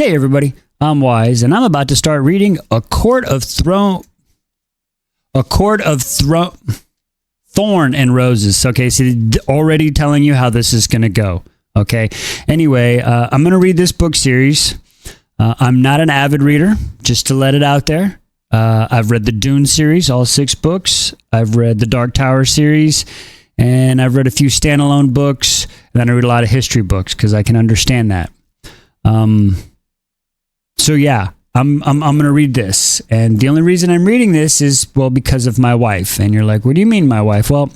Hey everybody, I'm Wise, and I'm about to start reading A Court of Thorn and Roses. Okay, so already telling you how this is going to go. Okay, anyway, I'm going to read this book series. I'm not an avid reader, just to let it out there. I've read the Dune series, all 6 books. I've read the Dark Tower series, and I've read a few standalone books. And then I read a lot of history books because I can understand that. So yeah, I'm going to read this. And the only reason I'm reading this is, well, because of my wife. And you're like, what do you mean my wife? Well,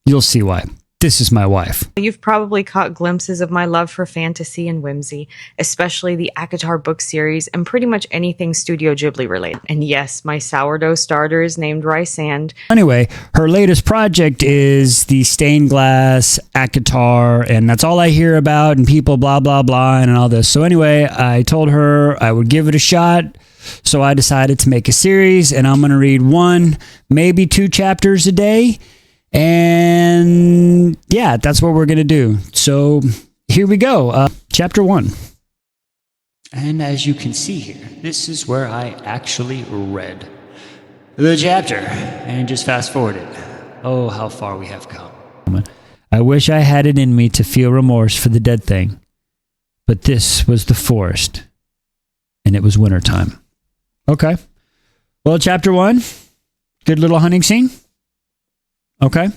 you'll see why. This is my wife. You've probably caught glimpses of my love for fantasy and whimsy, especially the ACOTAR book series and pretty much anything Studio Ghibli related. And yes, my sourdough starter is named Rysand. Anyway, her latest project is the stained glass ACOTAR, and that's all I hear about, and people blah, blah, blah, and all this. So anyway, I told her I would give it a shot. So I decided to make a series, and I'm going to read 1, maybe 2 chapters a day. And yeah, that's what we're going to do. So here we go. Chapter 1. And as you can see here, this is where I actually read the chapter and just fast forward it. Oh, how far we have come. I wish I had it in me to feel remorse for the dead thing, but this was the forest and it was wintertime. Okay. Well, chapter 1, good little hunting scene. Okay.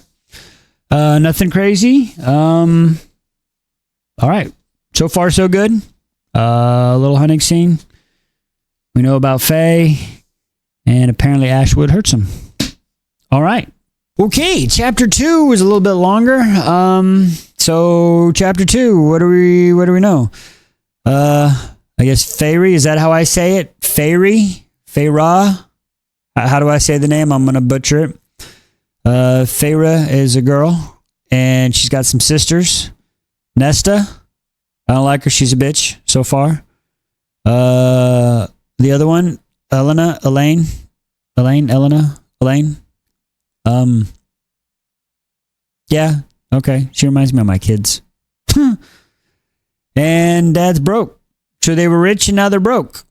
Nothing crazy. All right. So far, so good. A little hunting scene. We know about Faye, and apparently Ashwood hurts him. All right. Okay. Chapter 2 was a little bit longer. So chapter 2, what do we know? I guess Feyre, is that how I say it? Feyre? How do I say the name? I'm going to butcher it. Feyre is a girl, and she's got some sisters. Nesta, I don't like her. She's a bitch so far. The other one, Elaine. Yeah, okay. She reminds me of my kids. And Dad's broke. So they were rich, and now they're broke.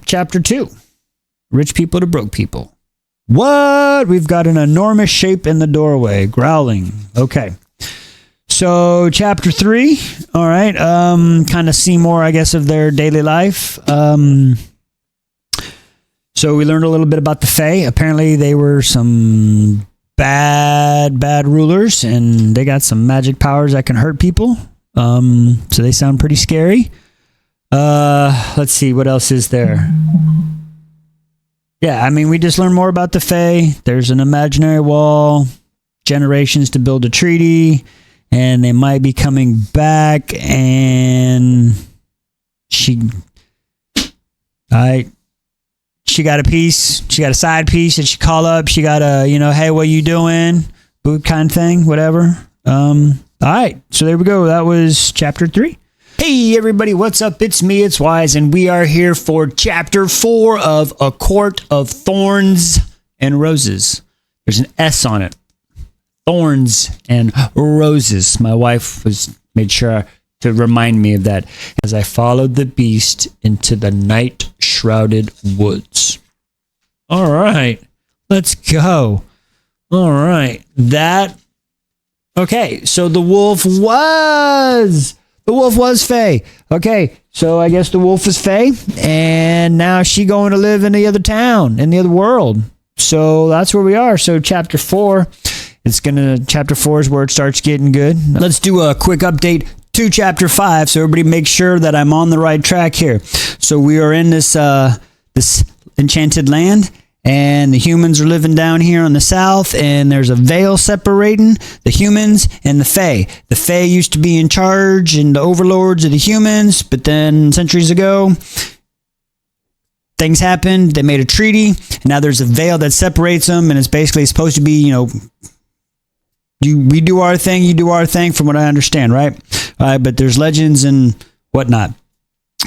Chapter 2. Rich people to broke people. What? We've got an enormous shape in the doorway, growling. Okay. So, chapter 3. All right. Kind of see more, I guess, of their daily life. So, we learned a little bit about the Fae. Apparently, they were some bad rulers, and they got some magic powers that can hurt people. So, they sound pretty scary. Let's see. What else is there? Yeah, I mean, we just learned more about the Fae. There's an imaginary wall, generations to build a treaty, and they might be coming back, and she got a piece. She got a side piece that she call up. She got a, hey, what you doing? Boot kind of thing, whatever. All right, so there we go. That was chapter 3. Hey everybody, what's up? It's me, it's Wise, and we are here for chapter 4 of A Court of Thorns and Roses. There's an S on it. Thorns and Roses. My wife made sure to remind me of that as I followed the beast into the night-shrouded woods. All right, let's go. All right, okay, so the wolf was Faye. Okay, so I guess the wolf is Faye, and now she going to live in the other town, in the other world. So that's where we are. So chapter 4, chapter 4 is where it starts getting good. Let's do a quick update to chapter 5, so everybody make sure that I'm on the right track here. So we are in this enchanted land, and the humans are living down here on the south, and there's a veil separating the humans and the Fae. The Fae used to be in charge and the overlords of the humans, but then centuries ago, things happened. They made a treaty, and now there's a veil that separates them, and it's basically supposed to be, we do our thing, you do our thing, from what I understand, right? All right, but there's legends and whatnot.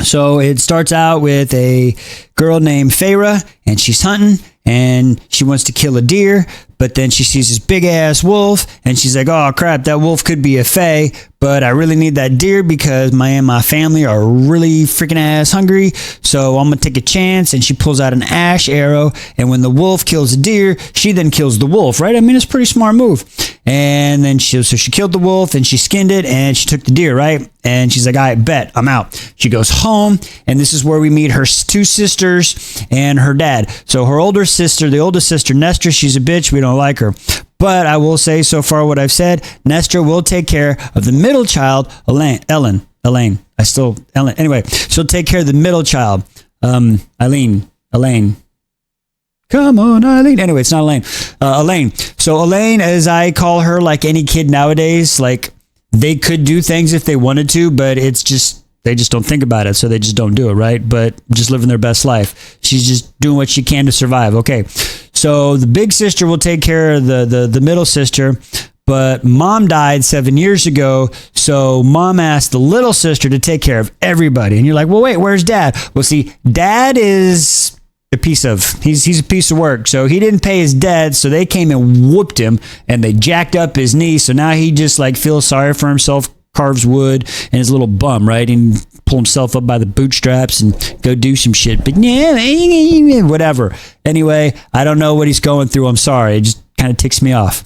So it starts out with a girl named Feyre, and she's hunting, and she wants to kill a deer, but then she sees this big-ass wolf, and she's like, oh, crap, that wolf could be a Fae, but I really need that deer because my family are really freaking ass hungry. So I'm going to take a chance. And she pulls out an ash arrow. And when the wolf kills the deer, she then kills the wolf, right? I mean, it's a pretty smart move. And then she killed the wolf and she skinned it and she took the deer, right? And she's like, all right, bet, I'm out. She goes home, and this is where we meet her two sisters and her dad. So her older sister, the oldest sister, Nestor, she's a bitch. We don't like her. But I will say so far what I've said, Nestor will take care of the middle child, Elaine. Anyway, she'll take care of the middle child, Elaine. Come on, Eileen. Anyway, it's not Elaine. Elaine. So Elaine, as I call her, like any kid nowadays, like they could do things if they wanted to, but it's just, they just don't think about it. So they just don't do it, right? But just living their best life. She's just doing what she can to survive. Okay. So the big sister will take care of the middle sister, but mom died 7 years ago. So mom asked the little sister to take care of everybody. And you're like, well, wait, where's dad? Well, see, dad is he's a piece of work. So he didn't pay his debt. So they came and whooped him and they jacked up his knee. So now he just like feels sorry for himself, carves wood and his little bum, right? And pull himself up by the bootstraps and go do some shit. But yeah, whatever. Anyway, I don't know what he's going through. I'm sorry. It just kind of ticks me off.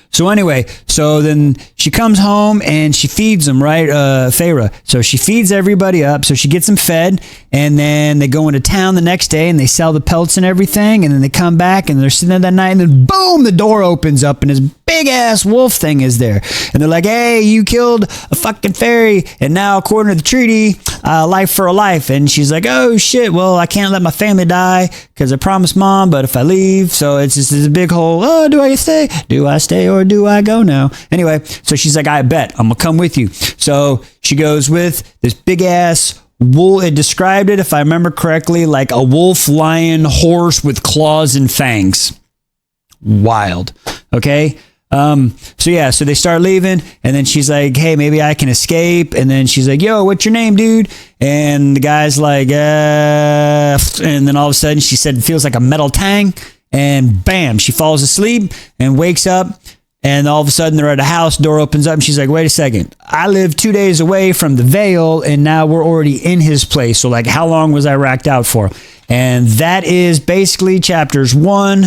So anyway, so then she comes home and she feeds them, right? Feyre. So she feeds everybody up. So she gets them fed. And then they go into town the next day and they sell the pelts and everything. And then they come back and they're sitting there that night. And then boom, the door opens up and this big ass wolf thing is there. And they're like, hey, you killed a fucking fairy. And now, according to the treaty, life for a life. And she's like, oh shit, well, I can't let my family die because I promised mom, but if I leave. So it's just this big whole, oh, do I stay? Do I stay or do I go now? Anyway, so she's like, I bet I'm gonna come with you. So she goes with this big ass wolf. It described it, if I remember correctly, like a wolf, lion, horse with claws and fangs. Wild. Okay. So they start leaving and then she's like, hey, maybe I can escape. And then she's like, yo, what's your name, dude? And the guy's like, and then all of a sudden she said, it feels like a metal tang. And bam, she falls asleep and wakes up. And all of a sudden they're at a house, door opens up and she's like, wait a second. I live 2 days away from the Vale and now we're already in his place. So like, how long was I racked out for? And that is basically chapters 1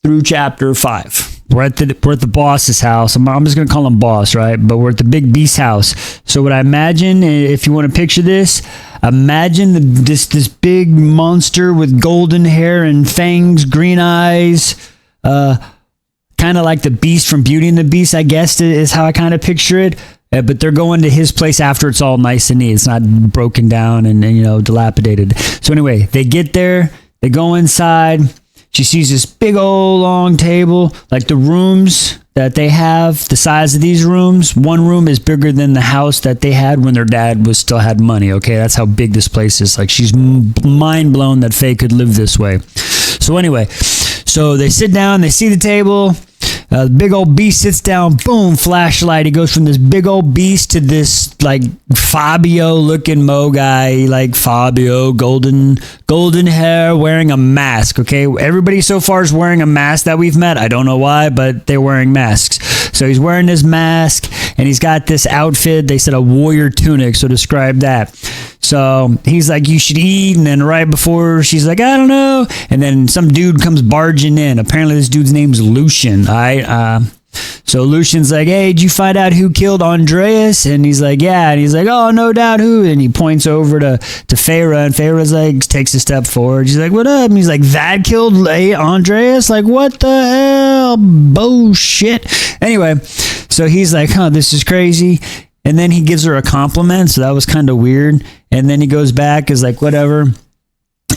through chapter 5. We're at the boss's house. I'm just going to call him boss, right? But we're at the big beast house. So what I imagine, if you want to picture this, imagine this big monster with golden hair and fangs, green eyes, kind of like the beast from Beauty and the Beast, I guess, is how I kind of picture it. But they're going to his place after it's all nice and neat. It's not broken down and dilapidated. So anyway, they get there. They go inside. She sees this big old long table, like the rooms that they have, the size of these rooms. One room is bigger than the house that they had when their dad still had money. Okay, that's how big this place is. Like, she's mind blown that Faye could live this way. So anyway, so they sit down, they see the table. The big old beast sits down, boom, flashlight. He goes from this big old beast to this like Fabio looking Mo guy, like Fabio, golden hair, wearing a mask. Okay, everybody so far is wearing a mask that we've met. I don't know why, but they're wearing masks. So he's wearing his mask and he's got this outfit. They said a warrior tunic, so describe that. So he's like, you should eat. And then right before, she's like, I don't know. And then some dude comes barging in. Apparently this dude's name's Lucien. All right. So Lucien's like, hey, did you find out who killed Andreas? And he's like, yeah. And he's like, oh, no doubt who. And he points over to Feyre. And Feyre's like, takes a step forward. She's like, what up? And he's like, that killed Andreas? Like, what the hell? Bullshit. Anyway, so he's like, this is crazy. And then he gives her a compliment. So that was kind of weird. And then he goes back, is like, whatever.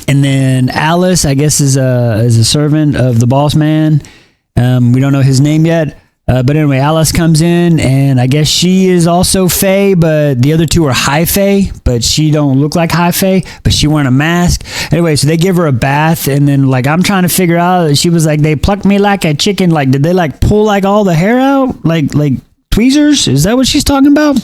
And then Alice, I guess, is a servant of the boss man. We don't know his name yet. But anyway, Alice comes in, and I guess she is also Fae, but the other two are High Fae, but she don't look like High Fae, but she wearing a mask. Anyway, so they give her a bath, and then, like, I'm trying to figure out, she was like, they plucked me like a chicken. Like, did they, like, pull, like, all the hair out? Like tweezers? Is that what she's talking about?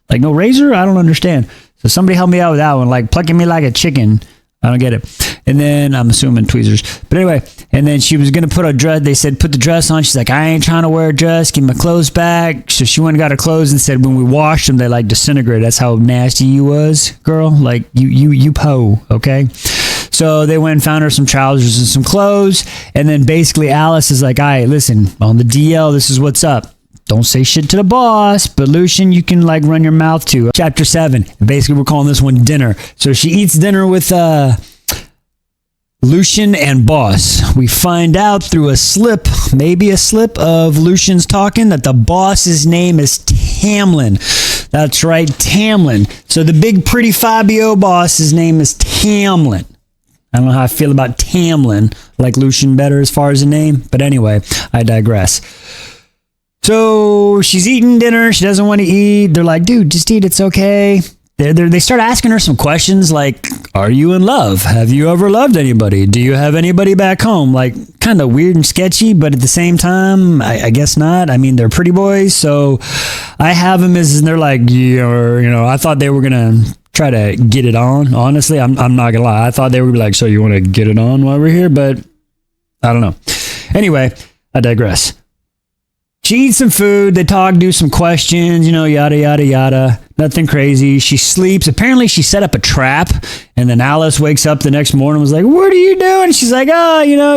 Like, no razor? I don't understand. So somebody help me out with that one. Like, plucking me like a chicken. I don't get it. And then I'm assuming tweezers. But anyway, and then she was going to put a dress. They said, put the dress on. She's like, I ain't trying to wear a dress. Give my clothes back. So she went and got her clothes and said, when we washed them, they like disintegrated. That's how nasty you was, girl. Like you po, okay? So they went and found her some trousers and some clothes. And then basically Alice is like, all right, listen, on the DL, this is what's up. Don't say shit to the boss, but Lucien, you can like run your mouth to. Chapter 7. Basically, we're calling this one dinner. So she eats dinner with Lucien and boss. We find out through a slip, maybe a slip of Lucien's talking, that the boss's name is Tamlin. That's right, Tamlin. So the big pretty Fabio boss's name is Tamlin. I don't know how I feel about Tamlin. I like Lucien better as far as a name, but anyway, I digress. So she's eating dinner. She doesn't want to eat. They're like, dude, just eat. It's okay. They start asking her some questions like, are you in love? Have you ever loved anybody? Do you have anybody back home? Like, kind of weird and sketchy, but at the same time, I guess not. I mean, they're pretty boys. So I have them as, and they're like, I thought they were going to try to get it on. Honestly, I'm not going to lie. I thought they would be like, so you want to get it on while we're here? But I don't know. Anyway, I digress. She eats some food, they talk, do some questions, yada, yada, yada. Nothing crazy. She sleeps. Apparently, she set up a trap, and then Alice wakes up the next morning and was like, what are you doing? She's like,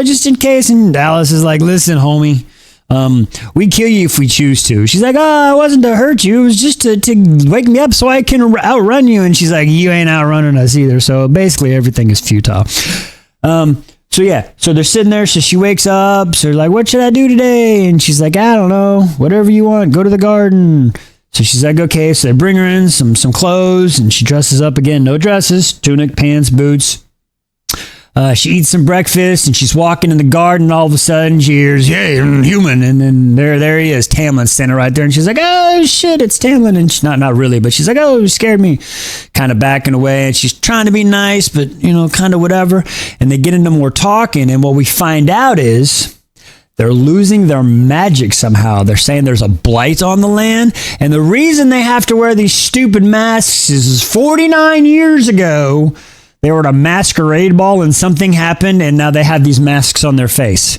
just in case. And Alice is like, listen, homie, we kill you if we choose to. She's like, it wasn't to hurt you. It was just to wake me up so I can outrun you. And she's like, you ain't outrunning us either. So basically, everything is futile. So they're sitting there. So she wakes up. So they're like, what should I do today? And she's like, I don't know. Whatever you want. Go to the garden. So she's like, okay. So they bring her in some clothes, and she dresses up again. No dresses, tunic, pants, boots. She eats some breakfast, and she's walking in the garden. All of a sudden, she hears, "Hey, I'm human!" And then there he is, Tamlin, standing right there. And she's like, "Oh shit, it's Tamlin!" And she's not really, but she's like, "Oh, you scared me," kind of backing away. And she's trying to be nice, but kind of whatever. And they get into more talking, and what we find out is they're losing their magic somehow. They're saying there's a blight on the land, and the reason they have to wear these stupid masks is 49 years ago. They were at a masquerade ball and something happened, and now they have these masks on their face.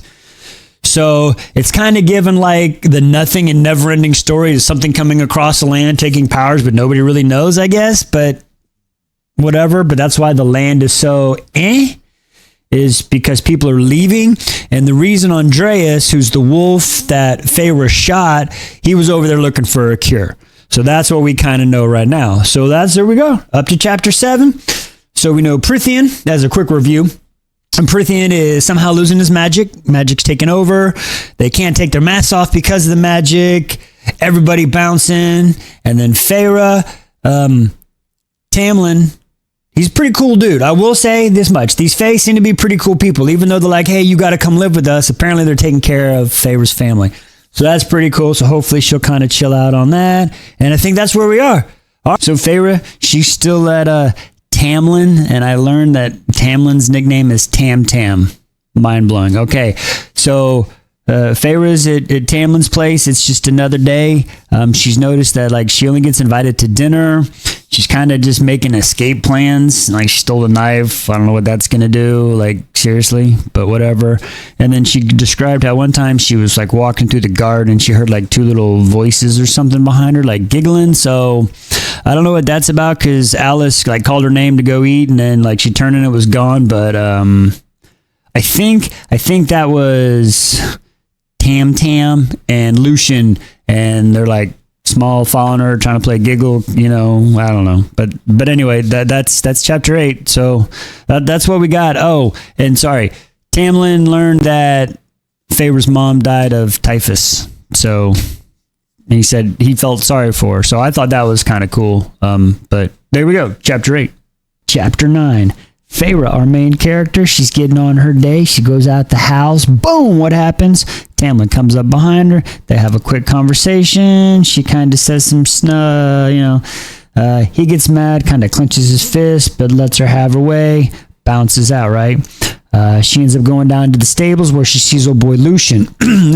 So it's kind of given like the nothing and never-ending story of something coming across the land, taking powers, but nobody really knows, I guess. But whatever. But that's why the land is so is because people are leaving. And the reason Andreas, who's the wolf that Feyre shot, he was over there looking for a cure. So that's what we kind of know right now. So there we go. Up to chapter 7. So we know Prythian, as a quick review. And Prythian is somehow losing his magic. Magic's taken over. They can't take their masks off because of the magic. Everybody bouncing. And then Feyre, Tamlin, he's a pretty cool dude. I will say this much. These Fae seem to be pretty cool people. Even though they're like, hey, you got to come live with us. Apparently they're taking care of Feyre's family. So that's pretty cool. So hopefully she'll kind of chill out on that. And I think that's where we are. All right. So Feyre, she's still at Tamlin, and I learned that Tamlin's nickname is Tam Tam. Mind blowing. Okay, so Feyre's at Tamlin's place. It's just another day. She's noticed that like she only gets invited to dinner. She's kind of just making escape plans. Like she stole a knife. I don't know what that's gonna do. Like seriously, but whatever. And then she described how one time she was like walking through the garden and she heard like two little voices or something behind her, like giggling. So I don't know what that's about because Alice like called her name to go eat, and then like she turned and it was gone. But I think that was Tam Tam and Lucien, and they're like small following her, trying to play giggle. I don't know. But anyway, that's chapter 8. So that's what we got. Oh, and sorry, Tamlin learned that Feyre's mom died of typhus. So. And he said he felt sorry for her. So I thought that was kind of cool. But there we go. Chapter 8. Chapter 9. Feyre, our main character, she's getting on her day. She goes out the house. Boom! What happens? Tamlin comes up behind her. They have a quick conversation. She kind of says some he gets mad, kind of clenches his fist, but lets her have her way. Bounces out, right? She ends up going down to the stables where she sees old boy Lucien.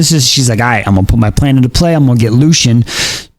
She's like, all right, I'm going to put my plan into play. I'm going to get Lucien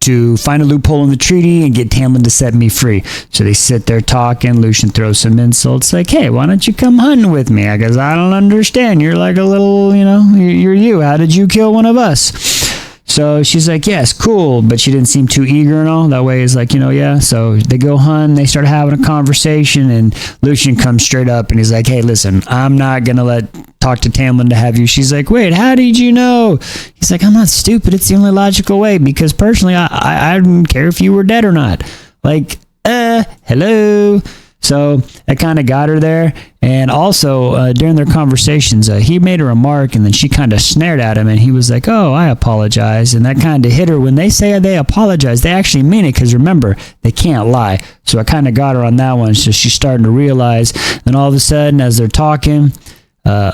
to find a loophole in the treaty and get Tamlin to set me free. So they sit there talking. Lucien throws some insults like, hey, why don't you come hunting with me? Because I don't understand. You're like a little, you're you. How did you kill one of us? So she's like, yes, cool. But she didn't seem too eager and all. That way is like, yeah. So they go hunt. They start having a conversation. And Lucien comes straight up and he's like, hey, listen, I'm not going to talk to Tamlin to have you. She's like, wait, how did you know? He's like, I'm not stupid. It's the only logical way. Because personally, I don't care if you were dead or not. Like, hello. So that kind of got her there. And also, during their conversations, he made a remark, and then she kind of snared at him, and he was like, oh, I apologize. And that kind of hit her. When they say they apologize, they actually mean it, because remember, they can't lie. So I kind of got her on that one. So she's starting to realize. Then all of a sudden, as they're talking,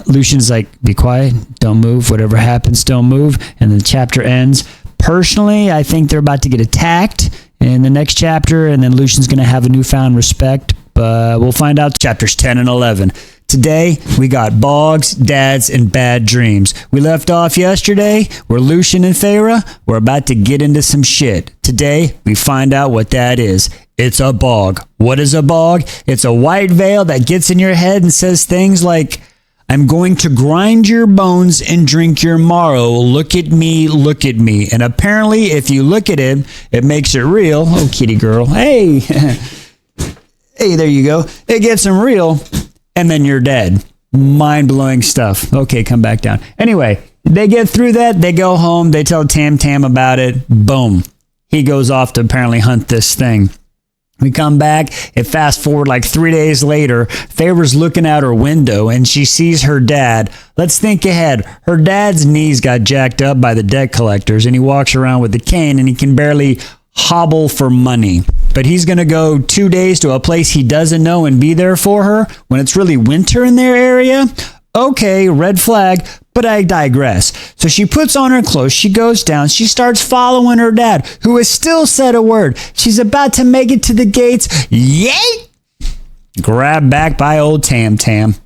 Lucien's like, be quiet, don't move, whatever happens, don't move. And the chapter ends. Personally, I think they're about to get attacked in the next chapter, and then Lucien's going to have a newfound respect. But we'll find out chapters 10 and 11. Today, we got Boggs, Dads, and Bad Dreams. We left off yesterday where Lucien and Feyre were about to get into some shit. Today, we find out what that is. It's a bog. What is a bog? It's a white veil that gets in your head and says things like, I'm going to grind your bones and drink your marrow. Look at me, look at me. And apparently, if you look at it, it makes it real. Oh, kitty girl. Hey. Hey, there you go. It gets them real, and then you're dead. Mind-blowing stuff. Okay, come back down. Anyway, they get through that. They go home. They tell Tam about it. Boom. He goes off to apparently hunt this thing. We come back. It fast forward like 3 days later. Feyre's looking out her window, and she sees her dad. Let's think ahead. Her dad's knees got jacked up by the debt collectors, and he walks around with a cane, and he can barely hobble for money. But he's going to go 2 days to a place he doesn't know and be there for her when it's really winter in their area. Okay, red flag, but I digress. So she puts on her clothes, she goes down, she starts following her dad, who has still said a word. She's about to make it to the gates. Yay! Grabbed back by old Tam.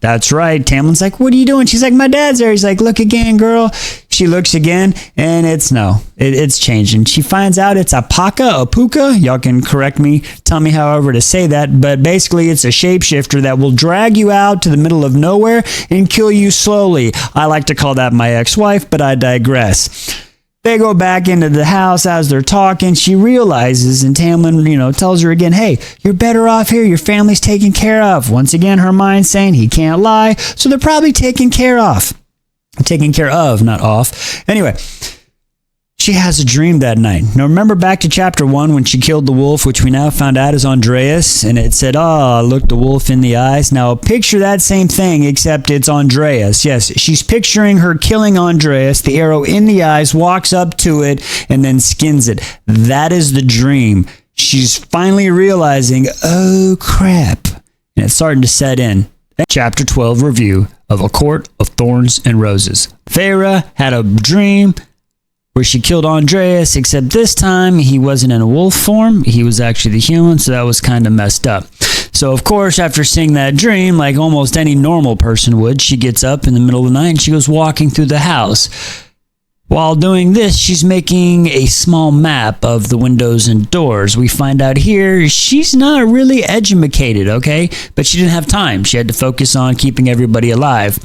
That's right. Tamlin's like, what are you doing? She's like, my dad's there. He's like, look again, girl. She looks again, and it's changing. She finds out it's a puka. Y'all can correct me, tell me however to say that, but basically it's a shapeshifter that will drag you out to the middle of nowhere and kill you slowly. I like to call that my ex-wife, but I digress. They go back into the house as they're talking. She realizes, and Tamlin, tells her again, hey, you're better off here. Your family's taken care of. Once again, her mind's saying he can't lie, so they're probably taken care of. Taken care of, not off. Anyway, she has a dream that night. Now, remember back to chapter 1 when she killed the wolf, which we now found out is Andreas, and it said, look the wolf in the eyes. Now, picture that same thing, except it's Andreas. Yes, she's picturing her killing Andreas, the arrow in the eyes, walks up to it, and then skins it. That is the dream. She's finally realizing, oh, crap. And it's starting to set in. Chapter 12 review of A Court of Thorns and Roses. Feyre had a dream where she killed Andreas, except this time he wasn't in a wolf form. He was actually the human, so that was kind of messed up. So, of course, after seeing that dream, like almost any normal person would, she gets up in the middle of the night and she goes walking through the house. While doing this, she's making a small map of the windows and doors. We find out here she's not really educated, okay? But she didn't have time. She had to focus on keeping everybody alive.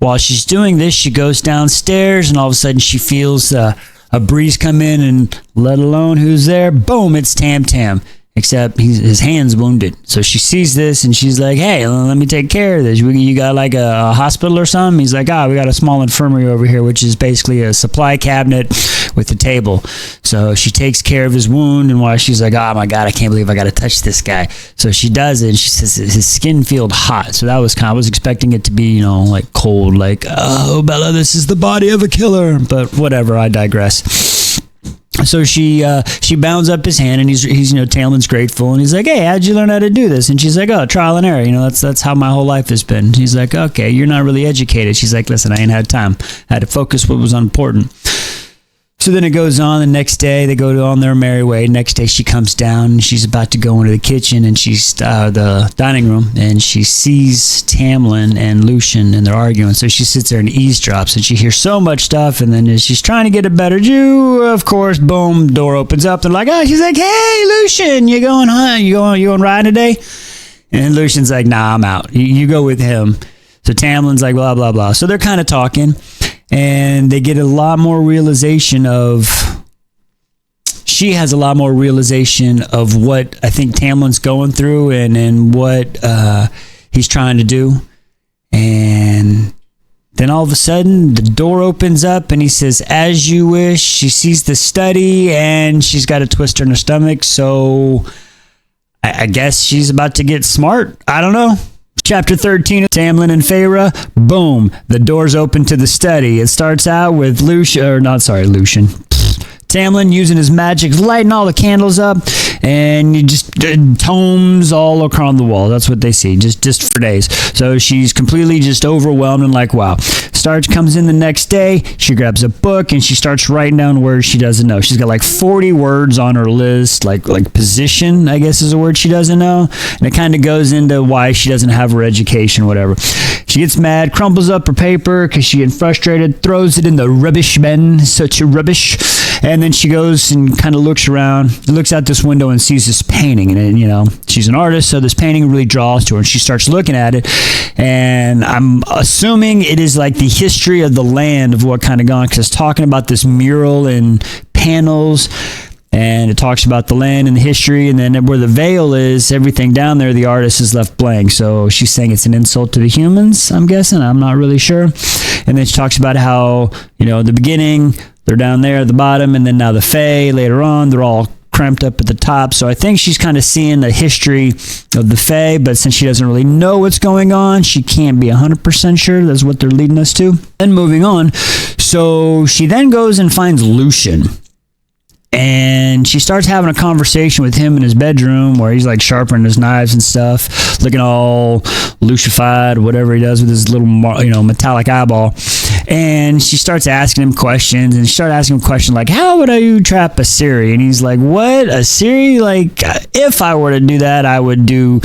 While she's doing this, she goes downstairs, and all of a sudden she feels a breeze come in, and let alone who's there, boom, it's Tam. Except his hand's wounded. So she sees this and she's like, hey, let me take care of this. You got like a hospital or something? He's like, we got a small infirmary over here, which is basically a supply cabinet with a table. So she takes care of his wound, and while she's like, oh my God, I can't believe I got to touch this guy. So she does it, and she says his skin feels hot. So that was I was expecting it to be, like cold, like, oh, Bella, this is the body of a killer. But whatever, I digress. So she bounds up his hand, and he's Tamlin's grateful, and he's like, hey, how'd you learn how to do this? And she's like, oh, trial and error. That's how my whole life has been. He's like, okay, you're not really educated. She's like, listen, I ain't had time. I had to focus what was important. So then it goes on the next day. They go on their merry way. Next day she comes down and she's about to go into the kitchen and she's the dining room and she sees Tamlin and Lucien and they're arguing. So she sits there and eavesdrops and she hears so much stuff. And then as she's trying to get a better view, of course, boom, door opens up. They're like, oh, she's like, hey, Lucien, you going riding today? And Lucien's like, nah, I'm out. You go with him. So Tamlin's like, blah, blah, blah. So they're kind of talking. And they get a lot more realization she has a lot more realization of what I think Tamlin's going through and what he's trying to do. And then all of a sudden, the door opens up and he says, as you wish. She sees the study and she's got a twister in her stomach. So I guess she's about to get smart. I don't know. Chapter 13 of Tamlin and Feyre. Boom. The doors open to the study. It starts out with Lucien. Tamlin using his magic, lighting all the candles up, and you just tomes all across the wall. That's what they see, just for days. So she's completely just overwhelmed and like, wow. Starch comes in the next day. She grabs a book and she starts writing down words she doesn't know. She's got like 40 words on her list, like position, I guess is a word she doesn't know. And it kind of goes into why she doesn't have her education, whatever. She gets mad, crumbles up her paper because she gets frustrated, throws it in the rubbish bin, such a rubbish. And then she goes and kind of looks around, looks out this window and sees this painting. And, she's an artist, so this painting really draws to her. And she starts looking at it. And I'm assuming it is like the history of the land of what kind of gone, because it's talking about this mural and panels. And it talks about the land and the history. And then where the veil is, everything down there, the artist is left blank. So she's saying it's an insult to the humans, I'm guessing. I'm not really sure. And then she talks about how, in the beginning, they're down there at the bottom, and then now the Fae later on, they're all cramped up at the top. So I think she's kind of seeing the history of the Fae, but since she doesn't really know what's going on, she can't be 100% sure. That's what they're leading us to. Then moving on. So she then goes and finds Lucien. And she starts having a conversation with him in his bedroom where he's like sharpening his knives and stuff, looking all lucified, whatever he does with his little, metallic eyeball. And she starts asking him questions, and she started asking him questions like, how would I trap a Siri? And he's like, what? A Siri? Like, if I were to do that, I would do,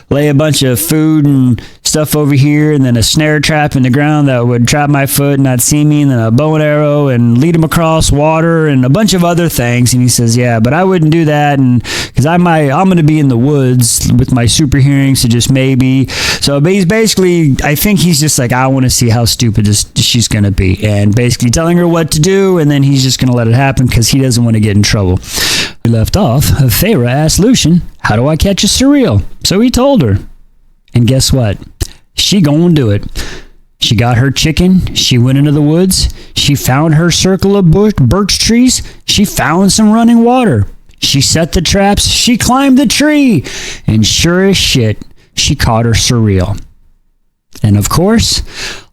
lay a bunch of food and stuff over here, and then a snare trap in the ground that would trap my foot and not see me, and then a bow and arrow and lead him across water and a bunch of other things. And he says, yeah, but I wouldn't do that, and because I'm going to be in the woods with my super hearing, so just maybe. So he's basically, I think he's just like, I want to see how stupid she's going to be, and basically telling her what to do, and then he's just going to let it happen because he doesn't want to get in trouble. We left off, Feyre asked Lucien, how do I catch a surreal? So he told her, and guess what? She gonna do it. She got her chicken, she went into the woods, she found her circle of birch trees, she found some running water. She set the traps, she climbed the tree, and sure as shit, she caught her surreal. And of course,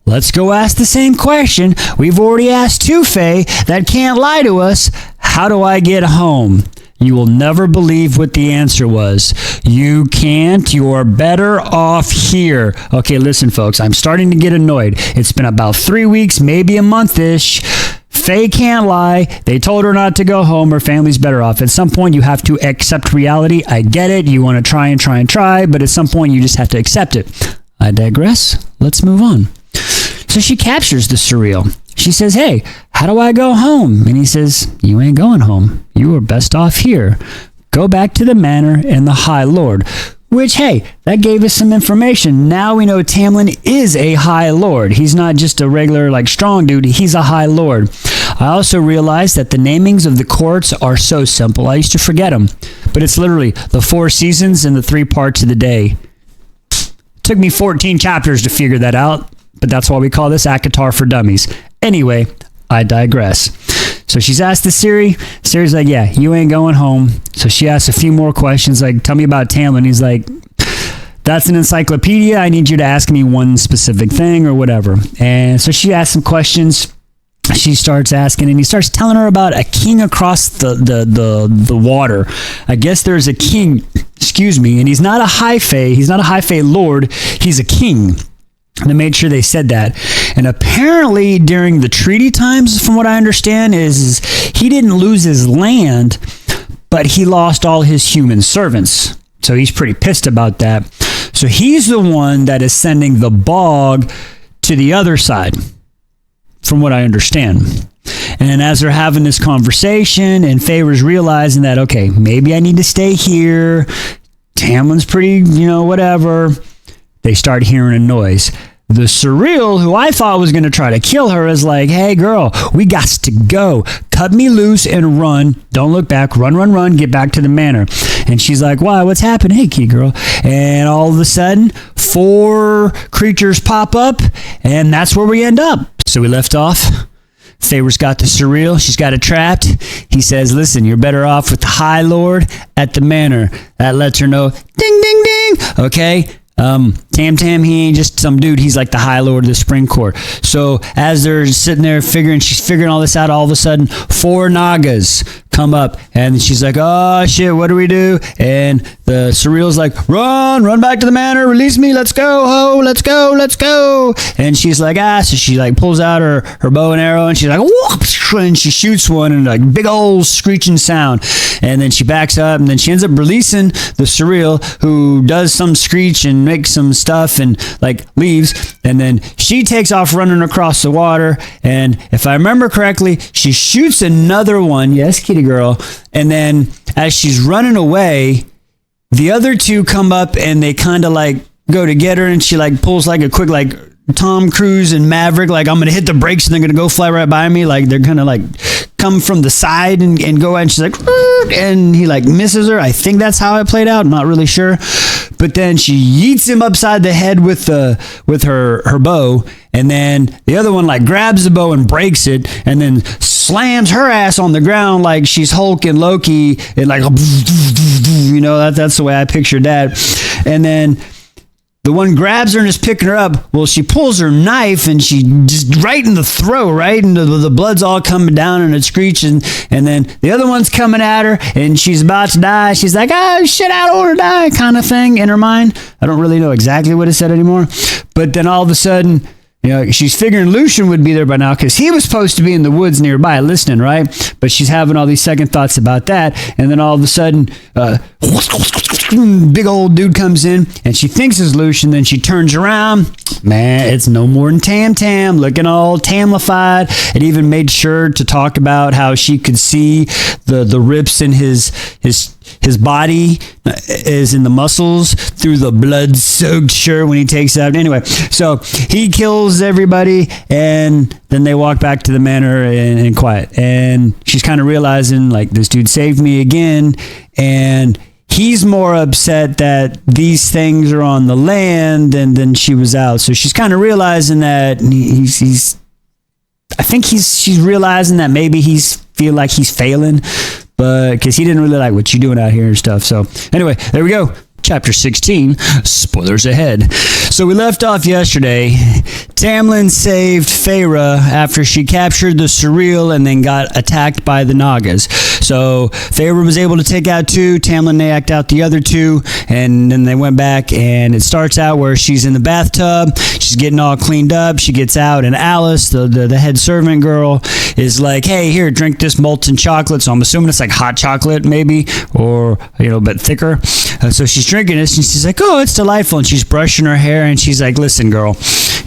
let's go ask the same question we've already asked two Fae that can't lie to us. How do I get home? You will never believe what the answer was. You can't. You're better off here. Okay, listen, folks. I'm starting to get annoyed. It's been about 3 weeks, maybe a month-ish. Faye can't lie. They told her not to go home. Her family's better off. At some point, you have to accept reality. I get it. You want to try and try and try, but at some point, you just have to accept it. I digress. Let's move on. So she captures the surreal. She says, hey, how do I go home? And he says, you ain't going home. You are best off here. Go back to the manor and the High Lord. Which, hey, that gave us some information. Now we know Tamlin is a High Lord. He's not just a regular, strong dude. He's a High Lord. I also realized that the namings of the courts are so simple. I used to forget them. But it's literally the 4 seasons and the 3 parts of the day. Took me 14 chapters to figure that out. But that's why we call this ACOTAR for Dummies. Anyway, I digress. So she's asked the Siri. Siri's like, yeah, you ain't going home. So she asks a few more questions, like, tell me about Tamlin. He's like, that's an encyclopedia. I need you to ask me one specific thing or whatever. And so she asks some questions. She starts asking, and he starts telling her about a king across the water. I guess there's a king, and he's not a high fae. He's not a high fae lord. He's a king. And I made sure they said that. And apparently during the treaty times, from what I understand, is he didn't lose his land, but he lost all his human servants. So he's pretty pissed about that. So he's the one that is sending the bog to the other side, from what I understand. And as they're having this conversation, and Feyre's realizing that, okay, maybe I need to stay here. Tamlin's pretty, whatever. They start hearing a noise. The Surreal, who I thought was going to try to kill her, is like, hey, girl, we got to go. Cut me loose and run. Don't look back. Run, run, run. Get back to the manor. And she's like, why? What's happened? Hey, key girl. And all of a sudden, 4 creatures pop up, and that's where we end up. So we left off. Feyre's got the Surreal. She's got it trapped. He says, listen, you're better off with the High Lord at the manor. That lets her know, ding, ding, ding. Okay. Tam, he ain't just some dude. He's like the High Lord of the Spring Court. So as they're sitting there she's figuring all this out, all of a sudden 4 Nagas come up, and she's like, oh shit, what do we do? And the Surreal's like, run back to the manor, release me, let's go, ho, let's go. And she's like, so she like pulls out her bow and arrow, and she's like, whoop, and she shoots one, and like big old screeching sound. And then she backs up, and then she ends up releasing the Surreal, who does some screech and makes some stuff and like leaves. And then she takes off running across the water, and if I remember correctly, she shoots another one. Yes, kitty girl. And then as she's running away, the other 2 come up, and they kind of like go to get her, and she like pulls like a quick like Tom Cruise and Maverick, like I'm gonna hit the brakes and they're gonna go fly right by me, like they're gonna like come from the side and go out, and she's like, and he like misses her. I think that's how it played out. I'm not really sure. But then she yeets him upside the head with her bow, and then the other one like grabs the bow and breaks it, and then slams her ass on the ground like she's Hulk and Loki, and like that's the way I pictured that. And then the one grabs her and is picking her up. Well, she pulls her knife, and she just right in the throat, right? And the blood's all coming down, and it's screeching. And then the other one's coming at her, and she's about to die. She's like, oh, shit, I don't want to die, kind of thing in her mind. I don't really know exactly what it said anymore. But then all of a sudden, she's figuring Lucien would be there by now, because he was supposed to be in the woods nearby listening, right? But she's having all these second thoughts about that. And then all of a sudden, big old dude comes in, and she thinks it's Lucien. Then she turns around. Man, it's no more than Tam, looking all Tamlified. It even made sure to talk about how she could see the rips in his body is in the muscles through the blood-soaked shirt when he takes out. Anyway, so he kills everybody, and then they walk back to the manor and quiet. And she's kind of realizing, like, this dude saved me again, and he's more upset that these things are on the land than she was out. So she's kind of realizing that she's realizing that maybe feel like he's failing, but because he didn't really like what you're doing out here and stuff. So anyway, there we go. Chapter 16, spoilers ahead. So we left off yesterday. Tamlin saved Feyre after she captured the Surreal and then got attacked by the Nagas. So Feyre was able to take out 2. Tamlin knocked out the other 2, and then they went back, and it starts out where she's in the bathtub. She's getting all cleaned up. She gets out, and Alice, the head servant girl, is like, hey, here, drink this molten chocolate. So I'm assuming it's like hot chocolate maybe, or, but thicker. So she's drinking this, and she's like, oh, it's delightful. And she's brushing her hair, and she's like, listen, girl.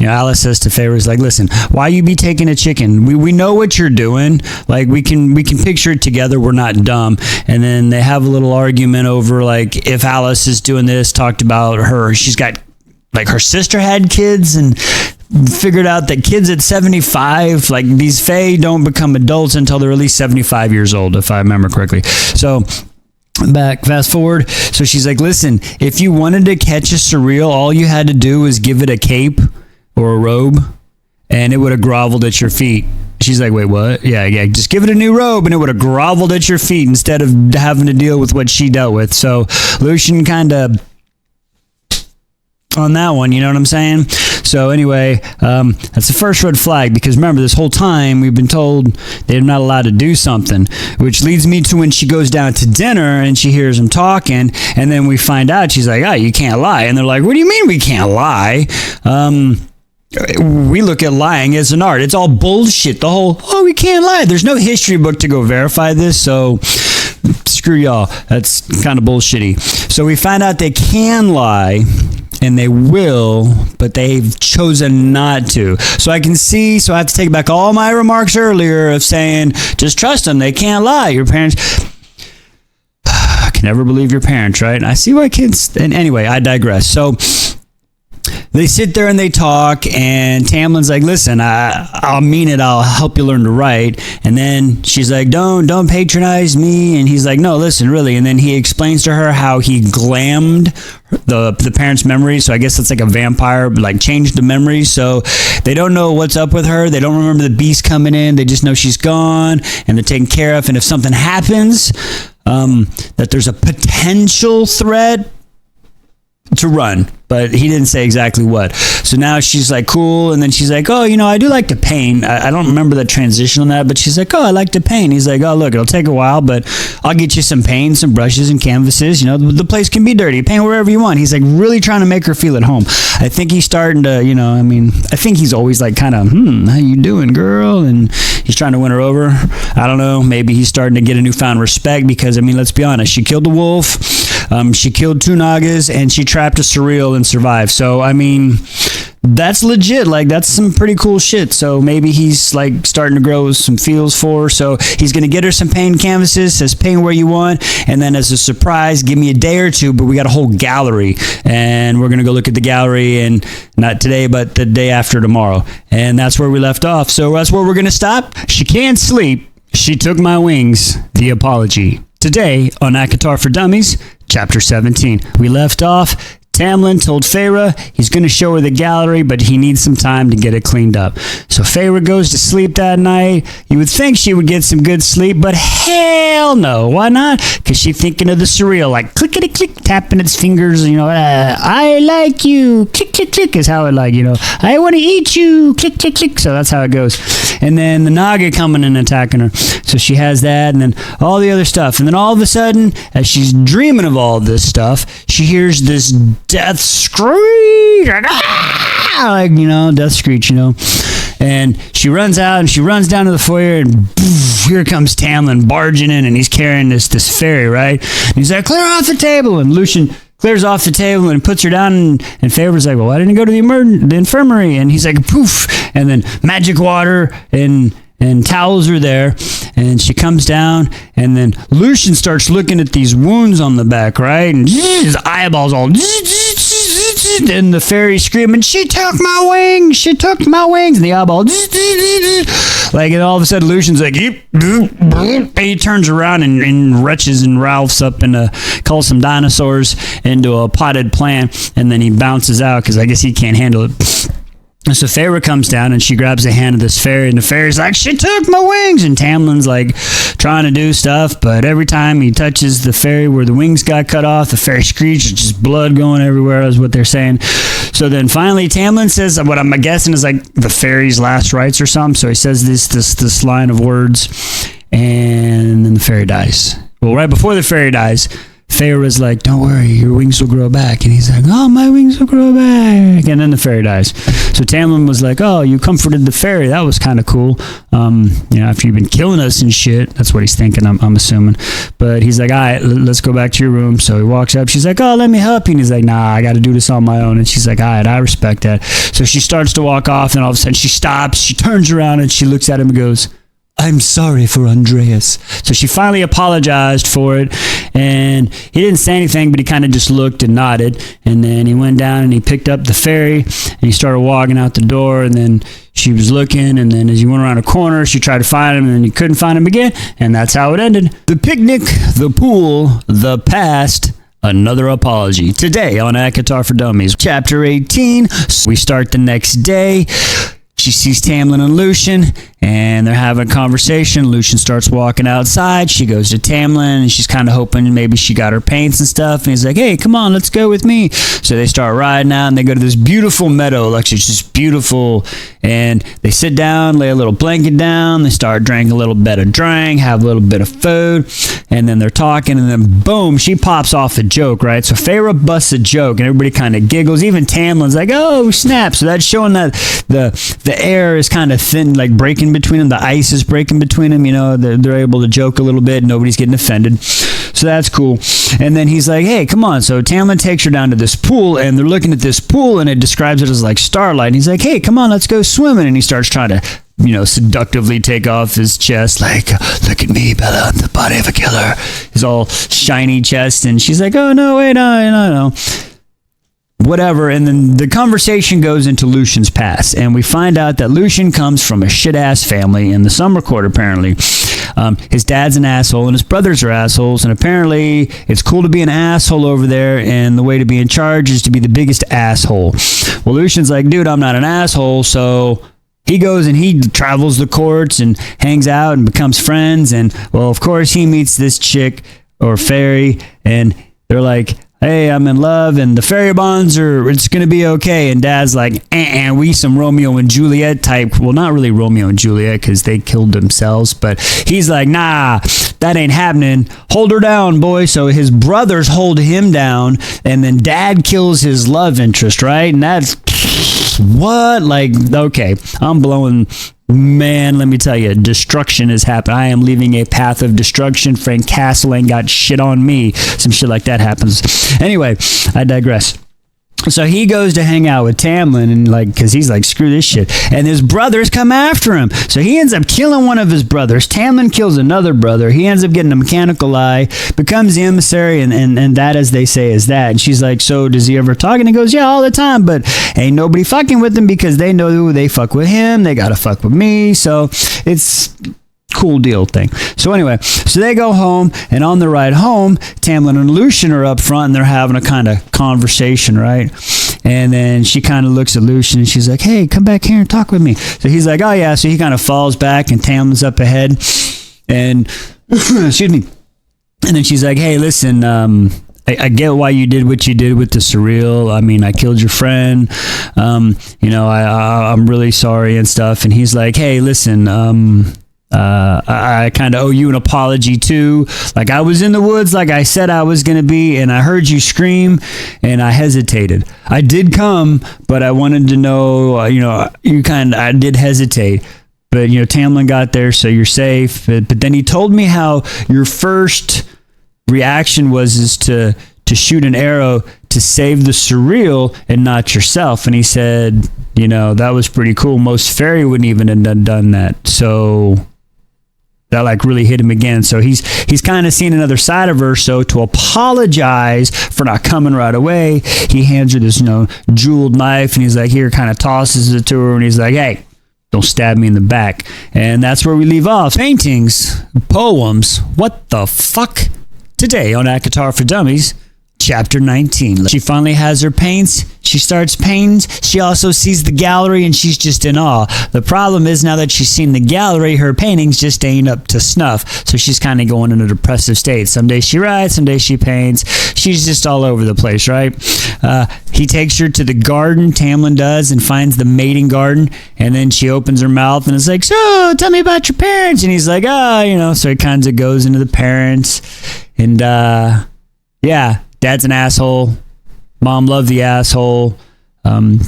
Alice says to Feyre, is like, listen, why you be taking a chicken? We know what you're doing. Like, we can picture it together. We're not dumb. And then they have a little argument over, like, if Alice is doing this, talked about her. She's got, like, her sister had kids, and figured out that kids at 75, like, these Fae don't become adults until they're at least 75 years old, if I remember correctly. So fast forward. So she's like, listen, if you wanted to catch a Surreal, all you had to do was give it a cape or a robe, and it would have groveled at your feet. She's like, wait, what? Yeah, just give it a new robe, and it would have groveled at your feet instead of having to deal with what she dealt with. So Lucien kind of on that one, you know what I'm saying? So anyway, that's the first red flag, because remember, this whole time we've been told they're not allowed to do something, which leads me to when she goes down to dinner and she hears them talking, and then we find out she's like, you can't lie. And they're like, what do you mean we can't lie? we look at lying as an art. It's all bullshit. The whole, oh, we can't lie. There's no history book to go verify this, so screw y'all. That's kind of bullshitty. So we find out they can lie, and they will, but they've chosen not to. So I can see, so I have to take back all my remarks earlier of saying, just trust them. They can't lie. Your parents... I can never believe your parents, right? And I see why kids... And anyway, I digress. So they sit there and they talk, and Tamlin's like, listen, I'll mean it. I'll help you learn to write. And then she's like, don't patronize me. And he's like, no, listen, really. And then he explains to her how he glammed the parents' memories. So I guess it's like a vampire, like changed the memories. So they don't know what's up with her. They don't remember the beast coming in. They just know she's gone and they're taken care of. And if something happens, that there's a potential threat to run, but he didn't say exactly what. So now she's like, cool. And then she's like, oh, I do like to paint. I don't remember the transition on that, but she's like, oh, I like to paint. He's like, oh, look, it'll take a while, but I'll get you some paint, some brushes and canvases. The place can be dirty. Paint wherever you want. He's like really trying to make her feel at home. I think he's starting to, I think he's always like kind of, how you doing, girl? And he's trying to win her over. I don't know. Maybe he's starting to get a newfound respect because, let's be honest. She killed the wolf. She killed 2 Nagas, and she trapped a surreal and survived. So, that's legit. Like, that's some pretty cool shit. So maybe he's like starting to grow some feels for her. So he's going to get her some paint canvases, says paint where you want. And then as a surprise, give me a day or two, but we got a whole gallery. And we're going to go look at the gallery, and not today, but the day after tomorrow. And that's where we left off. So that's where we're going to stop. She can't sleep. She took my wings. The apology. Today on ACOTAR for Dummies, Chapter 17. We left off. Tamlin told Feyre he's going to show her the gallery, but he needs some time to get it cleaned up. So Feyre goes to sleep that night. You would think she would get some good sleep, but hell no. Why not? Because she's thinking of the surreal, like clickety-click, tapping its fingers, I like you, click-click-click is how it like, I want to eat you, click-click-click. So that's how it goes. And then the Naga coming and attacking her. So she has that, and then all the other stuff. And then all of a sudden, as she's dreaming of all this stuff, she hears this death screech, death screech, and she runs out and she runs down to the foyer, and poof, here comes Tamlin barging in, and he's carrying this fairy, right? And he's like, clear off the table, and Lucien clears off the table and puts her down, and Feyre's like, well, why didn't you go to the infirmary? And he's like, poof, and then magic water and towels are there, and she comes down, and then Lucien starts looking at these wounds on the back, right? And his eyeballs all... And the fairy screaming, she took my wings, she took my wings, and the eyeball, like, and all of a sudden Lucien's like, and he turns around and retches and Ralphs up and calls some dinosaurs into a potted plant, and then he bounces out because I guess he can't handle it. And so Feyre comes down and she grabs the hand of this fairy, and the fairy's like, she took my wings. And Tamlin's like trying to do stuff, but every time he touches the fairy where the wings got cut off, the fairy screeches, just blood going everywhere is what they're saying. So then finally Tamlin says what I'm guessing is like the fairy's last rites or something. So he says this line of words, and then the fairy dies. Well, right before the fairy dies, Feyre was like, don't worry, your wings will grow back. And he's like, oh, my wings will grow back. And then the fairy dies. So Tamlin was like, oh, you comforted the fairy. That was kind of cool. After you've been killing us and shit. That's what he's thinking, I'm assuming. But he's like, all right, let's go back to your room. So he walks up. She's like, oh, let me help you. And he's like, nah, I got to do this on my own. And she's like, all right, I respect that. So she starts to walk off, and all of a sudden she stops. She turns around, and she looks at him and goes, I'm sorry for Andreas. So she finally apologized for it, and he didn't say anything, but he kind of just looked and nodded, and then he went down and he picked up the fairy, and he started walking out the door, and then she was looking, and then as he went around a corner, she tried to find him, and then he couldn't find him again, and that's how it ended. The picnic, the pool, the past, another apology. Today on ACOTAR for Dummies, Chapter 18, we start the next day. She sees Tamlin and Lucien, And they're having a conversation. Lucien starts walking outside. She goes to Tamlin, and she's kind of hoping maybe she got her paints and stuff. And he's like, hey, come on, let's go with me. So they start riding out, and they go to this beautiful meadow. Like, it's just beautiful. And they sit down, lay a little blanket down. They start drinking a little bit of drink, have a little bit of food. And then they're talking, and then boom, she pops off a joke, right? So Feyre busts a joke, and everybody kind of giggles. Even Tamlin's like, oh, snap. So that's showing that the air is kind of thin, like breaking between them. The ice is breaking between them. You know, they're able to joke a little bit. Nobody's getting offended. So that's cool. And then he's like, hey, come on. So Tamlin takes her down to this pool, and they're looking at this pool, and it describes it as like starlight. And he's like, hey, come on, let's go swimming. And he starts trying to, seductively take off his chest, like, look at me, Bella, I'm the body of a killer. His all shiny chest. And she's like, oh, no, wait, no. Whatever. And then the conversation goes into Lucien's past, and we find out that Lucien comes from a shit-ass family in the Summer Court, apparently. His dad's an asshole, and his brothers are assholes, and apparently it's cool to be an asshole over there, and the way to be in charge is to be the biggest asshole. Well, Lucien's like, dude, I'm not an asshole, so he goes and he travels the courts and hangs out and becomes friends, and, well, of course, he meets this chick, or fairy, and they're like, hey, I'm in love, and the fairy bonds it's going to be okay. And Dad's like, we some Romeo and Juliet type. Well, not really Romeo and Juliet because they killed themselves, but he's like, nah, that ain't happening. Hold her down, boy. So his brothers hold him down, and then Dad kills his love interest, right? And that's, what? Like, okay, I'm blowing. Man, let me tell you, destruction has happened. I am leaving a path of destruction. Frank Castle ain't got shit on me. Some shit like that happens. Anyway, I digress. So he goes to hang out with Tamlin, and because he's like, screw this shit. And his brothers come after him. So he ends up killing one of his brothers. Tamlin kills another brother. He ends up getting a mechanical eye, becomes the emissary, and that, as they say, is that. And she's like, so does he ever talk? And he goes, yeah, all the time, but ain't nobody fucking with him because they know who they fuck with him. They gotta fuck with me. So it's cool deal thing. So anyway, so they go home, and on the ride home, Tamlin and Lucien are up front, and they're having a kind of conversation, right? And then she kind of looks at Lucien, and she's like, hey, come back here and talk with me. So he's like, oh yeah. So he kind of falls back, and Tamlin's up ahead, and excuse me. And then she's like, hey, listen, I get why you did what you did with the surreal. I mean, I killed your friend. I'm really sorry and stuff. And he's like, hey, listen, I kind of owe you an apology too. Like, I was in the woods like I said I was going to be, and I heard you scream, and I hesitated. I did come, but I wanted to know, I did hesitate. But, Tamlin got there, so you're safe. But then he told me how your first reaction is to shoot an arrow to save the surreal and not yourself. And he said, that was pretty cool. Most fairy wouldn't even have done that. So that really hit him again. So he's kind of seen another side of her. So to apologize for not coming right away, he hands her this jeweled knife, and he's like, here, kind of tosses it to her, and he's like, hey, don't stab me in the back. And that's where we leave off. Paintings, poems, what the fuck? Today on ACOTAR for Dummies, Chapter 19. She finally has her paints. She starts painting. She also sees the gallery, and she's just in awe. The problem is, now that she's seen the gallery, her paintings just ain't up to snuff. So she's kind of going in a depressive state. Some days she writes, some days she paints. She's just all over the place, right? He takes her to the garden, Tamlin does, and finds the mating garden. And then she opens her mouth and is like, so tell me about your parents. And he's like, so he kind of goes into the parents. And yeah, Dad's an asshole. Mom loved the asshole.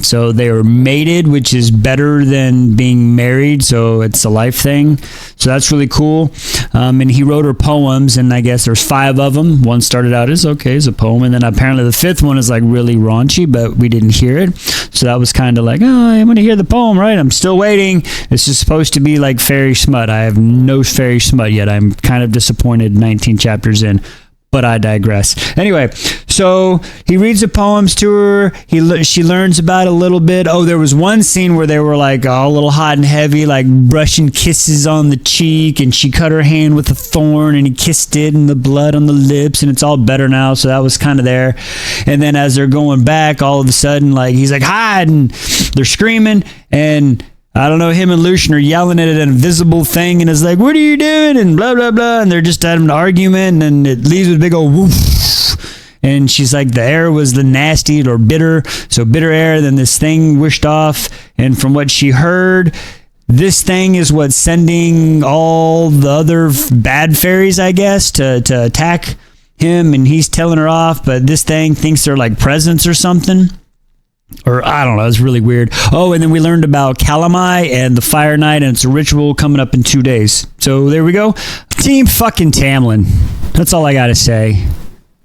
So they were mated, which is better than being married. So it's a life thing. So that's really cool. And he wrote her poems, and I guess there's 5 of them. One started out as a poem. And then apparently the 5th one is really raunchy, but we didn't hear it. So that was kind of like, I want to hear the poem, right? I'm still waiting. This is supposed to be like fairy smut. I have no fairy smut yet. I'm kind of disappointed 19 chapters in. But I digress. Anyway, so he reads the poems to her. She learns about it a little bit. Oh, there was one scene where they were all a little hot and heavy, brushing kisses on the cheek, and she cut her hand with a thorn, and he kissed it, and the blood on the lips, and it's all better now. So that was kind of there. And then as they're going back, all of a sudden, he's like, hide, and they're screaming, and I don't know, him and Lucien are yelling at an invisible thing, and it's like, what are you doing? And blah, blah, blah. And they're just having an argument, and it leaves with a big old woof. And she's like, the air was the nasty or bitter. So bitter air, then this thing wished off. And from what she heard, this thing is what's sending all the other bad fairies, I guess, to attack him. And he's telling her off, but this thing thinks they're like presents or something. Or I don't know, it's really weird. Oh, and then we learned about Calamai and the Fire Night, and it's a ritual coming up in 2 days. So there we go. Team fucking Tamlin. That's all I gotta say.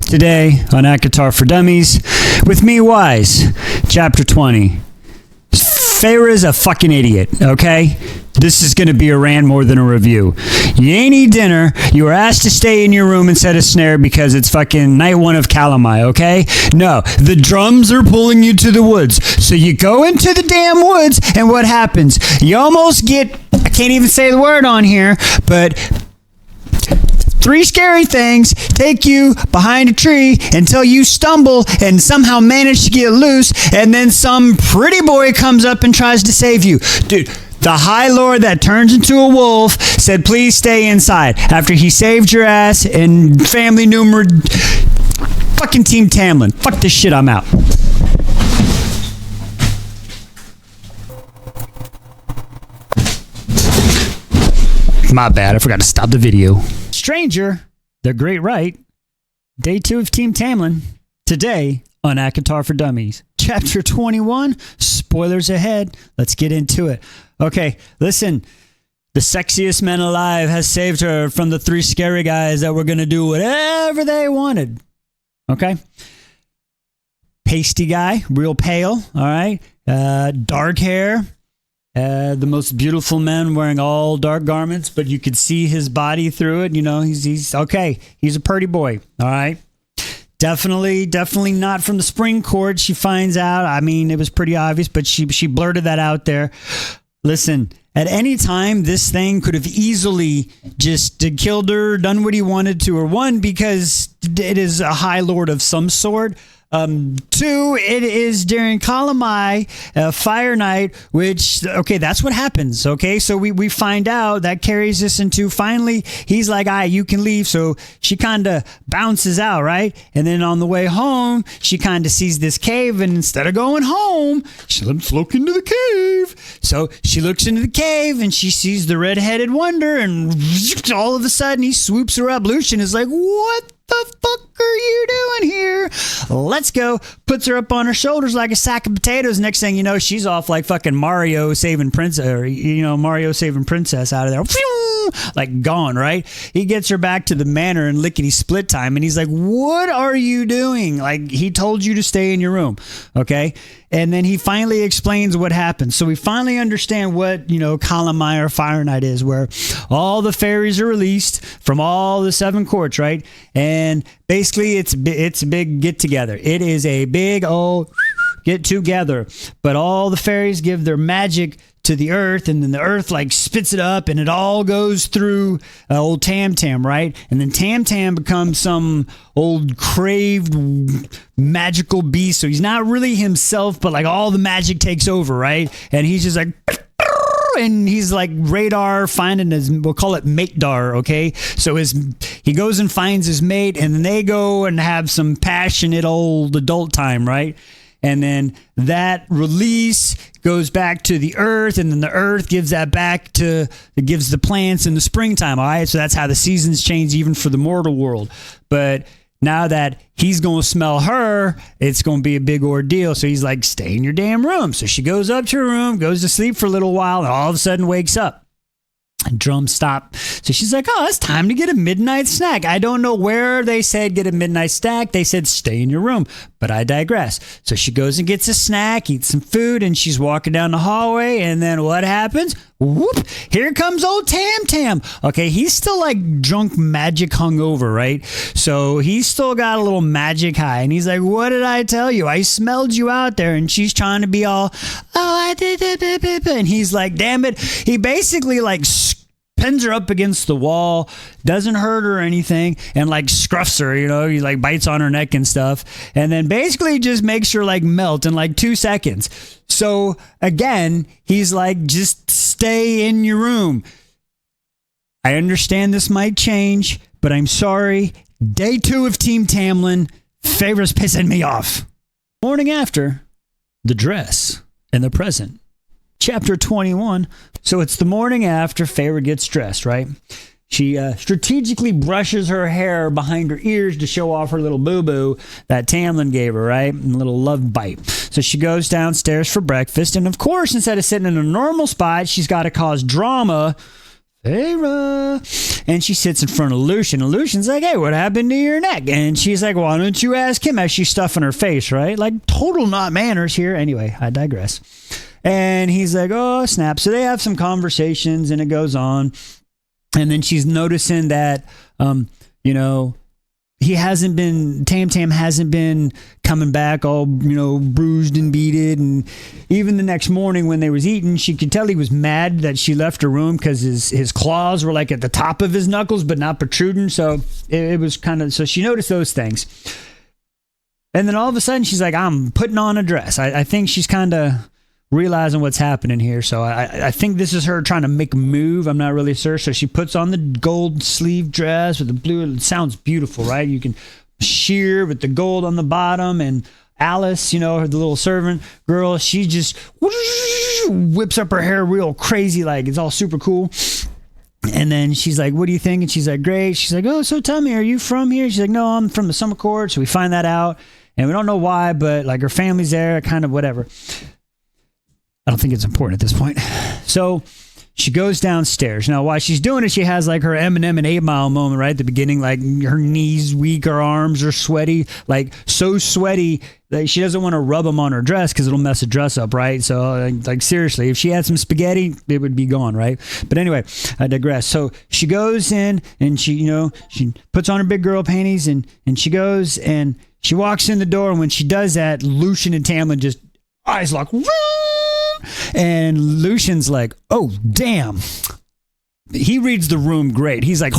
Today on ACOTAR for Dummies, with me, Wise, Chapter 20. Feyre's a fucking idiot, okay? This is going to be a rant more than a review. You ain't eat dinner. You were asked to stay in your room and set a snare because it's fucking night one of Calamai, okay? No, the drums are pulling you to the woods. So you go into the damn woods, and what happens? You almost get, I can't even say the word on here, but 3 scary things take you behind a tree until you stumble and somehow manage to get loose, and then some pretty boy comes up and tries to save you. Dude, the High Lord that turns into a wolf said, please stay inside after he saved your ass and family numerous. Fucking Team Tamlin. Fuck this shit, I'm out. My bad, I forgot to stop the video. Stranger, The Great Right, Day 2 of Team Tamlin, today on ACOTAR for Dummies. Chapter 21, spoilers ahead. Let's get into it. Okay, listen. The sexiest man alive has saved her from the 3 scary guys that were going to do whatever they wanted. Okay? Pasty guy, real pale, all right? Dark hair. The most beautiful man wearing all dark garments, but you could see his body through it. You know, he's okay. He's a pretty boy. All right. Definitely not from the spring court. She finds out. I mean, it was pretty obvious, but she blurted that out there. Listen, at any time, this thing could have easily just killed her, done what he wanted to her. 1, because it is a High Lord of some sort. 2, it is during Calamai, Fire Night, which, okay, that's what happens, okay? So we find out that carries us into, finally, he's like, all right, you can leave. So she kind of bounces out, right? And then on the way home, she kind of sees this cave, and instead of going home, let's look into the cave. So she looks into the cave, and she sees the red-headed wonder, and all of a sudden, he swoops her up. Lucien is like, what the fuck are you doing here? Let's go. Puts her up on her shoulders like a sack of potatoes. Next thing you know, she's off like fucking Mario saving Princess, or, you know, Mario saving Princess out of there. Like gone, right? He gets her back to the manor in lickety split time, and he's like, what are you doing? Like, he told you to stay in your room, okay? And then he finally explains what happened. So we finally understand what, you know, Calamai or Fire Night is, where all the fairies are released from all the 7 courts, right? And basically it's a big get together. It is a big old get together. But all the fairies give their magic to the earth, and then the earth like spits it up, and it all goes through old Tam Tam, right? And then Tam Tam becomes some old craved magical beast. So he's not really himself, but like all the magic takes over, right? And he's just like, and he's like radar finding his, we'll call it mate-dar, okay? So he goes and finds his mate, and then they go and have some passionate old adult time, right? And then that release goes back to the earth, and then the earth gives that back to, it gives the plants in the springtime, all right? So that's how the seasons change even for the mortal world. But now that he's going to smell her, it's going to be a big ordeal. So he's like, stay in your damn room. So she goes up to her room, goes to sleep for a little while, and all of a sudden wakes up. And drums stop. So she's like, oh, it's time to get a midnight snack. I don't know where they said get a midnight snack. They said stay in your room. But I digress. So she goes and gets a snack, eats some food, and she's walking down the hallway. And then what happens? Whoop! Here comes old Tam Tam. Okay, he's still like drunk magic hungover, right? So he's still got a little magic high. And he's like, what did I tell you? I smelled you out there. And she's trying to be all, oh, I did it. And he's like, damn it. He basically like pins her up against the wall, doesn't hurt her or anything, and like scruffs her, you know, he like bites on her neck and stuff, and then basically just makes her like melt in like 2 seconds. So again, he's like, just stay in your room. I understand this might change, but I'm sorry. Day 2 of Team Tamlin, Feyre's pissing me off. Morning after, the dress and the present. Chapter 21. So it's the morning after Feyre gets dressed, right? She strategically brushes her hair behind her ears to show off her little boo-boo that Tamlin gave her, right? And a little love bite. So she goes downstairs for breakfast. And of course, instead of sitting in a normal spot, she's got to cause drama. Feyre. And she sits in front of Lucien. And Lucien's like, hey, what happened to your neck? And she's like, why don't you ask him, as she's stuffing her face, right? Like, total not manners here. Anyway, I digress. And he's like, oh, snap. So they have some conversations and it goes on. And then she's noticing that, you know, Tam hasn't been coming back all, you know, bruised and beaten. And even the next morning when they was eating, she could tell he was mad that she left her room because his claws were like at the top of his knuckles, but not protruding. So it was kind of, so she noticed those things. And then all of a sudden she's like, I'm putting on a dress. I think she's kind of realizing what's happening here. So I think this is her trying to make a move. I'm not really sure. So she puts on the gold sleeve dress with the blue. It sounds beautiful, right? You can sheer with the gold on the bottom. And Alice, you know, the little servant girl, she just whips up her hair real crazy. Like, it's all super cool. And then she's like, what do you think? And she's like, great. She's like, oh, so tell me, are you from here? She's like, no, I'm from the Summer Court. So we find that out. And we don't know why, but like her family's there, kind of whatever. I don't think it's important at this point. So she goes downstairs. Now, while she's doing it, she has like her Eminem and 8 Mile moment right at the beginning. Like, her knees weak, her arms are sweaty, like so sweaty that she doesn't want to rub them on her dress because it'll mess the dress up, right? So, like seriously, if she had some spaghetti, it would be gone, right? But anyway, I digress. So she goes in and she, you know, she puts on her big girl panties and she goes and she walks in the door. And when she does that, Lucien and Tamlin just eyes lock. And Lucien's like, oh, damn. He reads the room great. He's like,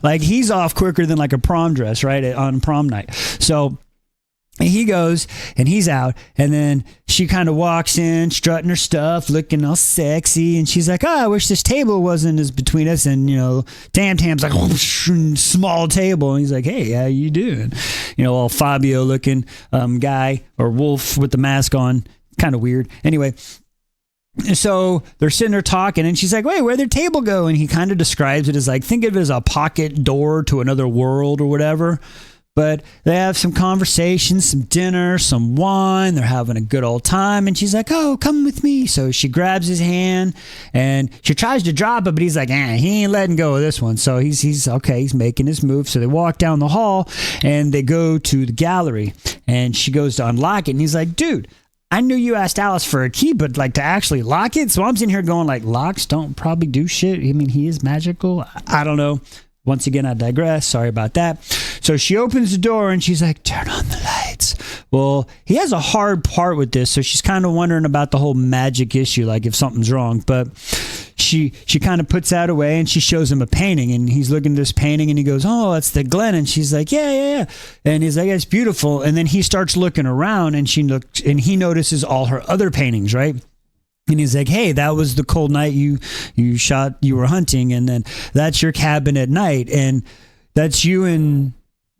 like he's off quicker than like a prom dress, right? On prom night. So he goes and he's out. And then she kind of walks in, strutting her stuff, looking all sexy. And she's like, oh, I wish this table wasn't as between us. And, you know, Tam's like, small table. And he's like, hey, how you doing? You know, all Fabio looking guy or wolf with the mask on. Kind of weird. Anyway, so they're sitting there talking and she's like, wait, where'd their table go? And he kind of describes it as like, think of it as a pocket door to another world or whatever. But they have some conversations, some dinner, some wine. They're having a good old time. And she's like, oh, come with me. So she grabs his hand and she tries to drop it, but he's like, he ain't letting go of this one. So he's okay. He's making his move. So they walk down the hall and they go to the gallery and she goes to unlock it. And he's like, dude, I knew you asked Alice for a key, but like to actually lock it. So I'm sitting here going like, locks don't probably do shit. I mean, he is magical. I don't know. Once again, I digress. Sorry about that. So she opens the door and she's like, turn on the lights. Well, he has a hard part with this. So she's kind of wondering about the whole magic issue, like if something's wrong. But she kind of puts that away and she shows him a painting and he's looking at this painting and he goes, oh, that's the Glen. And she's like, yeah. And he's like, it's beautiful. And then he starts looking around and he notices all her other paintings, right? And he's like, hey, that was the cold night you were hunting. And then that's your cabin at night. And that's you and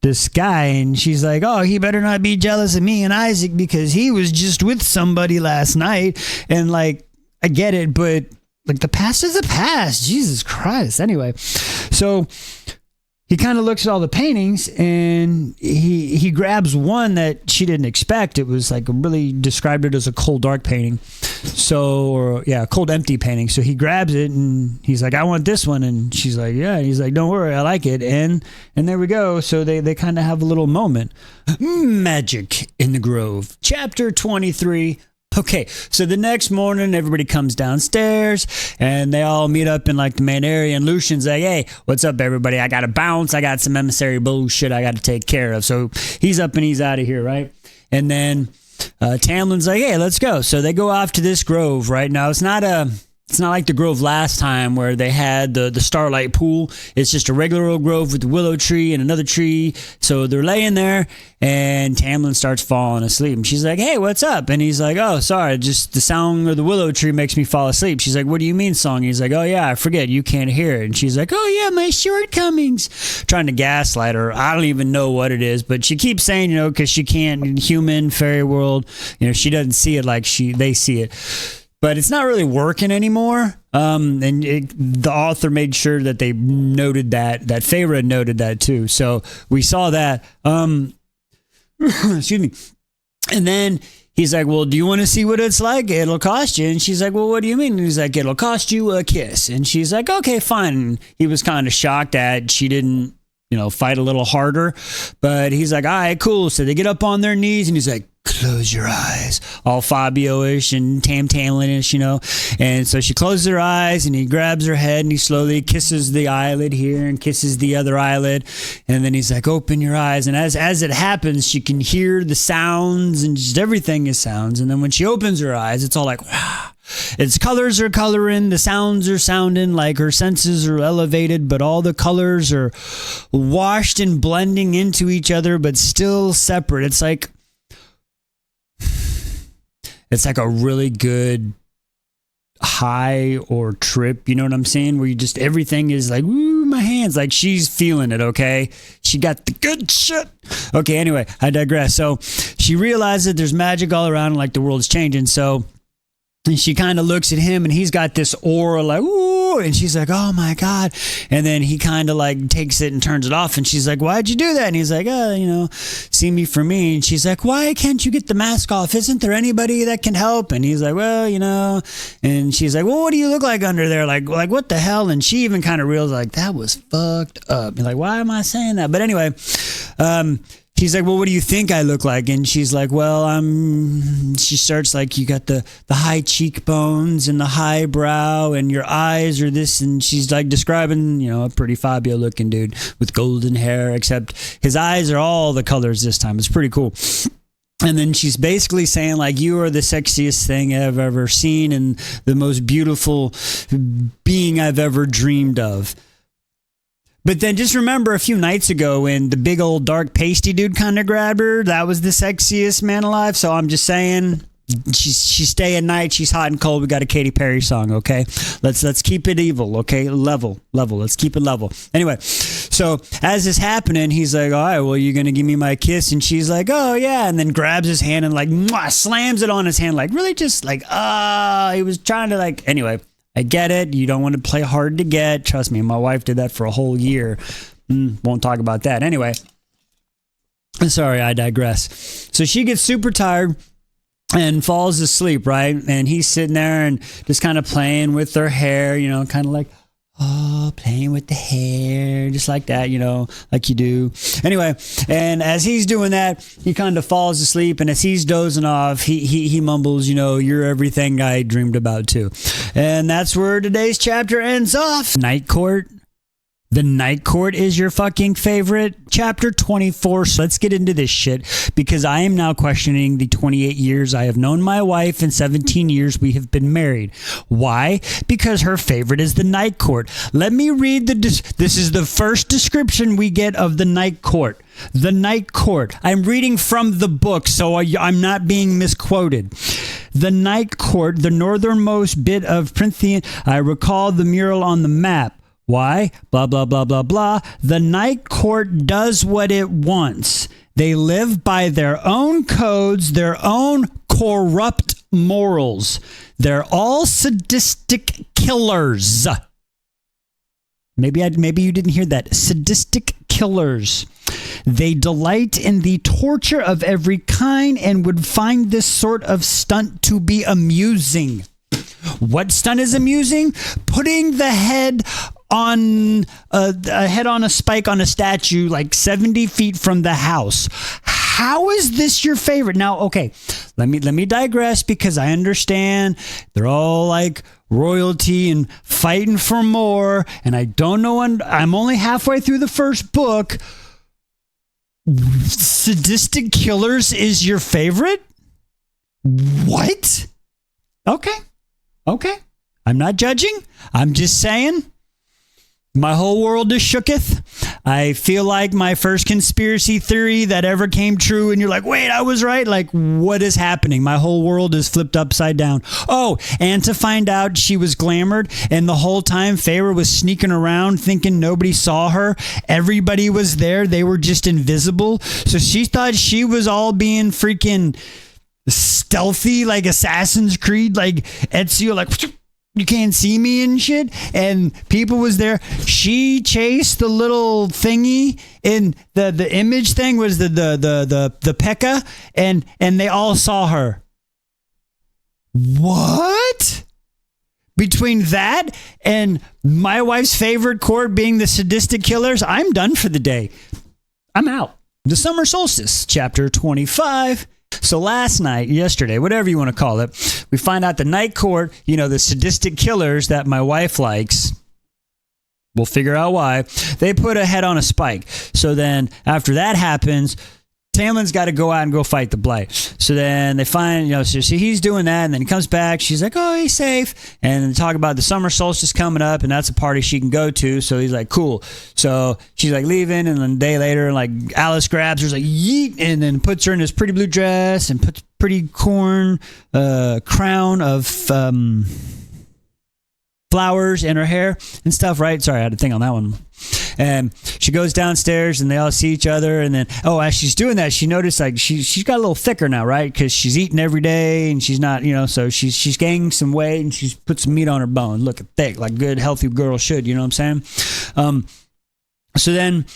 this guy. And she's like, oh, he better not be jealous of me and Isaac because he was just with somebody last night. And like, I get it, but like the past is the past. Jesus Christ. Anyway, so he kind of looks at all the paintings and he grabs one that she didn't expect. It was like really described it as a cold dark painting. Cold empty painting. So he grabs it and he's like, I want this one. And she's like, yeah. And he's like, don't worry, I like it. And there we go. So they kind of have a little moment. Magic in the Grove. Chapter 23. Okay, so the next morning, everybody comes downstairs, and they all meet up in, like, the main area, and Lucien's like, hey, what's up, everybody? I got to bounce. I got some emissary bullshit I got to take care of. So he's up and he's out of here, right? And then Tamlin's like, hey, let's go. So they go off to this grove, right? Now, it's not a It's not like the grove last time where they had the starlight pool. It's just a regular old grove with the willow tree and another tree. So they're laying there, and Tamlin starts falling asleep. And she's like, hey, what's up? And he's like, oh, sorry, just the sound of the willow tree makes me fall asleep. She's like, what do you mean song? He's like, oh, yeah, I forget. You can't hear it. And she's like, oh, yeah, my shortcomings. Trying to gaslight her. I don't even know what it is. But she keeps saying, because she can't, in human, fairy world, she doesn't see it like they see it. But it's not really working anymore. The author made sure that they noted that Feyre noted that too. So we saw that. Excuse me. And then he's like, well, do you want to see what it's like? It'll cost you. And she's like, well, what do you mean? And he's like, it'll cost you a kiss. And she's like, okay, fine. And he was kind of shocked that she didn't, fight a little harder. But he's like, all right, cool. So they get up on their knees, and he's like, close your eyes, all Fabio-ish and Tamlin-ish, And so she closes her eyes, and he grabs her head, and he slowly kisses the eyelid here and kisses the other eyelid. And then he's like, open your eyes. And as it happens, she can hear the sounds, and just everything is sounds. And then when she opens her eyes, it's all like, wow. Its colors are coloring, the sounds are sounding, like her senses are elevated, but all the colors are washed and blending into each other, but still separate. It's like a really good high or trip, you know what I'm saying? Where you just, everything is like, ooh, my hands, like she's feeling it, okay? She got the good shit. Okay, anyway, I digress. So she realizes there's magic all around, like the world's changing. So and she kind of looks at him, and he's got this aura like, ooh, and she's like, oh my God. And then he kind of like takes it and turns it off. And she's like, why'd you do that? And he's like, oh, see me for me. And she's like, why can't you get the mask off? Isn't there anybody that can help? And he's like, well, and she's like, well, what do you look like under there? Like what the hell? And she even kind of realized like, that was fucked up. You're like, why am I saying that? But anyway, he's like, well, what do you think I look like? And she's like, well, she starts like, you got the high cheekbones and the high brow and your eyes are this. And she's like describing, a pretty Fabio looking dude with golden hair, except his eyes are all the colors this time. It's pretty cool. And then she's basically saying like, you are the sexiest thing I've ever seen and the most beautiful being I've ever dreamed of. But then just remember a few nights ago when the big old dark pasty dude kind of grabbed her, that was the sexiest man alive. So I'm just saying, she's day and night, she's hot and cold. We got a Katy Perry song, okay? Let's keep it evil, okay? Level. Let's keep it level. Anyway, so as this happening, he's like, all right, well, you're going to give me my kiss? And she's like, oh, yeah. And then grabs his hand and like, mwah, slams it on his hand. Like really just like, he was trying to like, anyway. I get it. You don't want to play hard to get. Trust me, my wife did that for a whole year. Won't talk about that. Anyway, sorry, I digress. So she gets super tired and falls asleep, right? And he's sitting there and just kind of playing with her hair, kind of like, playing with the hair, just like that, like you do. Anyway, and as he's doing that, he kind of falls asleep, and as he's dozing off, he mumbles, you're everything I dreamed about too. And that's where today's chapter ends off. Night Court. The Night Court is your fucking favorite? Chapter 24. So let's get into this shit, because I am now questioning the 28 years I have known my wife and 17 years we have been married. Why? Because her favorite is the Night Court. Let me read this is the first description we get of the Night Court. The Night Court. I'm reading from the book, so I'm not being misquoted. The Night Court, the northernmost bit of Prythian. I recall the mural on the map. Why? Blah, blah, blah, blah, blah. The Night Court does what it wants. They live by their own codes, their own corrupt morals. They're all sadistic killers. Maybe you didn't hear that. Sadistic killers. They delight in the torture of every kind and would find this sort of stunt to be amusing. What stunt is amusing? Putting the head on a spike on a statue like 70 feet from the house. How is this your favorite? Now, okay, let me digress, because I understand they're all like royalty and fighting for more, and I don't know, I'm only halfway through the first book. Sadistic killers is your favorite? What? Okay. I'm not judging. I'm just saying my whole world is shooketh. I feel like my first conspiracy theory that ever came true, and you're like, wait, I was right. Like, what is happening? My whole world is flipped upside down. Oh, and to find out she was glamored, and the whole time Feyre was sneaking around thinking nobody saw her. Everybody was there. They were just invisible. So she thought she was all being freaking stealthy, like Assassin's Creed, like Ezio, like you can't see me and shit, and people was there. She chased the little thingy, and the image thing was the Pekka, and they all saw her. What? Between that and my wife's favorite court being the sadistic killers, I'm done for the day. I'm out. The Summer Solstice, chapter 25. So last night, yesterday, whatever you want to call it, we find out the night court, the sadistic killers that my wife likes, we'll figure out why, they put a head on a spike. So then after that happens, Tamlin's got to go out and go fight the Blight. So then they find, so he's doing that, and then he comes back. She's like, oh, he's safe. And they talk about the summer solstice coming up, and that's a party she can go to. So he's like, cool. So she's like leaving, and then a day later, like Alice grabs her, like, yeet, and then puts her in this pretty blue dress and puts pretty crown of flowers in her hair and stuff, right? Sorry, I had a thing on that one. And she goes downstairs, and they all see each other. And then, as she's doing that, she noticed like she's got a little thicker now, right? Because she's eating every day, and she's not, so she's gaining some weight, and she's put some meat on her bone, looking thick, like good healthy girl should. You know what I'm saying? So then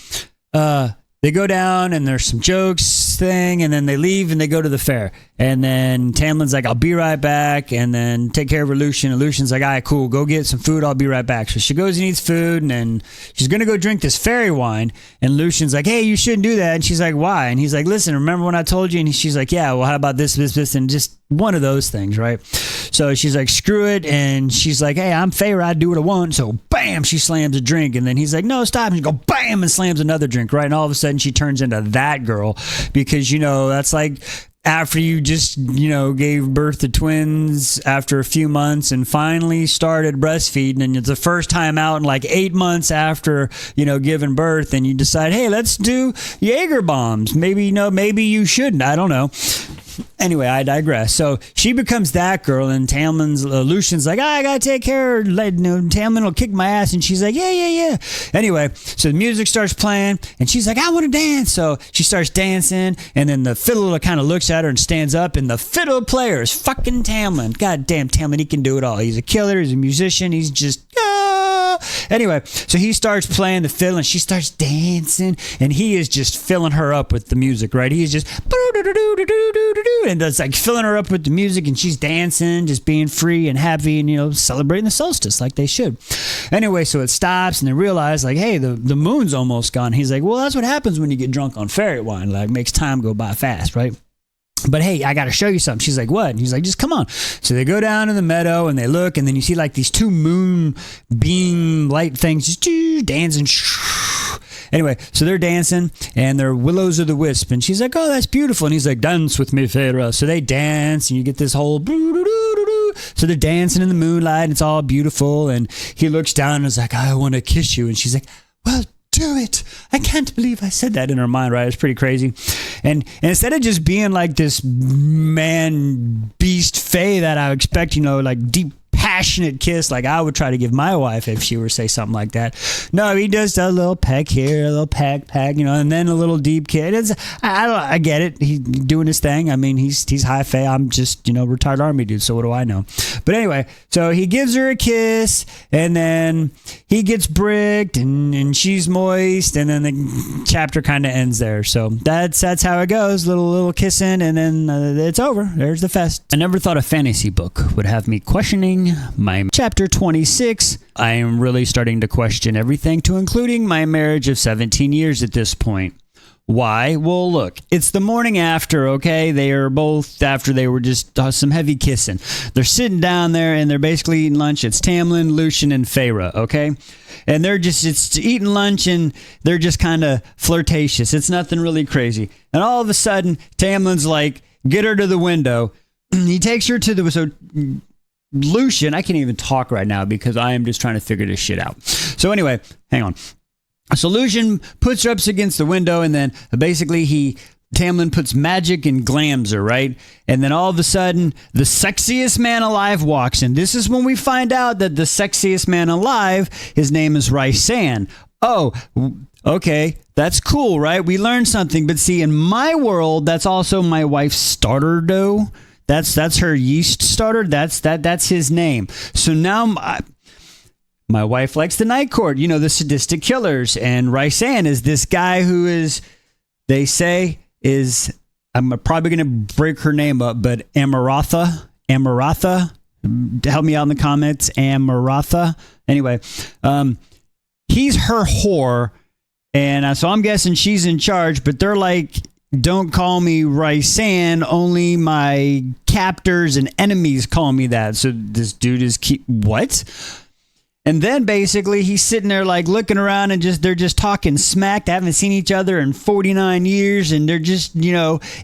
they go down, and there's some jokes thing, and then they leave, and they go to the fair. And then Tamlin's like, I'll be right back, and then take care of her Lucien. And Lucien's like, all right, cool, go get some food, I'll be right back. So she goes and eats food, and then she's going to go drink this fairy wine. And Lucien's like, hey, you shouldn't do that. And she's like, why? And he's like, listen, remember when I told you? And she's like, yeah, well, how about this, and just one of those things, right? So she's like, screw it. And she's like, hey, I'm Feyre, I do what I want. So bam, she slams a drink. And then he's like, no, stop. And she go bam, and slams another drink, right? And all of a sudden she turns into that girl, because, that's like after you just, gave birth to twins after a few months and finally started breastfeeding, and it's the first time out in like 8 months after, giving birth, and you decide, hey, let's do Jaeger bombs. Maybe, maybe you shouldn't. I don't know. Anyway, I digress. So she becomes that girl, and Tamlin's Lucien's like, I gotta take care of her. Tamlin will kick my ass, and she's like, yeah. Anyway, so the music starts playing, and she's like, I want to dance. So she starts dancing, and then the fiddler kind of looks at her and stands up, and the fiddle player is fucking Tamlin. God damn, Tamlin, he can do it all. He's a killer. He's a musician. He's just Anyway, so he starts playing the fiddle, and she starts dancing, and he is just filling her up with the music, right? He's just and it's like filling her up with the music, and she's dancing, just being free and happy, and celebrating the solstice like they should. Anyway, so it stops, and they realize like, hey, the moon's almost gone. He's like, well, that's what happens when you get drunk on fairy wine. Like, makes time go by fast, right? But hey, I got to show you something. She's like, what? And he's like, just come on. So they go down to the meadow, and they look, and then you see like these two moon beam light things just dancing. Anyway, so they're dancing, and they're willows of the wisp. And she's like, oh, that's beautiful. And he's like, dance with me, Feyre. So they dance, and you get this whole so they're dancing in the moonlight, and it's all beautiful. And he looks down and is like, I want to kiss you. And she's like, well, do it. I can't believe I said that in her mind, right? It's pretty crazy. And instead of just being like this man beast fae that I expect, like deep passionate kiss like I would try to give my wife if she were to say something like that. No, he does a little peck here, a little peck, and then a little deep kiss. I get it. He's doing his thing. I mean, he's high fae. I'm just, retired army dude, so what do I know? But anyway, so he gives her a kiss, and then he gets bricked, and she's moist, and then the chapter kind of ends there. So that's how it goes. Little kissing, and then it's over. There's the fest. I never thought a fantasy book would have me questioning my chapter 26. I am really starting to question everything, to including my marriage of 17 years at this point. Why? Well, look, it's the morning after, okay? They are both, after they were just some heavy kissing. They're sitting down there, and they're basically eating lunch. It's Tamlin, Lucien, and Feyre, okay? And it's eating lunch, and they're just kind of flirtatious. It's nothing really crazy. And all of a sudden, Tamlin's like, get her to the window. He takes her to the... So Lucien, I can't even talk right now because I am just trying to figure this shit out. So anyway, hang on. So Lucien puts her up against the window, and then basically Tamlin puts magic and glams her, right? And then all of a sudden, the sexiest man alive walks in. This is when we find out that the sexiest man alive, his name is Rhysand. Oh, okay, that's cool, right? We learned something. But see, in my world, that's also my wife's starter dough. That's her yeast starter. That's his name. So now my wife likes the Night Court, the sadistic killers. And Rhysand is this guy who is, they say, I'm probably going to break her name up, but Amaratha, help me out in the comments, Amaratha. Anyway, he's her whore, and so I'm guessing she's in charge, but they're like, don't call me Rhysand, only my captors and enemies call me that. So this dude is what? And then basically he's sitting there like looking around and they're just talking smack. They haven't seen each other in 49 years and they're just,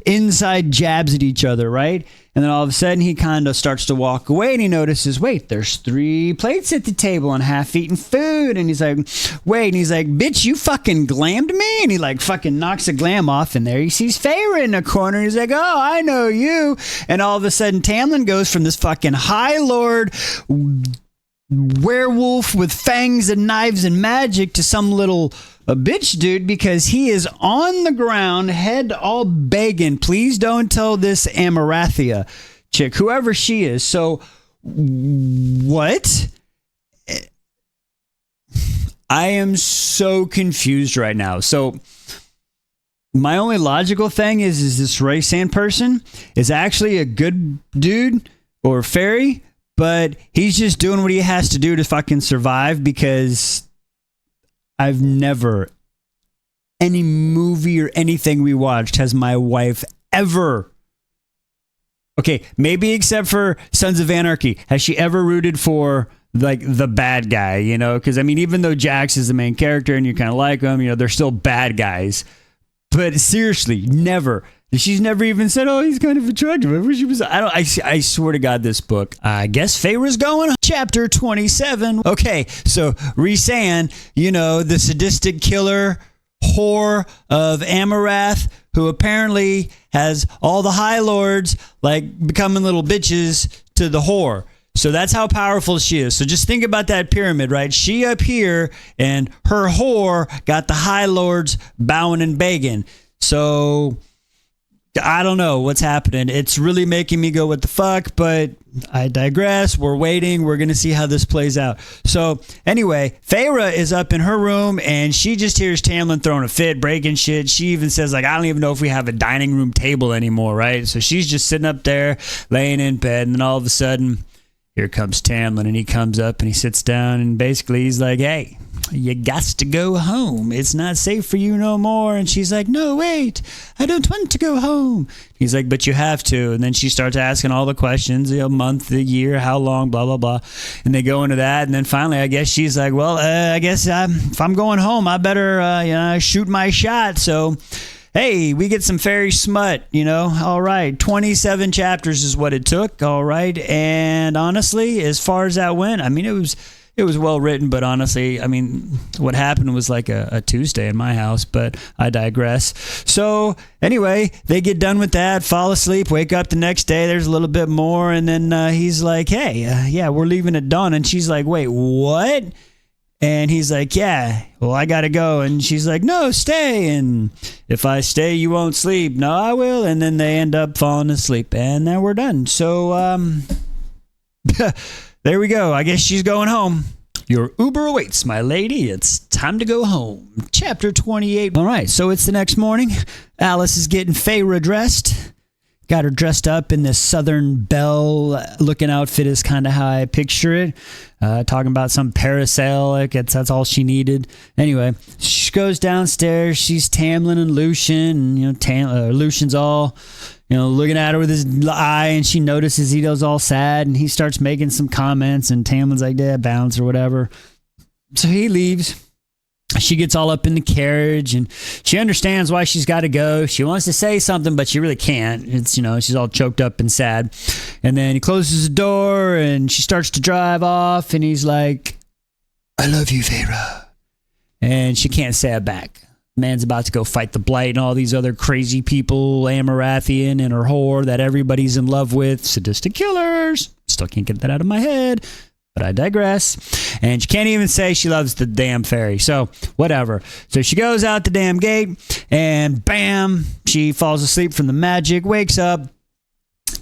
inside jabs at each other, right? And then all of a sudden he kind of starts to walk away and he notices, wait, there's 3 plates at the table and half-eaten food. And he's like, wait, and he's like, bitch, you fucking glammed me? And he like fucking knocks a glam off and there he sees Feyre in the corner. And he's like, oh, I know you. And all of a sudden Tamlin goes from this fucking high lord werewolf with fangs and knives and magic to some little bitch dude because he is on the ground, head all begging, please don't tell this Amarathia chick, whoever she is. So what? I am so confused right now. So my only logical thing is this Rhysand person is actually a good dude or fairy, but he's just doing what he has to do to fucking survive because I've never, any movie or anything we watched has my wife ever, okay, maybe except for Sons of Anarchy, has she ever rooted for like the bad guy, Because I mean, even though Jax is the main character and you kind of like him, they're still bad guys. But seriously, never. She's never even said, oh, he's kind of attractive. I swear to God, this book. I guess Feyre's going. Chapter 27. Okay, so Rhysand, the sadistic killer whore of Amarath, who apparently has all the High Lords like becoming little bitches to the whore. So that's how powerful she is. So just think about that pyramid, right? She up here and her whore got the High Lords bowing and begging. So I don't know what's happening. It's really making me go, what the fuck? But I digress. We're waiting. We're going to see how this plays out. So anyway, Feyre is up in her room and she just hears Tamlin throwing a fit, breaking shit. She even says, like, I don't even know if we have a dining room table anymore, right? So she's just sitting up there, laying in bed. And then all of a sudden, here comes Tamlin and he comes up and he sits down and basically he's like, hey, you got to go home. It's not safe for you no more. And she's like, no, wait, I don't want to go home. He's like, but you have to. And then she starts asking all the questions, a month, a year, how long, blah, blah, blah. And they go into that. And then finally, I guess she's like, well, I guess if I'm going home, I better shoot my shot. So, hey, we get some fairy smut, all right. 27 chapters is what it took, all right. And honestly, as far as that went, I mean, it was well written, but honestly, I mean, what happened was like a Tuesday in my house, but I digress. So anyway, they get done with that, fall asleep, wake up the next day, there's a little bit more, and then he's like, hey, yeah, we're leaving at dawn. And she's like, wait, what? And he's like, yeah, well, I got to go. And she's like, no, stay. And if I stay, you won't sleep. No, I will. And then they end up falling asleep. And then we're done. So, there we go. I guess she's going home. Your Uber awaits, my lady. It's time to go home. Chapter 28. All right, so it's the next morning. Alice is getting Feyre dressed. Got her dressed up in this Southern Belle looking outfit is kind of how I picture it. Talking about some parasail. That's all she needed. Anyway, she goes downstairs. She's Tamlin and Lucien. And, Lucien's all, looking at her with his eye. And she notices he goes all sad. And he starts making some comments. And Tamlin's like, yeah, bounce or whatever. So he leaves. she gets all up in the carriage and she understands why she's got to go. She wants to say something, but she really can't. It's, she's all choked up and sad. And then he closes the door and she starts to drive off and he's like, I love you, Feyre. And she can't say it back. Man's about to go fight the Blight and all these other crazy people, Amarathian and her whore that everybody's in love with, sadistic killers. Still can't get that out of my head, but I digress. And she can't even say she loves the damn fairy. So whatever. So she goes out the damn gate and bam, she falls asleep from the magic, wakes up.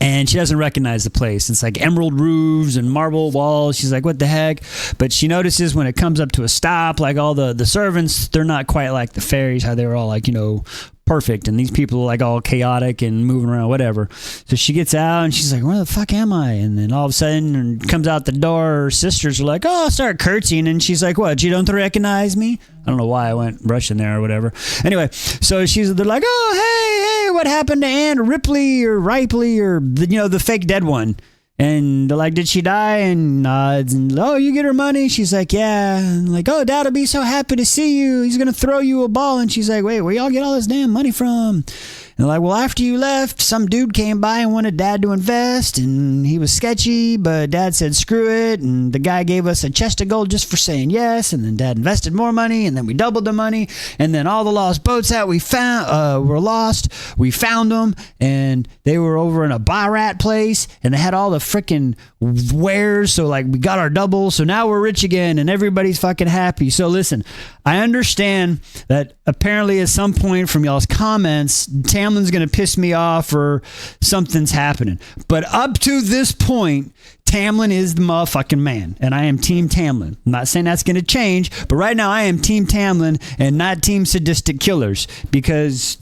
And she doesn't recognize the place. It's like emerald roofs and marble walls. She's like, what the heck? But she notices when it comes up to a stop, like all the servants, they're not quite like the fairies, how they were all like, perfect. And these people are like all chaotic and moving around, whatever. So she gets out and she's like, where the fuck am I? And then all of a sudden comes out the door. Her sisters are like, oh, I'll start curtsying. And she's like, what? You don't recognize me? I don't know why I went Russian there or whatever. Anyway, so they're like, oh, hey, what happened to Anne Ripley or Ripley or the fake dead one? And they're like, did she die? And nods. And, oh, you get her money? She's like, yeah. And like, oh, Dad'll be so happy to see you. He's going to throw you a ball. And she's like, wait, where y'all get all this damn money from? And they're like, well, after you left, some dude came by and wanted Dad to invest. And he was sketchy, but Dad said, screw it. And the guy gave us a chest of gold just for saying yes. And then Dad invested more money. And then we doubled the money. And then all the lost boats that we found were lost. We found them. And they were over in a Barat place. And they had all the freaking wares. So like we got our double. So now we're rich again. And everybody's fucking happy. So listen, I understand that apparently at some point from y'all's comments, Tamlin's going to piss me off or something's happening. But up to this point, Tamlin is the motherfucking man. And I am Team Tamlin. I'm not saying that's going to change. But right now I am Team Tamlin and not Team Sadistic Killers. Because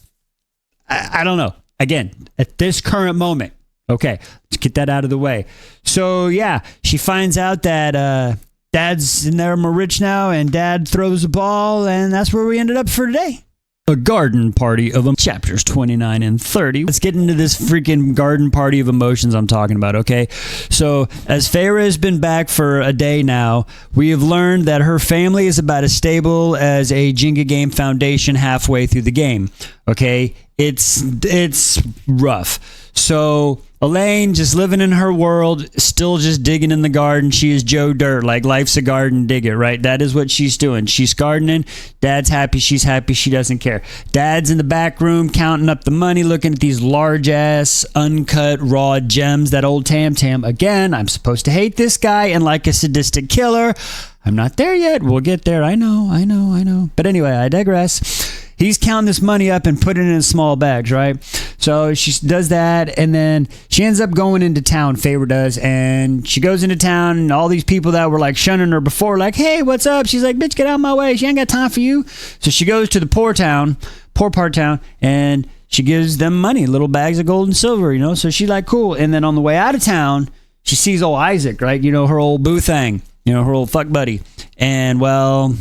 I don't know. Again, at this current moment. Okay, let's get that out of the way. So yeah, she finds out that Dad's in there more rich now, and Dad throws the ball, and that's where we ended up for today. A garden party of chapters 29 and 30. Let's get into this freaking garden party of emotions I'm talking about, okay? So, as Feyre has been back for a day now, we have learned that her family is about as stable as a Jenga game foundation halfway through the game, okay? It's rough. So Elaine just living in her world, still just digging in the garden. She is Joe Dirt, like life's a garden, dig it, right? That is what she's doing. She's gardening. Dad's happy. She's happy. She doesn't care. Dad's in the back room counting up the money, looking at these large ass, uncut, raw gems. That old Tam Tam. Again, I'm supposed to hate this guy and like a sadistic killer. I'm not there yet. We'll get there. I know. But anyway, I digress. He's counting this money up and putting it in small bags, right? So she does that, and then she ends up going into town, Feyre does, and she goes into town, and all these people that were like shunning her before, like, hey, what's up? She's like, bitch, get out of my way. She ain't got time for you. So she goes to the poor part town, and she gives them money, little bags of gold and silver, So she's like, cool. And then on the way out of town, she sees old Isaac, right? Her old boo thing, her old fuck buddy. And, well,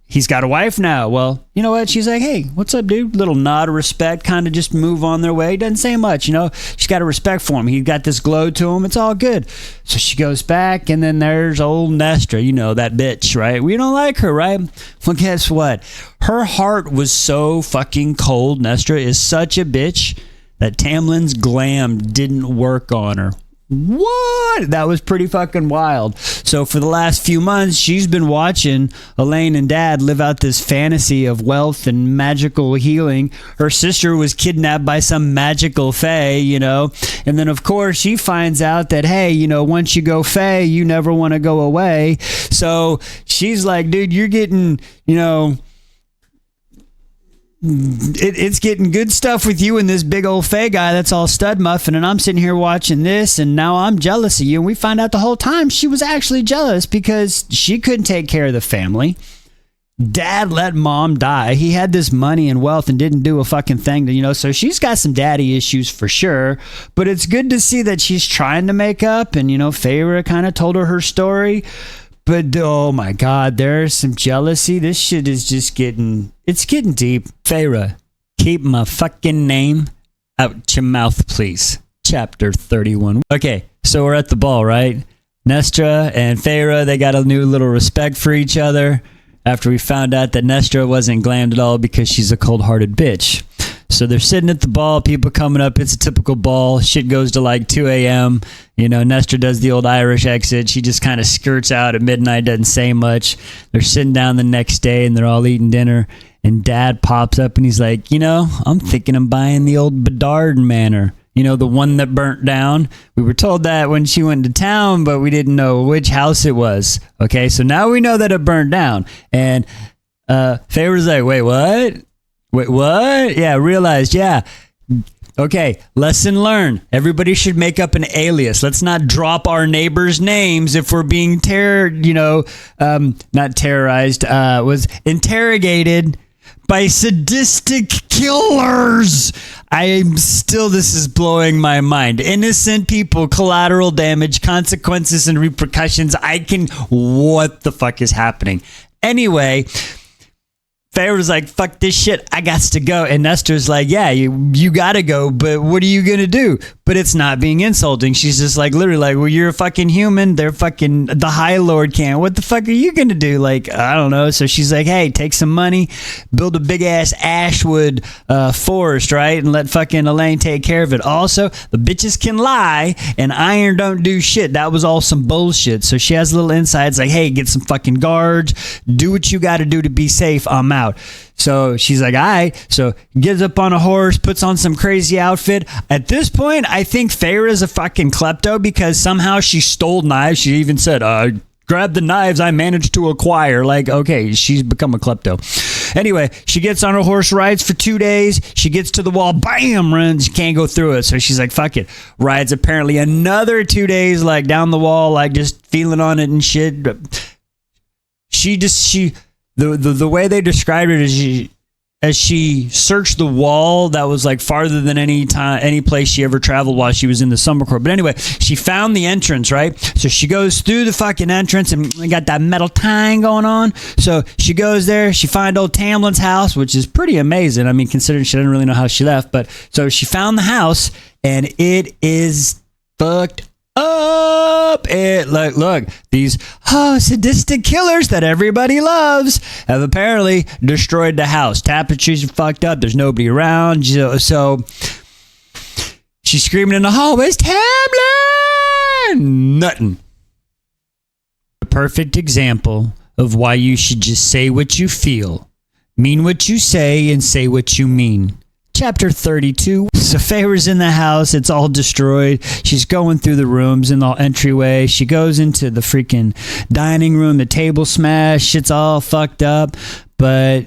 he's got a wife now. Well, you know what? She's like, hey, what's up, dude? Little nod of respect, kind of just move on their way. Doesn't say much, She's got a respect for him. He's got this glow to him. It's all good. So she goes back, and then there's old Nestra, that bitch, right? We don't like her, right? Well, guess what? Her heart was so fucking cold. Nestra is such a bitch that Tamlin's glam didn't work on her. What? That was pretty fucking wild. So for the last few months, she's been watching Elaine and Dad live out this fantasy of wealth and magical healing. Her sister was kidnapped by some magical fae, And then, of course, she finds out that, hey, once you go fae, you never want to go away. So she's like, dude, you're getting, it's getting good stuff with you and this big old Faye guy that's all stud muffin, and I'm sitting here watching this, and now I'm jealous of you. And we find out the whole time she was actually jealous because she couldn't take care of the family. Dad let Mom die. He had this money and wealth and didn't do a fucking thing so she's got some daddy issues for sure. But it's good to see that she's trying to make up, and Feyre kind of told her story. But, oh my God, there's some jealousy. This shit is just getting deep. Feyre, keep my fucking name out your mouth, please. Chapter 31. Okay, so we're at the ball, right? Nestra and Feyre, they got a new little respect for each other. after we found out that Nestra wasn't glammed at all because she's a cold-hearted bitch. So they're sitting at the ball, people coming up. It's a typical ball. Shit goes to like 2 a.m. You know, Nestra does the old Irish exit. She just kind of skirts out at midnight, doesn't say much. They're sitting down the next day and they're all eating dinner. And Dad pops up and he's like, you know, I'm thinking of buying the old Bedard Manor. You know, the one that burnt down. We were told that when she went to town, but we didn't know which house it was. Okay, so now we know that it burned down. And Feyre was like, wait, what? Wait, what? Yeah, realized, yeah. Okay, lesson learned. Everybody should make up an alias. Let's not drop our neighbors' names if we're being not terrorized, was interrogated by sadistic killers. This is blowing my mind. Innocent people, collateral damage, consequences and repercussions. What the fuck is happening? Anyway, Feyre was like, fuck this shit, I got to go. And Nestor's like, yeah, you gotta go, but what are you gonna do? But it's not being insulting. She's just like, literally like, well, you're a fucking human. They're fucking, the High Lord can't. What the fuck are you gonna do? Like, I don't know. So she's like, hey, take some money, build a big ass Ashwood forest, right? And let fucking Elaine take care of it. Also, the bitches can lie and iron don't do shit. That was all some bullshit. So she has a little insights like, hey, get some fucking guards, do what you gotta do to be safe. I'm out. So she's like, all right. So gets up on a horse, puts on some crazy outfit. At this point, I think Feyre is a fucking klepto because somehow she stole knives. She even said, grab the knives I managed to acquire. Like, okay, she's become a klepto. Anyway, she gets on her horse, rides for 2 days. She gets to the wall, bam, runs. She can't go through it. So she's like, fuck it. Rides apparently another 2 days, like down the wall, like just feeling on it and shit. The way they described it is as she searched the wall that was like farther than any place she ever traveled while she was in the summer court. But anyway, she found the entrance, right? So she goes through the fucking entrance and got that metal tang going on. So she goes there. She finds old Tamlin's house, which is pretty amazing. I mean, considering she didn't really know how she left. But so she found the house and it is fucked up. Look, these sadistic killers that everybody loves have apparently destroyed the house. Tapestries are fucked up. There's nobody around. So she's screaming in the hallways, Tamlin! Nothing. A perfect example of why you should just say what you feel, mean what you say, and say what you mean. Chapter 32. So Feyre's in the house. It's all destroyed. She's going through the rooms in the entryway. She goes into the freaking dining room. The table smashed. Shit's all fucked up. But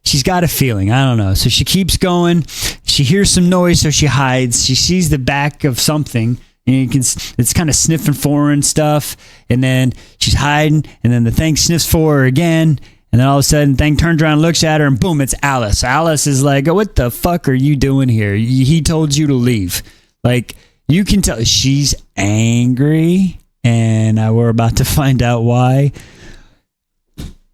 she's got a feeling. I don't know. So she keeps going. She hears some noise, so she hides. She sees the back of something. And it's kind of sniffing for her and stuff. And then she's hiding. And then the thing sniffs for her again. And then all of a sudden, Thing turns around, looks at her, and boom, it's Alice. Alice is like, what the fuck are you doing here? He told you to leave. Like, you can tell she's angry, and we're about to find out why.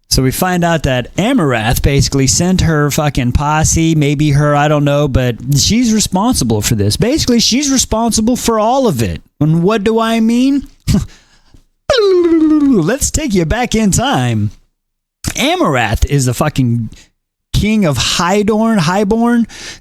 So we find out that Amarath basically sent her fucking posse, maybe her, I don't know, but she's responsible for this. Basically, she's responsible for all of it. And what do I mean? Let's take you back in time. Amarath is the fucking king of Highborn,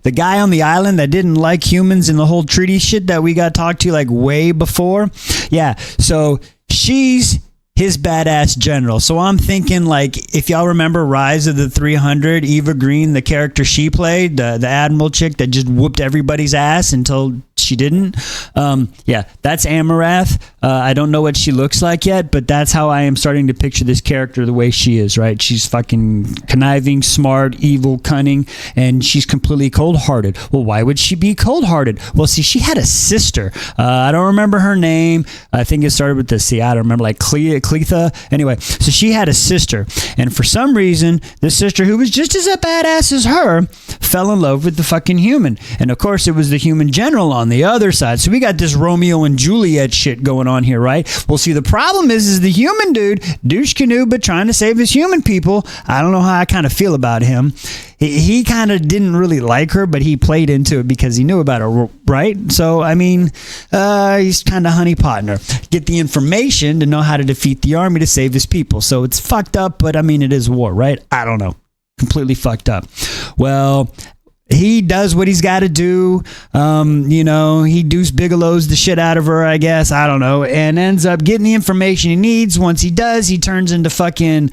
the guy on the island that didn't like humans and the whole treaty shit that we got talked to like way before. Yeah, so she's his badass general. So I'm thinking like, if y'all remember Rise of the 300, Eva Green, the character she played, the admiral chick that just whooped everybody's ass until she didn't. Yeah, that's Amarath. I don't know what she looks like yet, but that's how I am starting to picture this character the way she is, right? She's fucking conniving, smart, evil, cunning, and she's completely cold-hearted. Well, why would she be cold-hearted? Well, see, she had a sister. I don't remember her name. I think it started with the C. I don't remember, like Cletha. Anyway, so she had a sister, and for some reason, this sister, who was just as a badass as her, fell in love with the fucking human. And of course, it was the human general on on the other side. So we got this Romeo and Juliet shit going on here, right? Well, see, the problem is the human dude, douche canoe, but trying to save his human people. I don't know how I kind of feel about him. He kind of didn't really like her, but he played into it because he knew about her, right? So, I mean, he's kind of honeypotting her. Get the information to know how to defeat the army to save his people. So it's fucked up, but I mean, it is war, right? I don't know. Completely fucked up. Well, he does what he's got to do. He Deuce Bigelow's the shit out of her, I guess. I don't know. And ends up getting the information he needs. Once he does, he turns into fucking,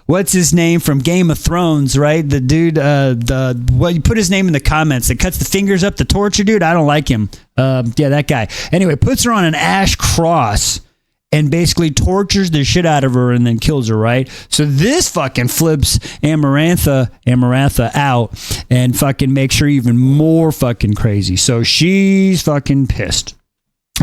what's his name from Game of Thrones, right? The dude, you put his name in the comments that cuts the fingers up, the torture dude. I don't like him. Yeah, that guy. Anyway, puts her on an ash cross and basically tortures the shit out of her and then kills her, right? So this fucking flips Amarantha out and fucking makes her even more fucking crazy. So she's fucking pissed.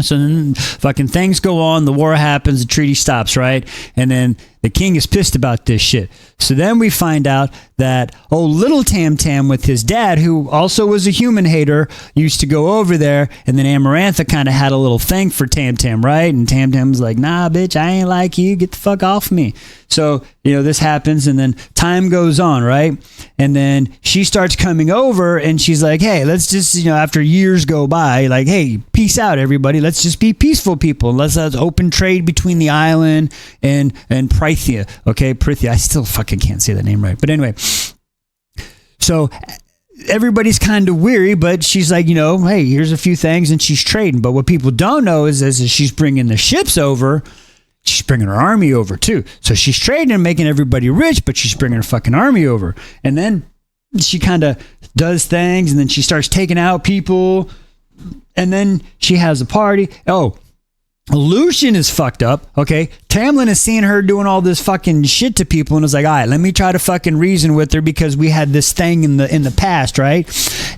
So then fucking things go on, the war happens, the treaty stops, right? And then the king is pissed about this shit. So then we find out that little Tam Tam with his dad, who also was a human hater, used to go over there, and then Amarantha kind of had a little thing for Tam Tam, right? And Tam Tam was like, nah, bitch, I ain't like you, get the fuck off me. So, this happens, and then time goes on, right? And then she starts coming over, and she's like, hey, let's just, after years go by, like, hey, peace out, everybody. Let's just be peaceful people. Let's have open trade between the island and Prythian. Okay, Prythian. I still fucking can't say that name right. But anyway, so everybody's kind of weary, but she's like, hey, here's a few things, and she's trading. But what people don't know is as she's bringing the ships over, she's bringing her army over too. So she's trading and making everybody rich, but she's bringing her fucking army over. And then she kind of does things, and then she starts taking out people, and then she has a party. Lucien is fucked up, okay? Tamlin is seeing her doing all this fucking shit to people and is like, all right, let me try to fucking reason with her because we had this thing in the past, right?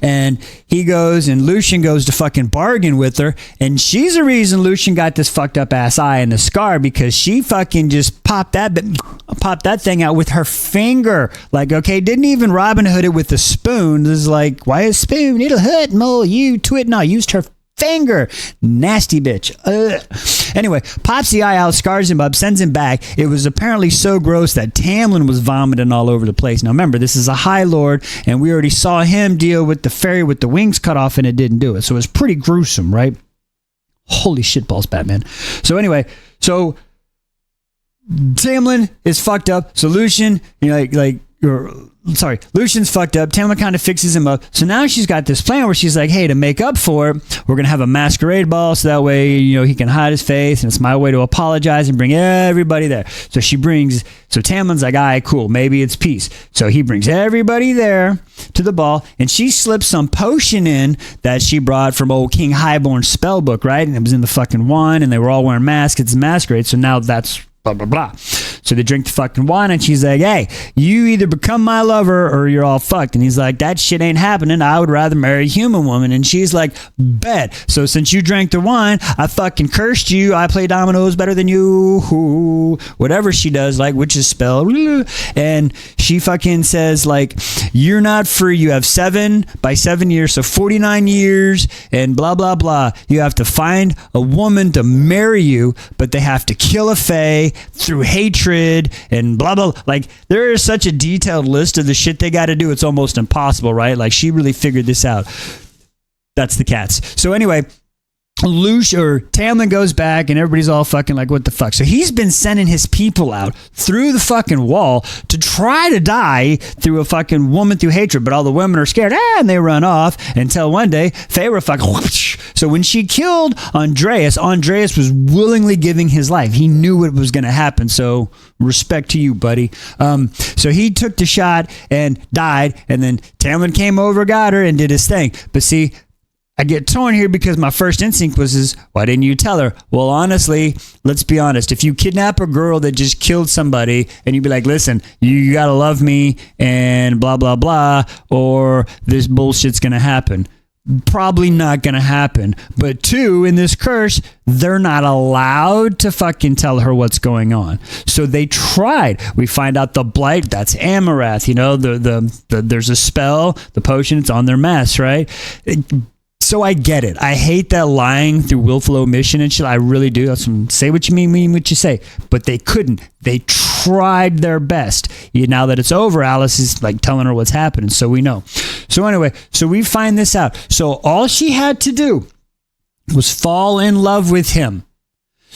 And he goes and Lucien goes to fucking bargain with her, and she's the reason Lucien got this fucked up ass eye and the scar because she fucking just popped that thing out with her finger. Like, okay, didn't even Robin Hood it with a spoon. This is like, why a spoon? It'll hurt more. You twit. No, used her finger. Nasty bitch. Anyway, pops the eye out, scars him up, sends him back. It was apparently so gross that Tamlin was vomiting all over the place. Now remember, this is a High Lord, and we already saw him deal with the fairy with the wings cut off, and it didn't do it. So it was pretty gruesome, right? Holy shitballs, Batman. So anyway, Tamlin is fucked up. So Lucien, Lucien's fucked up. Tamlin kind of fixes him up. So now she's got this plan where she's like, hey, to make up for it, we're going to have a masquerade ball so that way, he can hide his face, and it's my way to apologize and bring everybody there. So Tamlin's like, all right, cool, maybe it's peace. So he brings everybody there to the ball, and she slips some potion in that she brought from old King Highborn's spell book, right? And it was in the fucking wine, and they were all wearing masks. It's a masquerade, so now that's blah, blah, blah. So they drink the fucking wine, and she's like, hey, you either become my lover or you're all fucked. And he's like, that shit ain't happening. I would rather marry a human woman. And she's like, bet. So since you drank the wine, I fucking cursed you. I play dominoes better than you. Whatever she does, like witch's spell. And she fucking says, like, you're not free. You have 7 by 7 years, so 49 years, and blah, blah, blah. You have to find a woman to marry you, but they have to kill a fae through hatred and blah, blah. Like, there is such a detailed list of the shit they got to do. It's almost impossible, right? Like, she really figured this out. That's the cats. So anyway, Tamlin goes back, and everybody's all fucking like, what the fuck? So he's been sending his people out through the fucking wall to try to die through a fucking woman through hatred, but all the women are scared, and they run off until one day Feyre fucking whoosh. So when she killed Andreas was willingly giving his life. He knew what was going to happen, so respect to you, buddy. So he took the shot and died, and then Tamlin came over, got her, and did his thing. But see, I get torn here because my first instinct was, why didn't you tell her? Well, honestly, let's be honest. If you kidnap a girl that just killed somebody and you be like, listen, you got to love me and blah, blah, blah, or this bullshit's going to happen. Probably not going to happen. But 2, in this curse, they're not allowed to fucking tell her what's going on. So they tried. We find out the blight, that's Amarath. There's a spell, the potion, it's on their mask, right? So I get it. I hate that lying through willful omission and shit. I really do. That's say what you mean what you say. But they couldn't. They tried their best. Now that it's over, Alice is like telling her what's happening, so we know. So anyway, so we find this out. So all she had to do was fall in love with him.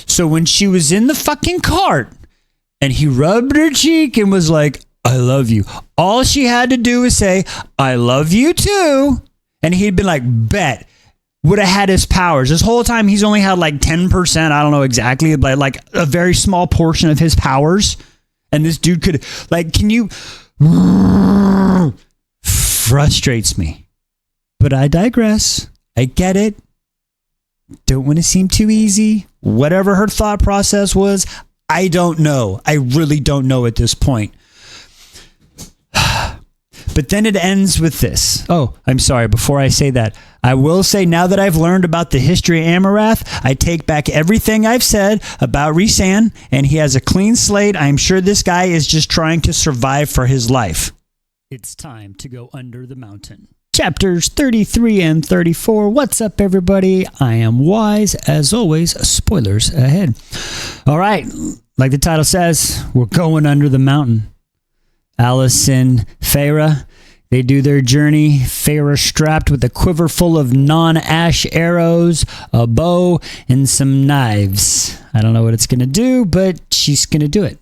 So when she was in the fucking cart and he rubbed her cheek and was like, I love you, all she had to do was say, I love you too. And he'd been like, bet. Would have had his powers. This whole time he's only had like 10%. I don't know exactly, but like a very small portion of his powers. And this dude could, like, can you... Frustrates me. But I digress. I get it. Don't want to seem too easy. Whatever her thought process was, I don't know. I really don't know at this point. But then it ends with this. Oh, I'm sorry. Before I say that, I will say now that I've learned about the history of Amarath, I take back everything I've said about Rhysand, and he has a clean slate. I'm sure this guy is just trying to survive for his life. It's time to go under the mountain. Chapters 33 and 34. What's up, everybody? I am Wise. As always, spoilers ahead. All right. Like the title says, we're going under the mountain. Alice and Feyre, they do their journey. Feyre strapped with a quiver full of non-ash arrows, a bow, and some knives. I don't know what it's going to do, but she's going to do it.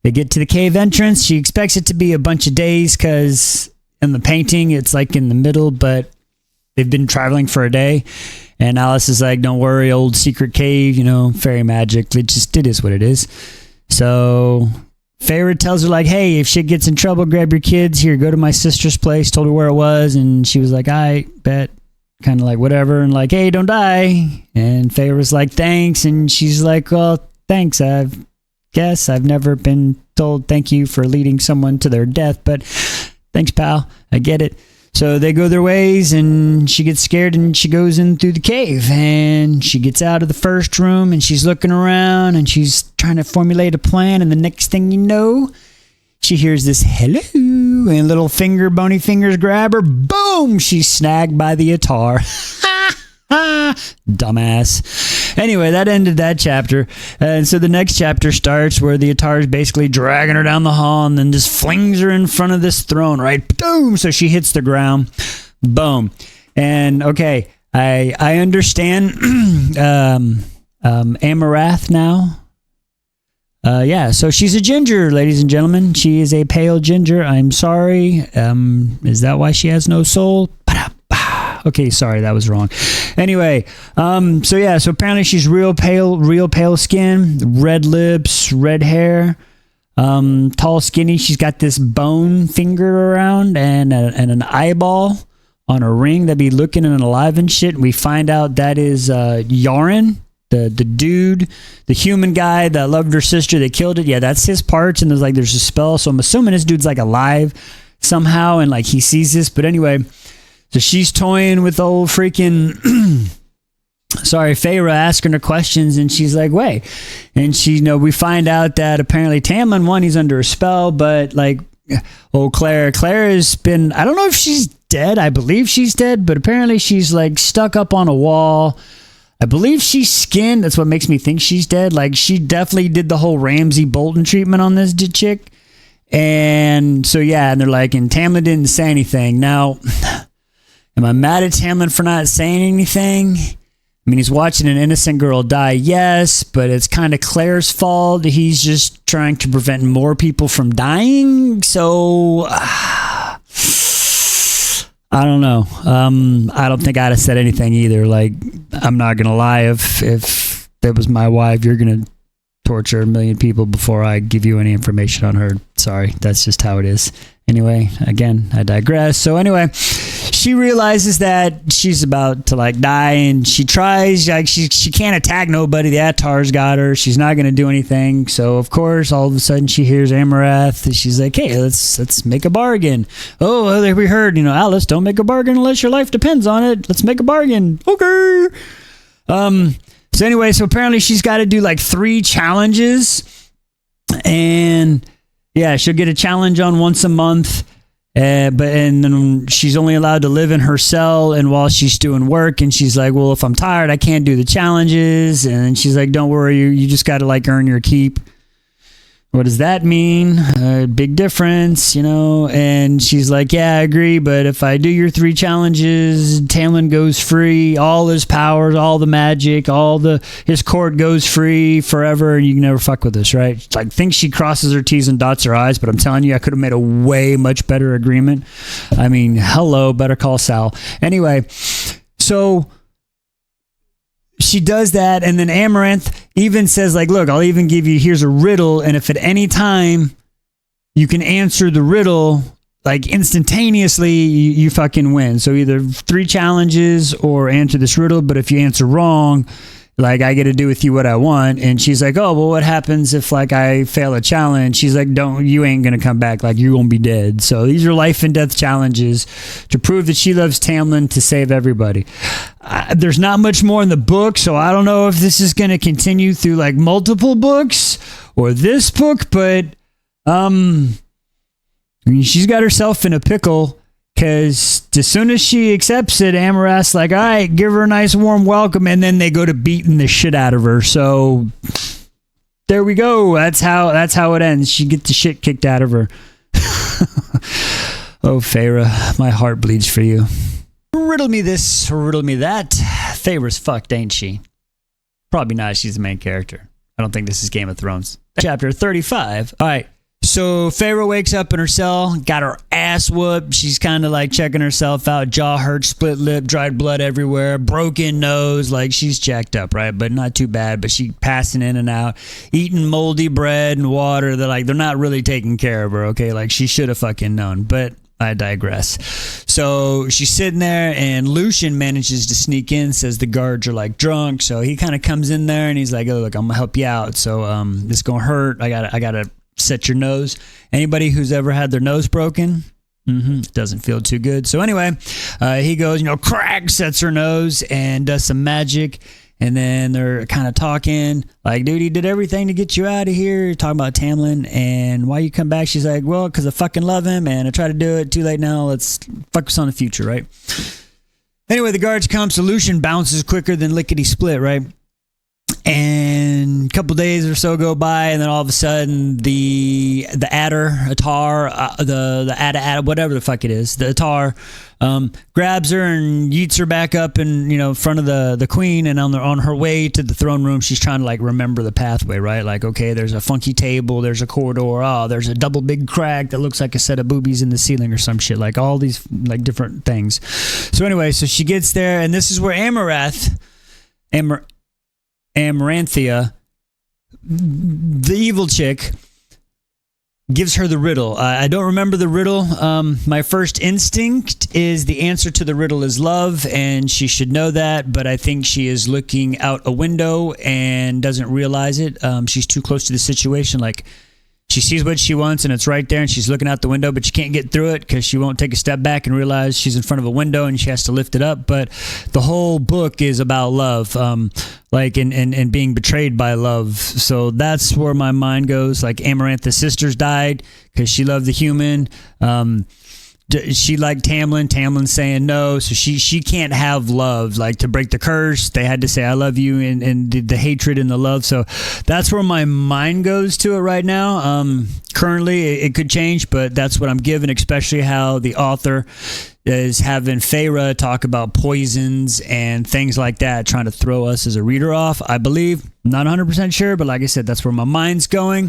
They get to the cave entrance. She expects it to be a bunch of days because in the painting, it's like in the middle, but they've been traveling for a day. And Alice is like, don't worry, old secret cave, fairy magic. It is what it is. So Feyre tells her like, hey, if shit gets in trouble, grab your kids. Here, go to my sister's place. Told her where it was. And she was like, I bet. Kind of like whatever. And like, hey, don't die. And Feyre was like, thanks. And she's like, well, thanks. Guess I've never been told thank you for leading someone to their death, but thanks, pal. I get it. So they go their ways, and she gets scared, and she goes in through the cave, and she gets out of the first room, and she's looking around, and she's trying to formulate a plan, and the next thing you know, she hears this hello, and little bony fingers grab her. Boom! She's snagged by the ACOTAR. Dumbass. Anyway, that ended that chapter. And so the next chapter starts where the ACOTAR is basically dragging her down the hall and then just flings her in front of this throne, right? Boom! So she hits the ground. Boom. And okay, I understand Amarath now. Yeah, so she's a ginger, ladies and gentlemen. She is a pale ginger. I'm sorry. Is that why she has no soul? Okay, sorry, that was wrong. Anyway, so apparently she's real pale skin, red lips, red hair, tall, skinny. She's got this bone finger around and an eyeball on a ring that be looking and alive and shit. And we find out that is Yaron, the dude, the human guy that loved her sister that killed it. Yeah, that's his parts. And there's a spell. So I'm assuming this dude's like alive somehow, and like he sees this. But anyway. So she's toying with old freaking, Feyre, asking her questions, and she's like, wait. And we find out that apparently Tamlin, one, he's under a spell, but like, Claire has been, I don't know if she's dead. I believe she's dead, but apparently she's like stuck up on a wall. I believe she's skinned. That's what makes me think she's dead. Like, she definitely did the whole Ramsay Bolton treatment on this chick. And so, yeah, and they're like, and Tamlin didn't say anything. Now, am I mad at Tamlin for not saying anything? I mean, he's watching an innocent girl die, yes, but it's kind of Claire's fault. He's just trying to prevent more people from dying. So, I don't know. I don't think I'd have said anything either. Like, I'm not going to lie. If that was my wife, you're going to torture a million people before I give you any information on her. Sorry, that's just how it is. Anyway, again, I digress. So anyway, she realizes that she's about to like die, and she tries, like she can't attack nobody. The ACOTAR's got her. She's not going to do anything. So of course, all of a sudden she hears Amarath, and she's like, hey, let's make a bargain. Oh, well, we heard, Alice, don't make a bargain unless your life depends on it. Let's make a bargain. Okay. So anyway, so apparently she's got to do like 3 challenges, and yeah, she'll get a challenge on once a month, and then she's only allowed to live in her cell and while she's doing work, and she's like, well, if I'm tired I can't do the challenges, and she's like, don't worry, you just got to like earn your keep. What does that mean? Big difference, you know? And she's like, yeah, I agree, but if I do your 3 challenges, Tamlin goes free, all his powers, all the magic, his court goes free forever, and you can never fuck with us, right? I think she crosses her T's and dots her I's, but I'm telling you, I could have made a way much better agreement. I mean, hello, better call Sal. Anyway, so she does that, and then Amaranth even says, like, look, I'll even give you, here's a riddle, and if at any time you can answer the riddle, like, instantaneously, you fucking win. So either 3 challenges or answer this riddle, but if you answer wrong, like, I get to do with you what I want. And she's like, oh, well, what happens if, like, I fail a challenge? She's like, you ain't gonna come back. Like, you're gonna be dead. So these are life and death challenges to prove that she loves Tamlin, to save everybody. There's not much more in the book, so I don't know if this is gonna continue through, like, multiple books or this book, but I mean, she's got herself in a pickle. Because as soon as she accepts it, Amaranth's like, all right, give her a nice warm welcome, and then they go to beating the shit out of her. So there we go. That's how it ends. She gets the shit kicked out of her. Oh, Feyre, my heart bleeds for you. Riddle me this, riddle me that. Feyre's fucked, ain't she? Probably not. She's the main character. I don't think this is Game of Thrones. Chapter 35. All right. So Feyre wakes up in her cell, got her ass whooped. She's kind of like checking herself out. Jaw hurt, split lip, dried blood everywhere, broken nose. Like, she's jacked up, right? But not too bad. But she passing in and out, eating moldy bread and water. They're not really taking care of her, okay? Like, she should have fucking known. But I digress. So she's sitting there, and Lucien manages to sneak in, says the guards are like drunk. So he kind of comes in there and he's like, oh, look, I'm gonna help you out. So this is gonna hurt. I gotta set your nose. Anybody who's ever had their nose broken, doesn't feel too good. So anyway, he goes, crack, sets her nose and does some magic. And then they're kind of talking like, dude, he did everything to get you out of here. Talking about Tamlin and why you come back. She's like, well, because I fucking love him and I try to do it. Too late now. Let's focus on the future, right? Anyway, the guards come. So Lucien bounces quicker than lickety split, right? And a couple days or so go by, and then all of a sudden the ACOTAR, the ACOTAR, whatever the fuck it is, the ACOTAR grabs her and yeets her back up in front of the queen, and on her way to the throne room, she's trying to like remember the pathway, right? Like, okay, there's a funky table, there's a corridor, there's a double big crack that looks like a set of boobies in the ceiling or some shit, like all these like different things. So anyway, so she gets there, and this is where Amaranthia, the evil chick, gives her the riddle. I don't remember the riddle. My first instinct is the answer to the riddle is love, and she should know that, but I think she is looking out a window and doesn't realize it. She's too close to the situation. Like, she sees what she wants and it's right there, and she's looking out the window, but she can't get through it because she won't take a step back and realize she's in front of a window and she has to lift it up. But the whole book is about love, like and being betrayed by love. So that's where my mind goes. Like, Amaranth's sisters died because she loved the human. She liked Tamlin saying no, so she can't have love. Like, to break the curse, they had to say I love you, and the hatred and the love. So that's where my mind goes to it right now. Currently it could change, but that's what I'm given, especially how the author is having Feyre talk about poisons and things like that, trying to throw us as a reader off, I believe. Not 100% sure, but like I said, that's where my mind's going.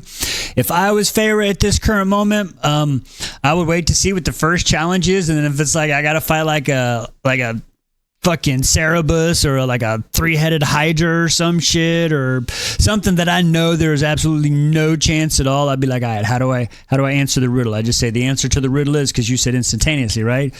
If I was Feyre at this current moment, I would wait to see what the first challenge is, and then if it's like I gotta fight like a fucking Cerberus or like a 3-headed Hydra or some shit or something that I know there's absolutely no chance at all, I'd be like, all right, how do I answer the riddle? I just say the answer to the riddle is, because you said instantaneously, right?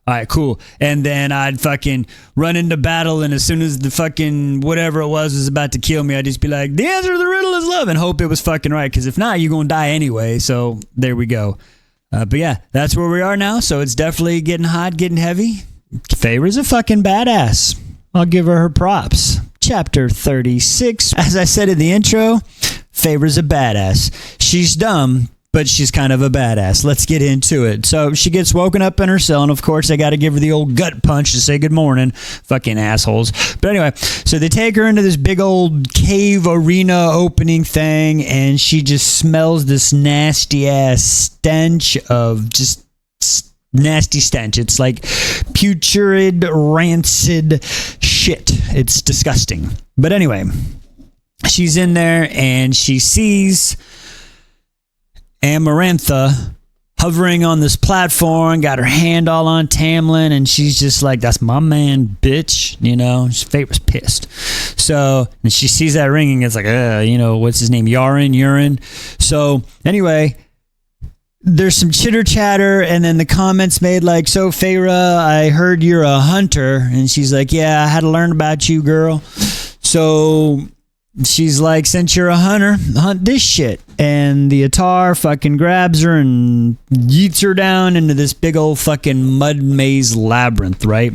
All right, cool. And then I'd fucking run into battle, and as soon as the fucking whatever it was about to kill me, I'd just be like, the answer to the riddle is love, and hope it was fucking right, because if not, you're going to die anyway. So there we go. But yeah, that's where we are now. So it's definitely getting hot, getting heavy. Feyre's a fucking badass. I'll give her props. Chapter 36. As I said in the intro, Feyre's a badass. She's dumb, but she's kind of a badass. Let's get into it. So she gets woken up in her cell, and of course I got to give her the old gut punch to say good morning. Fucking assholes. But anyway, so they take her into this big old cave arena opening thing, and she just smells this nasty ass stench of just nasty stench. It's like putrid, rancid shit. It's disgusting. But anyway, she's in there and she sees Amarantha hovering on this platform, got her hand all on Tamlin, and she's just like, that's my man, bitch. You know, Fate was pissed. So, and she sees that ringing, it's like, you know, what's his name? Urine. So, anyway, there's some chitter chatter, and then the comments made like, so Feyre, I heard you're a hunter. And she's like, yeah, I had to learn about you, girl. So she's like, since you're a hunter, hunt this shit. And the ACOTAR fucking grabs her and yeets her down into this big old fucking mud maze labyrinth, right?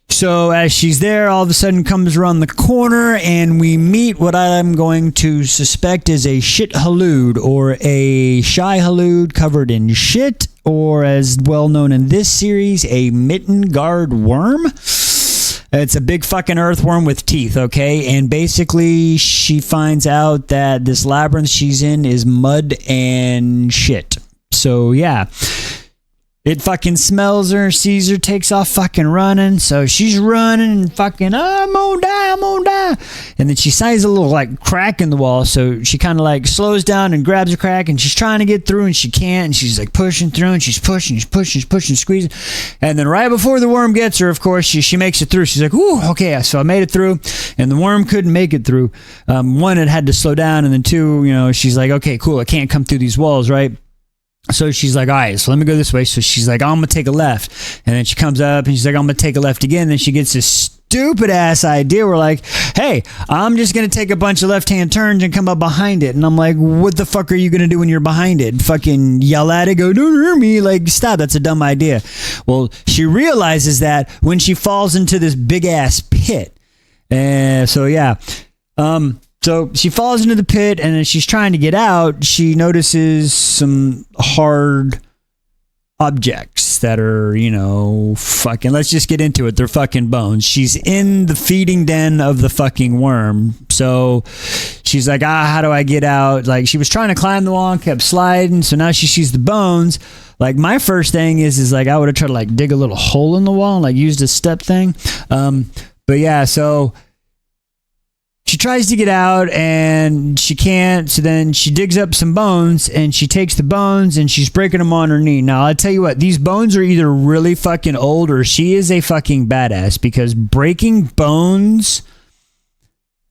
So as she's there, all of a sudden comes around the corner, and we meet what I'm going to suspect is a shit halud, or a shy halud covered in shit, or as well known in this series, a mitten guard worm. It's a big fucking earthworm with teeth, okay? And basically, she finds out that this labyrinth she's in is mud and shit. So, yeah. It fucking smells her, sees her, takes off fucking running. So she's running and fucking, I'm gonna die. And then she sees a little like crack in the wall. So she kind of like slows down and grabs a crack, and she's trying to get through and she can't. And she's like pushing through, and she's pushing, squeezing. And then right before the worm gets her, of course, she makes it through. She's like, ooh, okay, so I made it through. And the worm couldn't make it through. One, it had to slow down. And then two, you know, she's like, okay, cool, I can't come through these walls, right? So she's like, all right, so let me go this way. So she's like, I'm going to take a left. And then she comes up and she's like, I'm going to take a left again. Then she gets this stupid ass idea. We're like, hey, I'm just going to take a bunch of left-hand turns and come up behind it. And I'm like, what the fuck are you going to do when you're behind it? Fucking yell at it, go, don't hurt me. Like, stop, that's a dumb idea. Well, she realizes that when she falls into this big ass pit. So yeah. So she falls into the pit, and as she's trying to get out, she notices some hard objects that are, you know, fucking, let's just get into it. They're fucking bones. She's in the feeding den of the fucking worm. So she's like, how do I get out? Like, she was trying to climb the wall and kept sliding. So now she sees the bones. Like, my first thing is like, I would have tried to like dig a little hole in the wall and like use the step thing. But yeah, so she tries to get out and she can't. So then she digs up some bones, and she takes the bones and she's breaking them on her knee. Now, I'll tell you what, these bones are either really fucking old or she is a fucking badass, because breaking bones,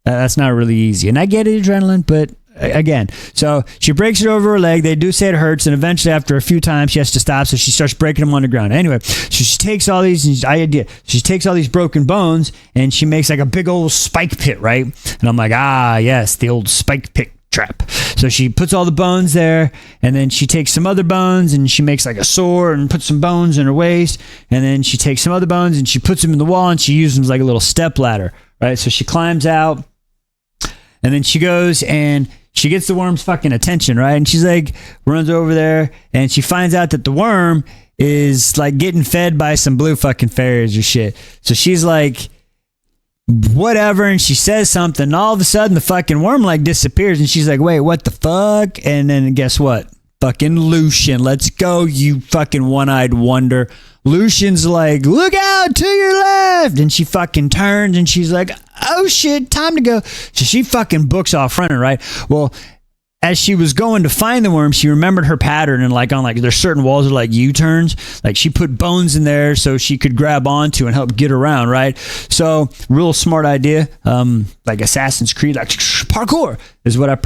that's not really easy. And I get it, adrenaline, but again, so she breaks it over her leg. They do say it hurts, and eventually after a few times she has to stop, so she starts breaking them on the ground. Anyway, so she takes all these, she takes all these broken bones, and she makes like a big old spike pit, right? And I'm like, yes, the old spike pit trap. So she puts all the bones there, and then she takes some other bones and she makes like a sword and puts some bones in her waist, and then she takes some other bones and she puts them in the wall, and she uses them as like a little step ladder, right? So she climbs out, and then she goes and she gets the worm's fucking attention, right? And she's like, runs over there, and she finds out that the worm is like getting fed by some blue fucking fairies or shit. So she's like, whatever, and she says something, and all of a sudden the fucking worm like disappears, and she's like, wait, what the fuck? And then guess what? Fucking Lucien, let's go, you fucking one-eyed wonder. Lucien's like, look out to your left, and she fucking turns, and she's like, oh shit, time to go. So she fucking books off running, right? Well, as she was going to find the worm, she remembered her pattern, and like on like there's certain walls that are like U-turns. Like she put bones in there so she could grab onto and help get around, right? So real smart idea. Like Assassin's Creed, like parkour is what I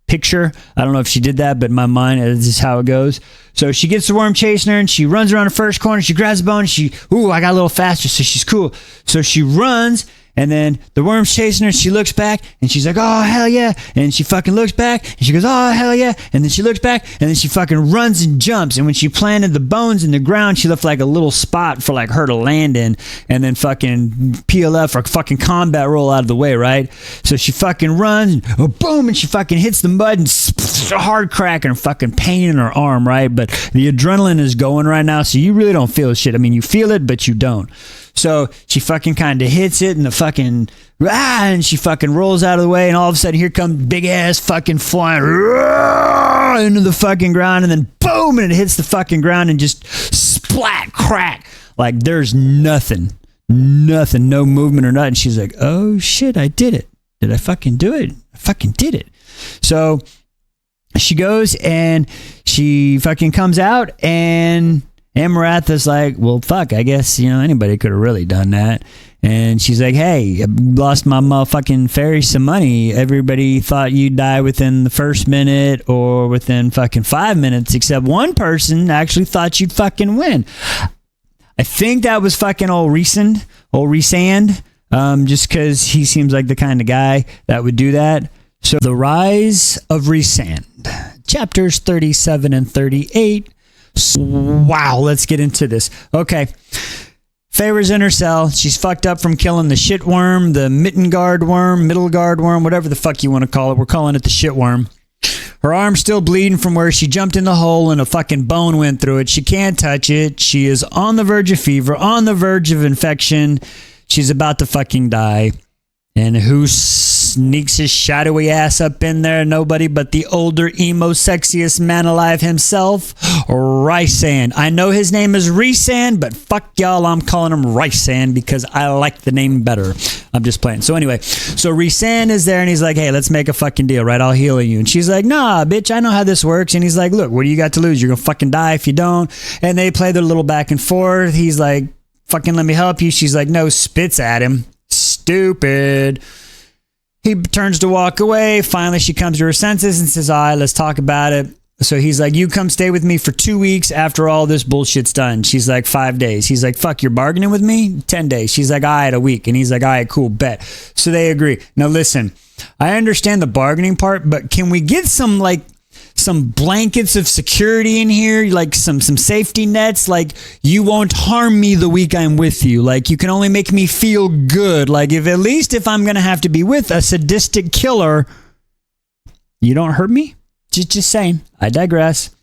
picture. I don't know if she did that, but in my mind, this is how it goes. So she gets the worm chasing her, and she runs around the first corner. She grabs the bone, and I got a little faster, so she's cool. So she runs, and then the worm's chasing her. She looks back, and she's like, oh, hell yeah. And she fucking looks back, and she goes, oh, hell yeah. And then she looks back, and then she fucking runs and jumps. And when she planted the bones in the ground, she left like a little spot for like her to land in, and then fucking PLF or fucking combat roll out of the way, right? So she fucking runs, and boom, and she fucking hits the mud, and hard crack and fucking pain in her arm, right? But the adrenaline is going right now, so you really don't feel shit. I mean, you feel it, but you don't. So she fucking kind of hits it, and the fucking and she fucking rolls out of the way, and all of a sudden here comes big ass fucking flying into the fucking ground, and then boom, and it hits the fucking ground and just splat crack. Like there's nothing, no movement or nothing. She's like, oh shit, I did it. Did I fucking do it? I fucking did it. So she goes and she fucking comes out, and Amaranth's like, well, fuck, I guess, anybody could have really done that. And she's like, hey, I lost my motherfucking fairy some money. Everybody thought you'd die within the first minute or within fucking 5 minutes, except one person actually thought you'd fucking win. I think that was fucking old Rhysand, just because he seems like the kind of guy that would do that. So the rise of Rhysand, chapters 37 and 38. Wow, let's get into this. Okay. Feyre's in her cell. She's fucked up from killing the shit worm, the middle guard worm, whatever the fuck you want to call it. We're calling it the shit worm. Her arm's still bleeding from where she jumped in the hole and a fucking bone went through it. She can't touch it. She is on the verge of fever, on the verge of infection. She's about to fucking die. And who sneaks his shadowy ass up in there? Nobody but the older, emo, sexiest man alive himself, Rhysand. I know his name is Rhysand, but fuck y'all, I'm calling him Rhysand because I like the name better. I'm just playing. So anyway, so Rhysand is there and he's like, hey, let's make a fucking deal, right? I'll heal you. And she's like, nah, bitch, I know how this works. And he's like, look, what do you got to lose? You're gonna fucking die if you don't. And they play their little back and forth. He's like, fucking let me help you. She's like, no, spits at him. Stupid. He turns to walk away. Finally, she comes to her senses and says, all right, let's talk about it. So he's like, you come stay with me for 2 weeks after all this bullshit's done. She's like, 5 days. He's like, fuck, you're bargaining with me? 10 days. She's like, all right, a week. And he's like, all right, cool, bet. So they agree. Now listen, I understand the bargaining part, but can we get some blankets of security in here, like some safety nets, like you won't harm me the week I'm with you, like you can only make me feel good, like if I'm gonna have to be with a sadistic killer, you don't hurt me. Just saying. I digress.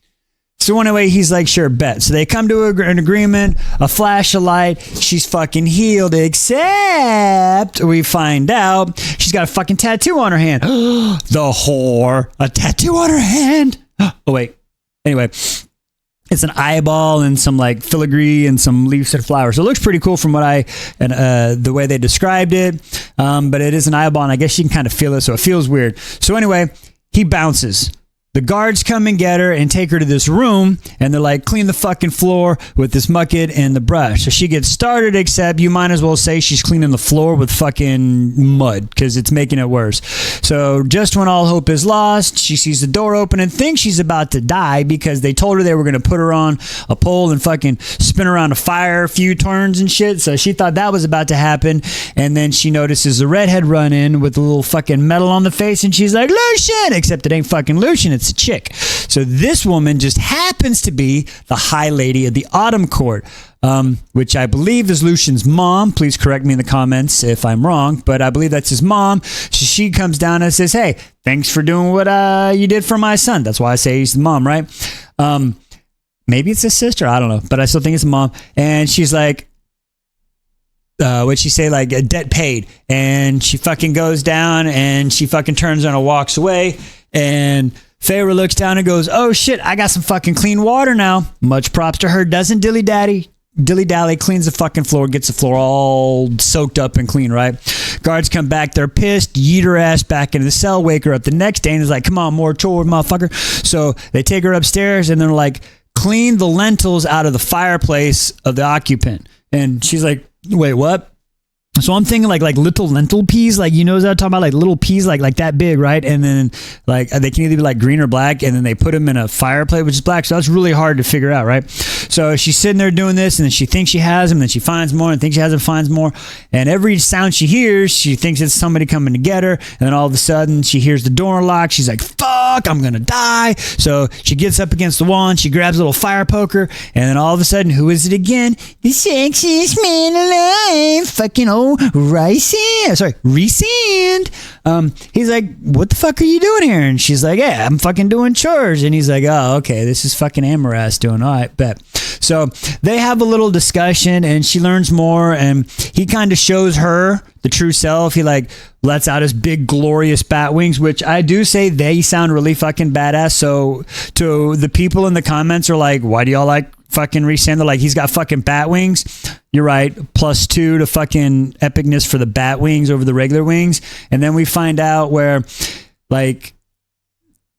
So anyway, he's like, sure, bet. So they come to an agreement, a flash of light. She's fucking healed, except we find out she's got a fucking tattoo on her hand. The whore. A tattoo on her hand. Oh, wait. Anyway, it's an eyeball and some like filigree and some leaves and flowers. So it looks pretty cool from what the way they described it. But it is an eyeball and I guess you can kind of feel it. So it feels weird. So anyway, he bounces. The guards come and get her and take her to this room, and they're like, clean the fucking floor with this bucket and the brush. So she gets started, except you might as well say she's cleaning the floor with fucking mud, because it's making it worse. So just when all hope is lost, she sees the door open and thinks she's about to die, because they told her they were going to put her on a pole and fucking spin around a fire a few turns and shit. So she thought that was about to happen, and then she notices the redhead run in with a little fucking medal on the face, and she's like, Lucien! Except it ain't fucking Lucien, it's a chick. So this woman just happens to be the High Lady of the Autumn Court, which I believe is Lucien's mom. Please correct me in the comments if I'm wrong, but I believe that's his mom. So she comes down and says, hey, thanks for doing what you did for my son. That's why I say he's the mom, right? Maybe it's his sister. I don't know, but I still think it's a mom. And she's like, what'd she say? Like, a debt paid. And she fucking goes down and she fucking turns around and walks away. And Feyre looks down and goes, oh shit, I got some fucking clean water now. Much props to her. Doesn't dilly-dally, cleans the fucking floor, gets the floor all soaked up and clean, right? Guards come back, they're pissed, yeet her ass back into the cell, wake her up the next day, and is like, come on, more chore, motherfucker. So they take her upstairs and they're like, clean the lentils out of the fireplace of the occupant. And she's like, wait, what? So I'm thinking like little lentil peas, like, you know what I'm talking about, like little peas like that big, right? And then like they can either be like green or black, and then they put them in a fireplace which is black. So that's really hard to figure out, right? So she's sitting there doing this, and then she thinks she has them, and then she finds more, and thinks she has them, finds more, and every sound she hears, she thinks it's somebody coming to get her, and then all of a sudden she hears the door lock. She's like, fuck! fuck, I'm gonna die. So she gets up against the wall and she grabs a little fire poker, and then all of a sudden, who is it again? The sexiest man alive, fucking old Resand. He's like, what the fuck are you doing here? And she's like, yeah, I'm fucking doing chores. And he's like, oh, okay, this is fucking Amaras doing, all right, bet. So they have a little discussion and she learns more, and he kind of shows her the true self. He like lets out his big glorious bat wings, which I do say they sound really fucking badass. So to the people in the comments are like, why do y'all like fucking Resand? They're like, he's got fucking bat wings. You're right. +2 to fucking epicness for the bat wings over the regular wings. And then we find out where like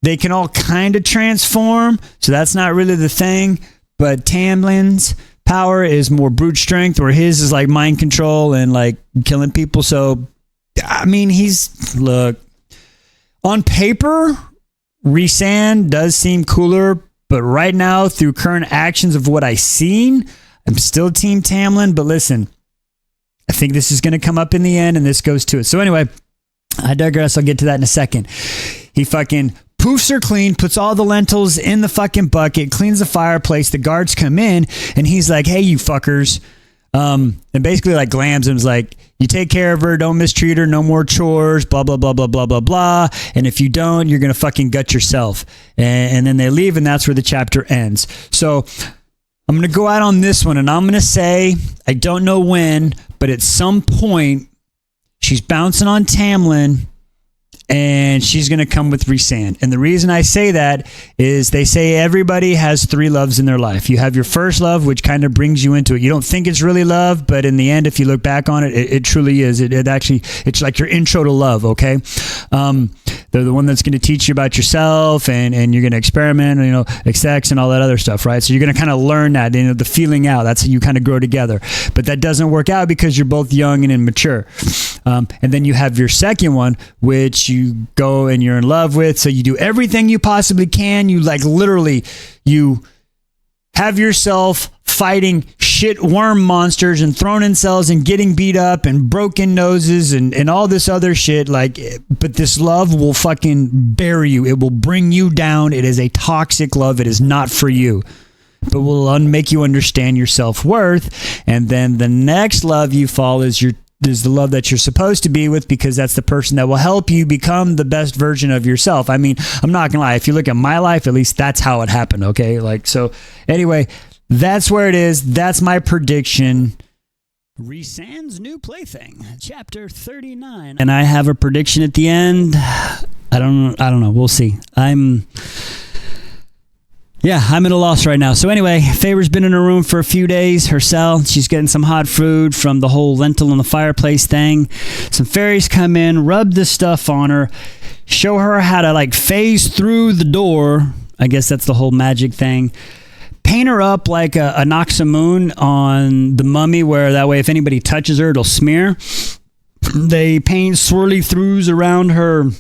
they can all kind of transform. So that's not really the thing. But Tamlin's power is more brute strength, where his is like mind control and like killing people. So, I mean, look, on paper, Resand does seem cooler, but right now, through current actions of what I've seen, I'm still Team Tamlin. But listen, I think this is going to come up in the end, and this goes to it. So anyway, I digress. I'll get to that in a second. He fucking poofs her clean, puts all the lentils in the fucking bucket, cleans the fireplace. The guards come in, and he's like, hey, you fuckers. And basically like glams him, is like, you take care of her, don't mistreat her, no more chores, blah, blah, blah, blah, blah, blah, blah. And if you don't, you're going to fucking gut yourself. And then they leave, and that's where the chapter ends. So I'm going to go out on this one, and I'm going to say, I don't know when, but at some point, she's bouncing on Tamlin, and she's going to come with Resand. And the reason I say that is they say everybody has 3 loves in their life. You have your first love, which kind of brings you into it. You don't think it's really love, but in the end, if you look back on it, it truly is. It actually, it's like your intro to love, okay? They're the one that's going to teach you about yourself, and you're going to experiment, sex and all that other stuff, right? So you're going to kind of learn that, the feeling out. That's how you kind of grow together. But that doesn't work out because you're both young and immature. And then you have your second one, which you go and you're in love with. So you do everything you possibly can. You like literally, you have yourself fighting shit worm monsters and thrown in cells and getting beat up and broken noses and all this other shit. Like, but this love will fucking bury you. It will bring you down. It is a toxic love. It is not for you, but will make you understand your self-worth. And then the next love you fall is the love that you're supposed to be with, because that's the person that will help you become the best version of yourself. I mean, I'm not gonna lie. If you look at my life, at least that's how it happened. Okay. Like, so anyway, that's where it is. That's my prediction. Resand's new plaything, chapter 39. And I have a prediction at the end. I don't know. We'll see. I'm at a loss right now. So anyway, Feyre's been in her room for a few days herself. She's getting some hot food from the whole lentil in the fireplace thing. Some fairies come in, rub this stuff on her, show her how to like phase through the door. I guess that's the whole magic thing. Paint her up like a Noxamoon on the mummy, where that way if anybody touches her, it'll smear. They paint swirly throughs around her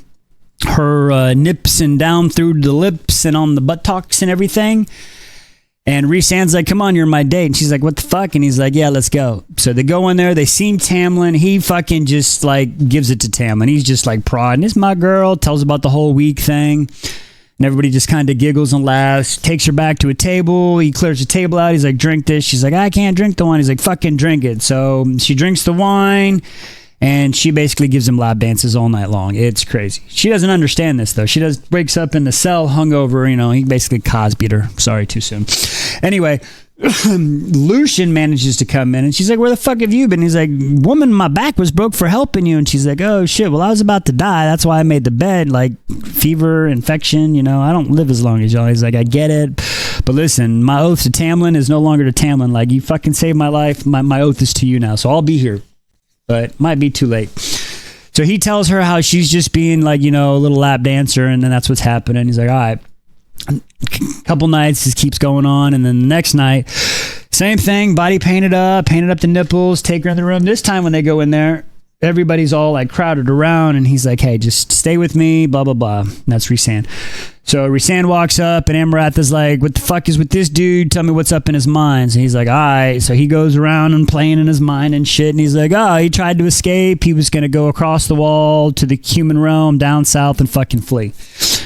nips and down through the lips and on the buttocks and everything. And Resand's like, come on, you're my date. And she's like, what the fuck? And he's like, yeah, let's go. So they go in there, they see Tamlin. He fucking just like gives it to Tamlin. He's just like prodding, this is my girl, tells about the whole week thing. And everybody just kind of giggles and laughs, takes her back to a table. He clears the table out. He's like, drink this. She's like, I can't drink the wine. He's like, fucking drink it. So she drinks the wine. And she basically gives him lap dances all night long. It's crazy. She doesn't understand this, though. She wakes up in the cell hungover. He basically Cosby'd her. Sorry, too soon. Anyway, Lucien manages to come in, and she's like, where the fuck have you been? He's like, woman, my back was broke for helping you. And she's like, oh, shit, well, I was about to die. That's why I made the bed. Like, fever, infection, I don't live as long as y'all. He's like, I get it. But listen, my oath to Tamlin is no longer to Tamlin. Like, you fucking saved my life. My oath is to you now. So I'll be here. But might be too late. So he tells her how she's just being like, a little lap dancer, and then that's what's happening. He's like, all right. A couple nights, this keeps going on, and then the next night, same thing, body painted up the nipples, take her in the room. This time when they go in there, everybody's all like crowded around, and he's like, hey, just stay with me, blah, blah, blah. And that's Resand. So Resand walks up, and Amaratha's like, what the fuck is with this dude? Tell me what's up in his mind. So he's like, all right. So he goes around and playing in his mind and shit, and he's like, oh, he tried to escape. He was going to go across the wall to the human realm down south and fucking flee.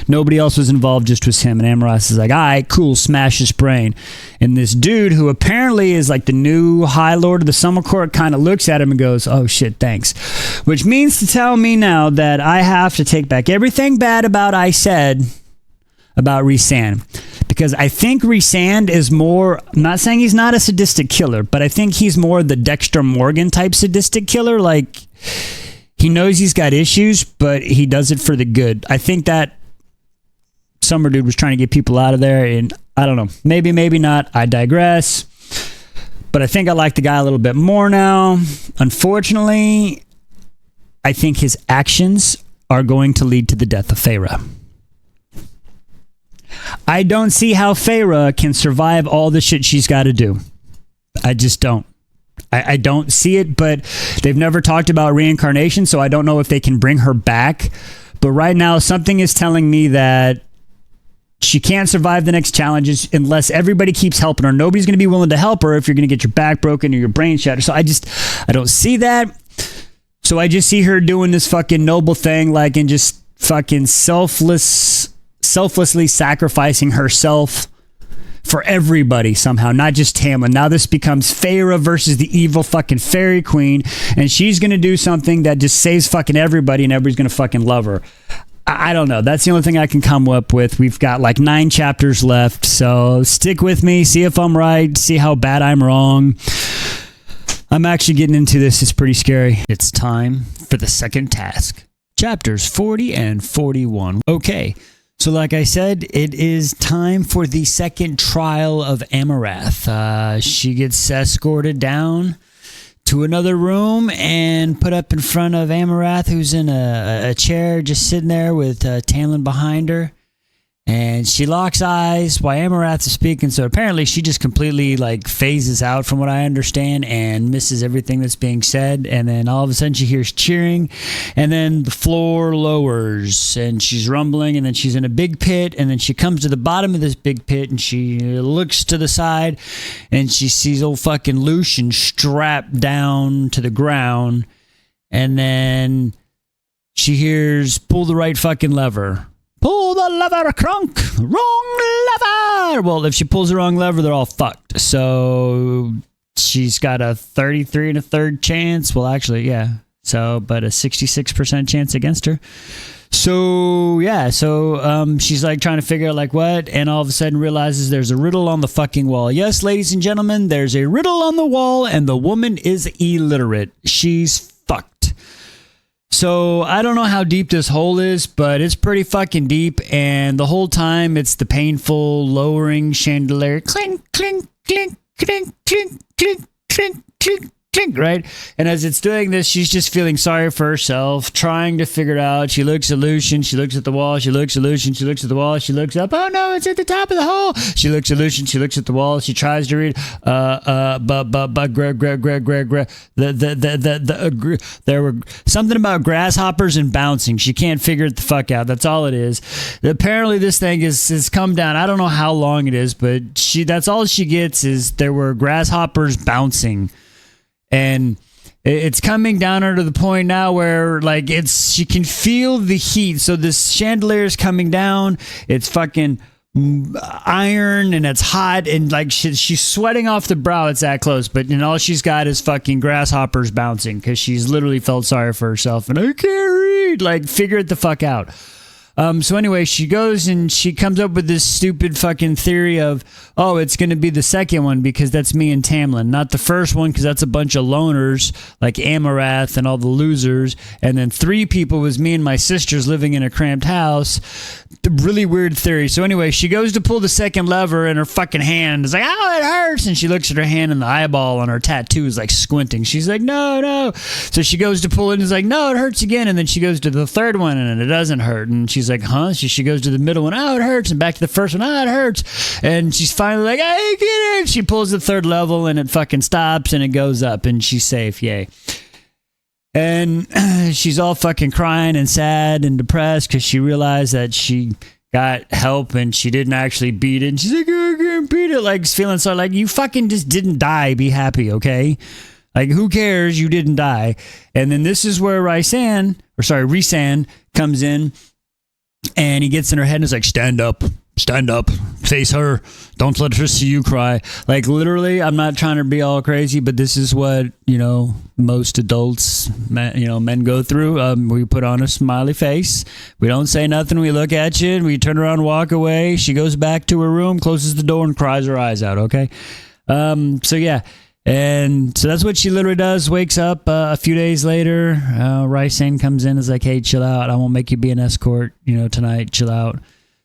Nobody else was involved, just was him. And Amaras is like, all right, cool, smash his brain. And this dude, who apparently is like the new High Lord of the Summer Court, kind of looks at him and goes, oh shit, thanks. Which means to tell me now that I have to take back everything bad I said about Rhysand. Because I think Rhysand is more, I'm not saying he's not a sadistic killer, but I think he's more the Dexter Morgan type sadistic killer. Like, he knows he's got issues, but he does it for the good. I think that Summer Dude was trying to get people out of there, and I don't know. Maybe, maybe not. I digress. But I think I like the guy a little bit more now. Unfortunately, I think his actions are going to lead to the death of Feyre. I don't see how Feyre can survive all the shit she's got to do. I just don't. I don't see it, but they've never talked about reincarnation, so I don't know if they can bring her back. But right now, something is telling me that she can't survive the next challenges unless everybody keeps helping her. Nobody's going to be willing to help her if you're going to get your back broken or your brain shattered. So I don't see that. So I just see her doing this fucking noble thing, like, and just fucking selflessly sacrificing herself for everybody somehow, not just Tamlin. Now this becomes Feyre versus the evil fucking fairy queen, and she's going to do something that just saves fucking everybody, and everybody's going to fucking love her. I don't know. That's the only thing I can come up with. We've got like 9 chapters left, so stick with me, see if I'm right, see how bad I'm wrong. I'm actually getting into this. It's pretty scary. It's time for the second task. Chapters 40 and 41. Okay. So like I said, it is time for the second trial of Amarath. She gets escorted down to another room and put up in front of Amarath, who's in a chair just sitting there with Tamlin behind her. And she locks eyes while Amarath is speaking. So apparently she just completely like phases out from what I understand and misses everything that's being said. And then all of a sudden she hears cheering, and then the floor lowers and she's rumbling, and then she's in a big pit, and then she comes to the bottom of this big pit and she looks to the side and she sees old fucking Lucien strapped down to the ground. And then she hears, pull the right fucking lever. Pull the lever, crunk. Wrong lever. Well, if she pulls the wrong lever, they're all fucked. So she's got a 33 1/3 chance. Well, actually, yeah. So, but a 66% chance against her. So, yeah. So, she's like trying to figure out like what, and all of a sudden realizes there's a riddle on the fucking wall. Yes, ladies and gentlemen, there's a riddle on the wall, and the woman is illiterate. She's fucked. So I don't know how deep this hole is, but it's pretty fucking deep, and the whole time it's the painful lowering chandelier, clink, clink, clink, clink, clink, clink, clink, clink, clink, right? And as it's doing this, she's just feeling sorry for herself, trying to figure it out. She looks at Lucien, she looks at the wall, she looks at Lucien, she looks at the wall, she looks up, oh no, it's at the top of the hole. She looks at Lucien, she looks at the wall, she tries to read, there were something about grasshoppers and bouncing. She can't figure it the fuck out. That's all it is. Apparently this thing has come down. I don't know how long it is, but that's all she gets is there were grasshoppers bouncing. And it's coming down her to the point now where like she can feel the heat. So this chandelier is coming down. It's fucking iron and it's hot, and like she's sweating off the brow. It's that close, but all she's got is fucking grasshoppers bouncing because she's literally felt sorry for herself. And I can't read. Like, figure it the fuck out. So anyway, she goes and she comes up with this stupid fucking theory of, oh, it's going to be the second one because that's me and Tamlin, not the first one because that's a bunch of loners like Amarath and all the losers. And then 3 people was me and my sisters living in a cramped house. Really weird theory. So anyway, she goes to pull the second lever and her fucking hand is like, oh, it hurts. And she looks at her hand and the eyeball on her tattoo is like squinting. She's like, no, no. So she goes to pull it and is like, no, it hurts again. And then she goes to the third one and it doesn't hurt. And she's like, huh? She goes to the middle one, oh, it hurts. And back to the first one, oh, it hurts. And she's finally like, I get it. She pulls the third level and it fucking stops and it goes up and she's safe. Yay. And she's all fucking crying and sad and depressed because she realized that she got help and she didn't actually beat it. And she's like, I can't beat it. Like, feeling so like, you fucking just didn't die. Be happy, okay? Like, who cares? You didn't die. And then this is where Rhysand comes in. And he gets in her head and is like, stand up, face her. Don't let her see you cry. Like, literally, I'm not trying to be all crazy, but this is what, most adults, men go through. We put on a smiley face. We don't say nothing. We look at you and we turn around and walk away. She goes back to her room, closes the door and cries her eyes out. Okay. So yeah. And so that's what she literally does. Wakes up a few days later. Rysand comes in, is like, hey, chill out. I won't make you be an escort, tonight. Chill out.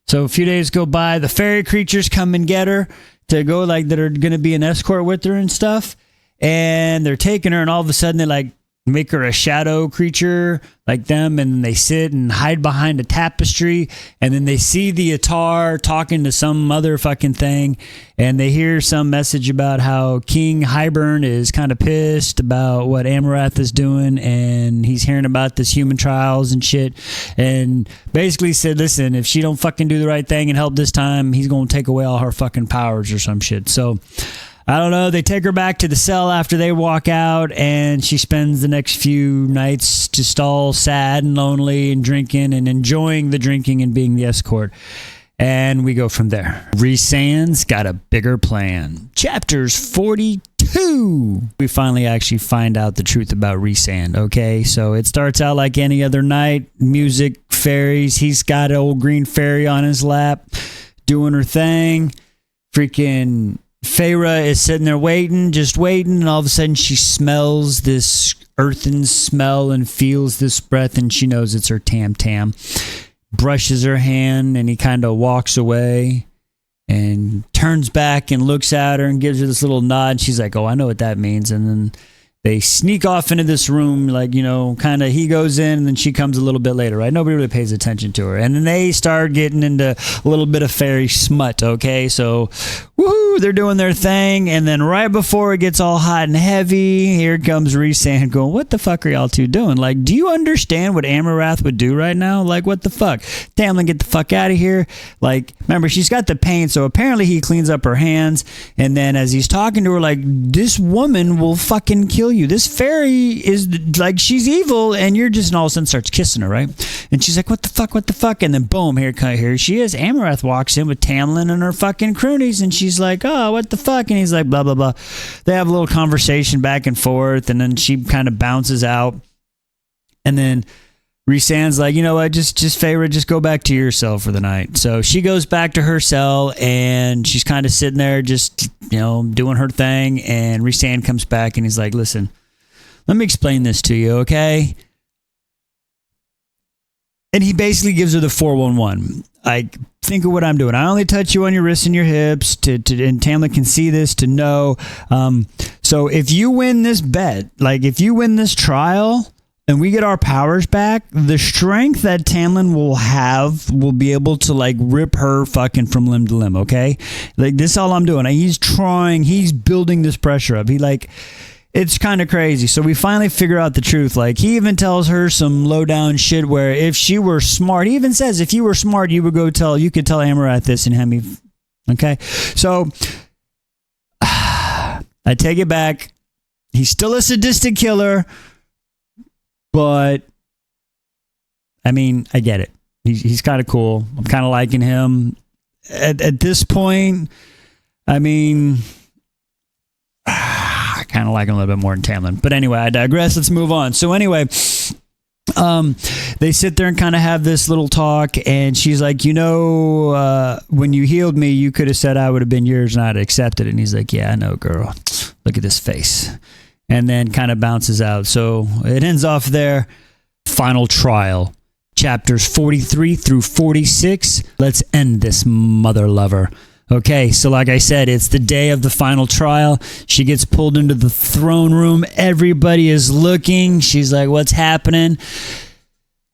So a few days go by. The fairy creatures come and get her to go, like, that are going to be an escort with her and stuff. And they're taking her, and all of a sudden they, like, make her a shadow creature like them, and they sit and hide behind a tapestry, and then they see the ACOTAR talking to some other fucking thing, and they hear some message about how King Hybern is kind of pissed about what Amarath is doing, and he's hearing about this human trials and shit, and basically said, listen, if she don't fucking do the right thing and help this time, he's gonna take away all her fucking powers or some shit. So I don't know. They take her back to the cell after they walk out, and she spends the next few nights just all sad and lonely and drinking and enjoying the drinking and being the escort. And we go from there. Rysand's got a bigger plan. Chapters 42. We finally actually find out the truth about Rysand, okay? So it starts out like any other night. Music, fairies. He's got an old green fairy on his lap doing her thing. Freaking Feyre is sitting there just waiting, and all of a sudden she smells this earthen smell and feels this breath, and she knows it's her Tam. Brushes her hand, and he kind of walks away and turns back and looks at her and gives her this little nod. She's like, oh, I know what that means. And then they sneak off into this room, like, kind of he goes in and then she comes a little bit later, right? Nobody really pays attention to her. And then they start getting into a little bit of fairy smut, okay? So, woohoo, they're doing their thing. And then right before it gets all hot and heavy, here comes Rysand going, what the fuck are y'all two doing? Like, do you understand what Amarath would do right now? Like, what the fuck? Tamlin, get the fuck out of here. Like, remember, she's got the paint, so apparently he cleans up her hands. And then as he's talking to her, like, this woman will fucking kill you. This fairy is like, she's evil, and you're just, and all of a sudden starts kissing her, right? And she's like, what the fuck? And then boom, here she is. Amarath walks in with Tamlin and her fucking croonies, and she's like, oh, what the fuck? And he's like, blah, blah, blah. They have a little conversation back and forth, and then she kind of bounces out. And then Rysand's like, you know what, just Feyre, just go back to your cell for the night. So she goes back to her cell, and she's kind of sitting there just, doing her thing. And Rysand comes back, and he's like, listen, let me explain this to you, okay? And he basically gives her the 411. Like, think of what I'm doing. I only touch you on your wrists and your hips, and Tamlin can see this to know. So if you win this bet, like if you win this trial, and we get our powers back, the strength that Tamlin will have will be able to, like, rip her fucking from limb to limb, okay? Like, this is all I'm doing. He's building this pressure up. It's kind of crazy. So we finally figure out the truth. Like, he even tells her some low down shit where if she were smart, he even says, if you were smart, you could tell Amarath this and have me. Okay? So I take it back. He's still a sadistic killer. But, I mean, I get it. He's kind of cool. I'm kind of liking him. At this point, I mean, I kind of like him a little bit more than Tamlin. But anyway, I digress. Let's move on. So anyway, they sit there and kind of have this little talk, and she's like, when you healed me, you could have said I would have been yours and I'd have accepted it. And he's like, yeah, I know, girl. Look at this face. And then kind of bounces out. So it ends off there. Final trial. Chapters 43 through 46. Let's end this mother lover. Okay, so like I said, it's the day of the final trial. She gets pulled into the throne room. Everybody is looking. She's like, what's happening?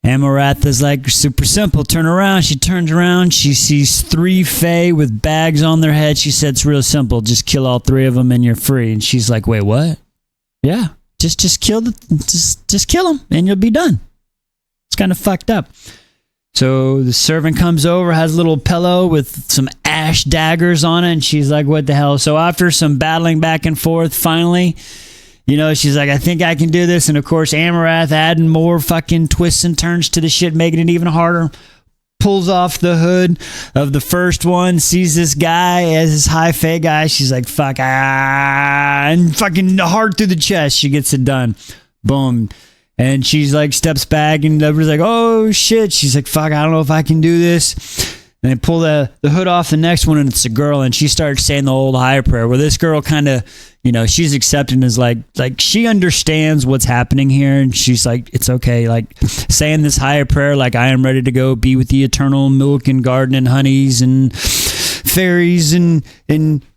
Amarath is like, super simple. Turn around. She turns around. She sees 3 Fae with bags on their head. She said, it's real simple. Just kill all 3 of them and you're free. And she's like, wait, what? Yeah, just kill him and you'll be done. It's kind of fucked up. So the servant comes over, has a little pillow with some ash daggers on it, and she's like, what the hell? So after some battling back and forth, finally, she's like, I think I can do this. And of course, Amarath adding more fucking twists and turns to the shit, making it even harder. pulls off the hood of the first one, sees this guy as this high Fey guy. She's like, fuck, and fucking hard through the chest. She gets it done. Boom. And she's like, steps back, and everybody's like, oh shit. She's like, fuck, I don't know if I can do this. And they pull the hood off the next one, and it's a girl, and she starts saying the old high prayer, where this girl kind of, you know, she's accepting as like she understands what's happening here, and she's like, it's okay, like saying this higher prayer, like I am ready to go be with the eternal milk and garden and honeys and fairies and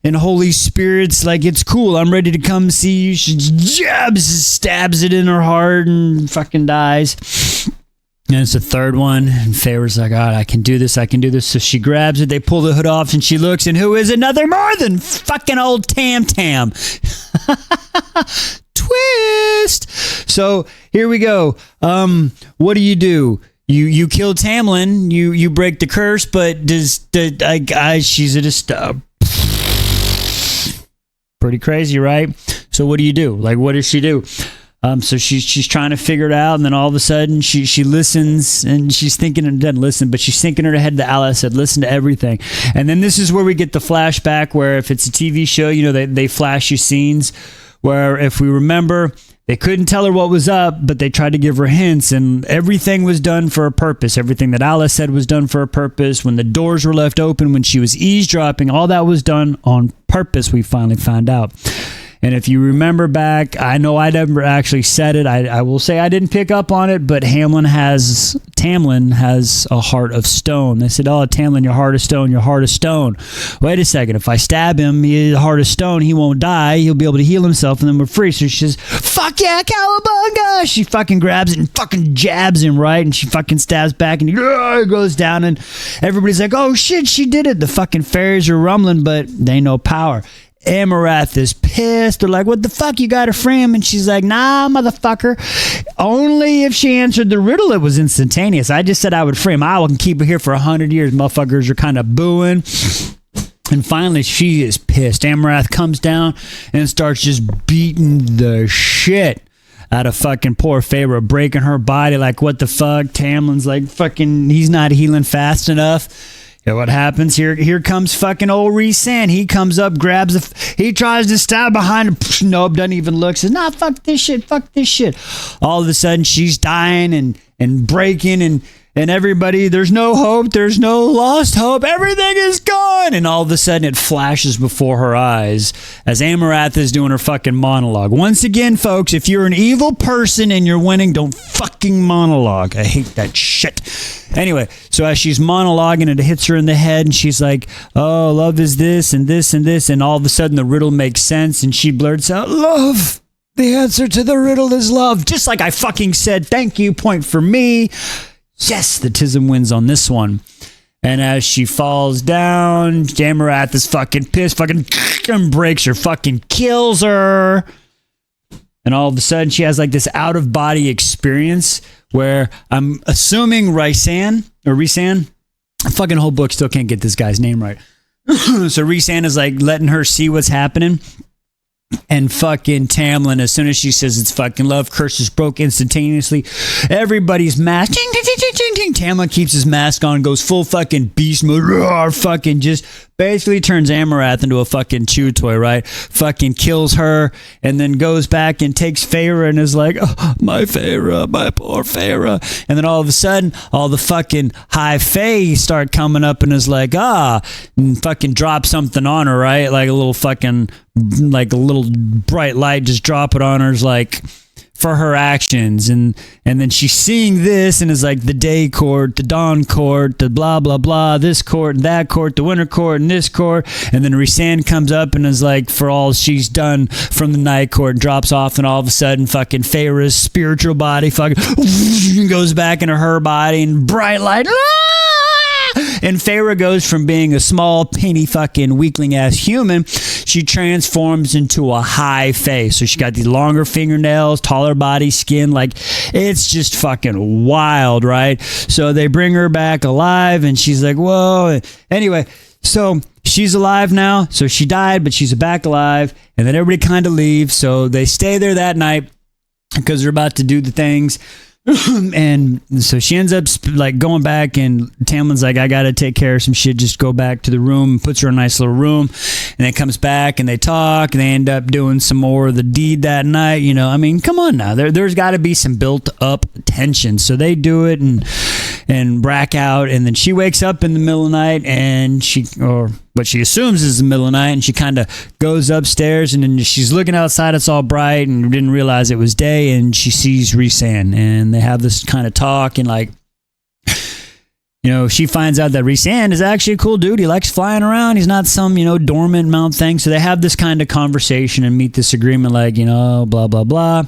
holy spirits, like it's cool, I'm ready to come see you. She stabs it in her heart and fucking dies. And it's the third one, and Feyre's like, God, I can do this. So she grabs it, they pull the hood off, and she looks, and who is another more than fucking old Tam. Twist! So here we go. What do? You kill Tamlin, you break the curse, but she's just pretty crazy, right? So what do? Like, what does she do? So she's trying to figure it out, and then all of a sudden she listens, and she's thinking, and doesn't listen, but she's thinking in her head that Allah said, listen to everything. And then this is where we get the flashback, where if it's a TV show, you know, they flash you scenes where, if we remember, they couldn't tell her what was up, but they tried to give her hints, and everything was done for a purpose. Everything that Allah said was done for a purpose. When the doors were left open, when she was eavesdropping, all that was done on purpose, we finally found out. And if you remember back, I know I never actually said it. I will say I didn't pick up on it, but Tamlin has a heart of stone. They said, oh, Tamlin, your heart of stone, your heart of stone. Wait a second. If I stab him, he's a heart of stone, he won't die. He'll be able to heal himself, and then we're free. So she says, fuck yeah, cowabunga! She fucking grabs it and fucking jabs him, right? And she fucking stabs back, and he goes down, and everybody's like, oh shit, she did it. The fucking fairies are rumbling, but they ain't no power. Amarath is pissed. They're like, what the fuck, you got her free him? And she's like, nah, motherfucker. Only if she answered the riddle, it was instantaneous. I just said I would free him. I can keep her here for 100 years. Motherfuckers are kind of booing. And finally, she is pissed. Amarath comes down and starts just beating the shit out of fucking poor Feyre, breaking her body. Like, what the fuck? Tamlin's like, fucking, he's not healing fast enough. Yeah, what happens here? Here comes fucking old Lucien. He comes up, he tries to stab behind him. Nope, doesn't even look. Says, nah, fuck this shit. All of a sudden, she's dying and breaking, and everybody, there's no hope. There's no lost hope. Everything is gone. And all of a sudden, it flashes before her eyes as Amarath is doing her fucking monologue. Once again, folks, if you're an evil person and you're winning, don't fucking monologue. I hate that shit. Anyway, so as she's monologuing, it hits her in the head, and she's like, oh, love is this and this and this. And all of a sudden, the riddle makes sense, and she blurts out, love. The answer to the riddle is love. Just like I fucking said, thank you, point for me. Yes, the Tism wins on this one. And as she falls down, Amarath is fucking pissed, fucking breaks her, fucking kills her. And all of a sudden, she has like this out-of-body experience where I'm assuming Lucien, fucking whole book still can't get this guy's name right. So Lucien is like letting her see what's happening. And fucking Tamlin, as soon as she says it's fucking love, curses broke instantaneously. Everybody's mask. Ting, ting, ting, ting, ting, ting. Tamlin keeps his mask on, goes full fucking beast mode. Roar, fucking just basically turns Amarath into a fucking chew toy, right? Fucking kills her, and then goes back and takes Feyre and is like, oh, my Feyre, my poor Feyre. And then all of a sudden, all the fucking high fae start coming up and is like, and fucking drop something on her, right? Like a little fucking, like a little bright light, just drop it on her, like, for her actions. And then she's seeing this and is like, the day court, the dawn court, the blah blah blah, this court and that court, the winter court and this court. And then Lucien comes up and is like, for all she's done from the night court, drops off, and all of a sudden fucking Feyre's spiritual body fucking goes back into her body, and bright light, and Feyre goes from being a small, penny fucking weakling-ass human, she transforms into a high fae. So she got these longer fingernails, taller body, skin, like, it's just fucking wild, right? So they bring her back alive, and she's like, whoa. Anyway, so she's alive now. So she died, but she's back alive, and then everybody kind of leaves. So they stay there that night because they're about to do the things. And so she ends up like going back, and Tamlin's like, I gotta take care of some shit, just go back to the room, puts her in a nice little room, and then comes back and they talk, and they end up doing some more of the deed that night. You know, I mean, come on now, there's got to be some built up tension. So they do it and brack out, and then she wakes up in the middle of the night, and or what she assumes is the middle of the night, and she kind of goes upstairs, and then she's looking outside, it's all bright, and didn't realize it was day, and she sees Rhysand, and they have this kind of talk, and like, you know, she finds out that Rhysand is actually a cool dude. He likes flying around. He's not some, you know, dormant mount thing. So they have this kind of conversation and meet this agreement, like, you know, blah, blah, blah.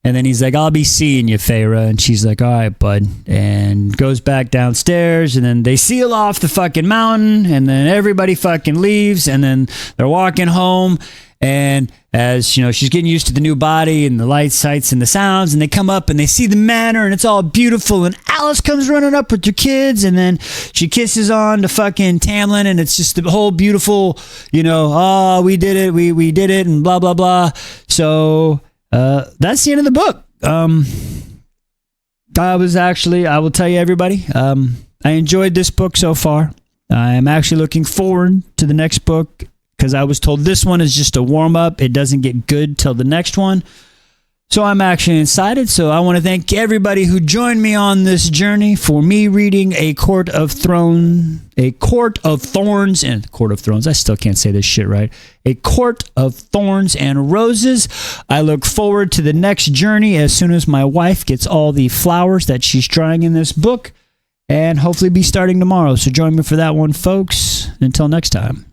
And then he's like, I'll be seeing you, Feyre. And she's like, all right, bud. And goes back downstairs, and then they seal off the fucking mountain, and then everybody fucking leaves, and then they're walking home. And as, you know, she's getting used to the new body and the lights, sights, and the sounds, and they come up and they see the manor, and it's all beautiful, and Alice comes running up with her kids, and then she kisses on to fucking Tamlin, and it's just the whole beautiful, you know, oh, we did it, we did it, and blah, blah, blah. So that's the end of the book. I will tell you, everybody, I enjoyed this book so far. I am actually looking forward to the next book, because I was told this one is just a warm-up. It doesn't get good till the next one. So I'm actually excited. So I want to thank everybody who joined me on this journey for me reading A Court of Thorns, and Court of Thrones. I still can't say this shit right. A Court of Thorns and Roses. I look forward to the next journey as soon as my wife gets all the flowers that she's drawing in this book, and hopefully be starting tomorrow. So join me for that one, folks. Until next time.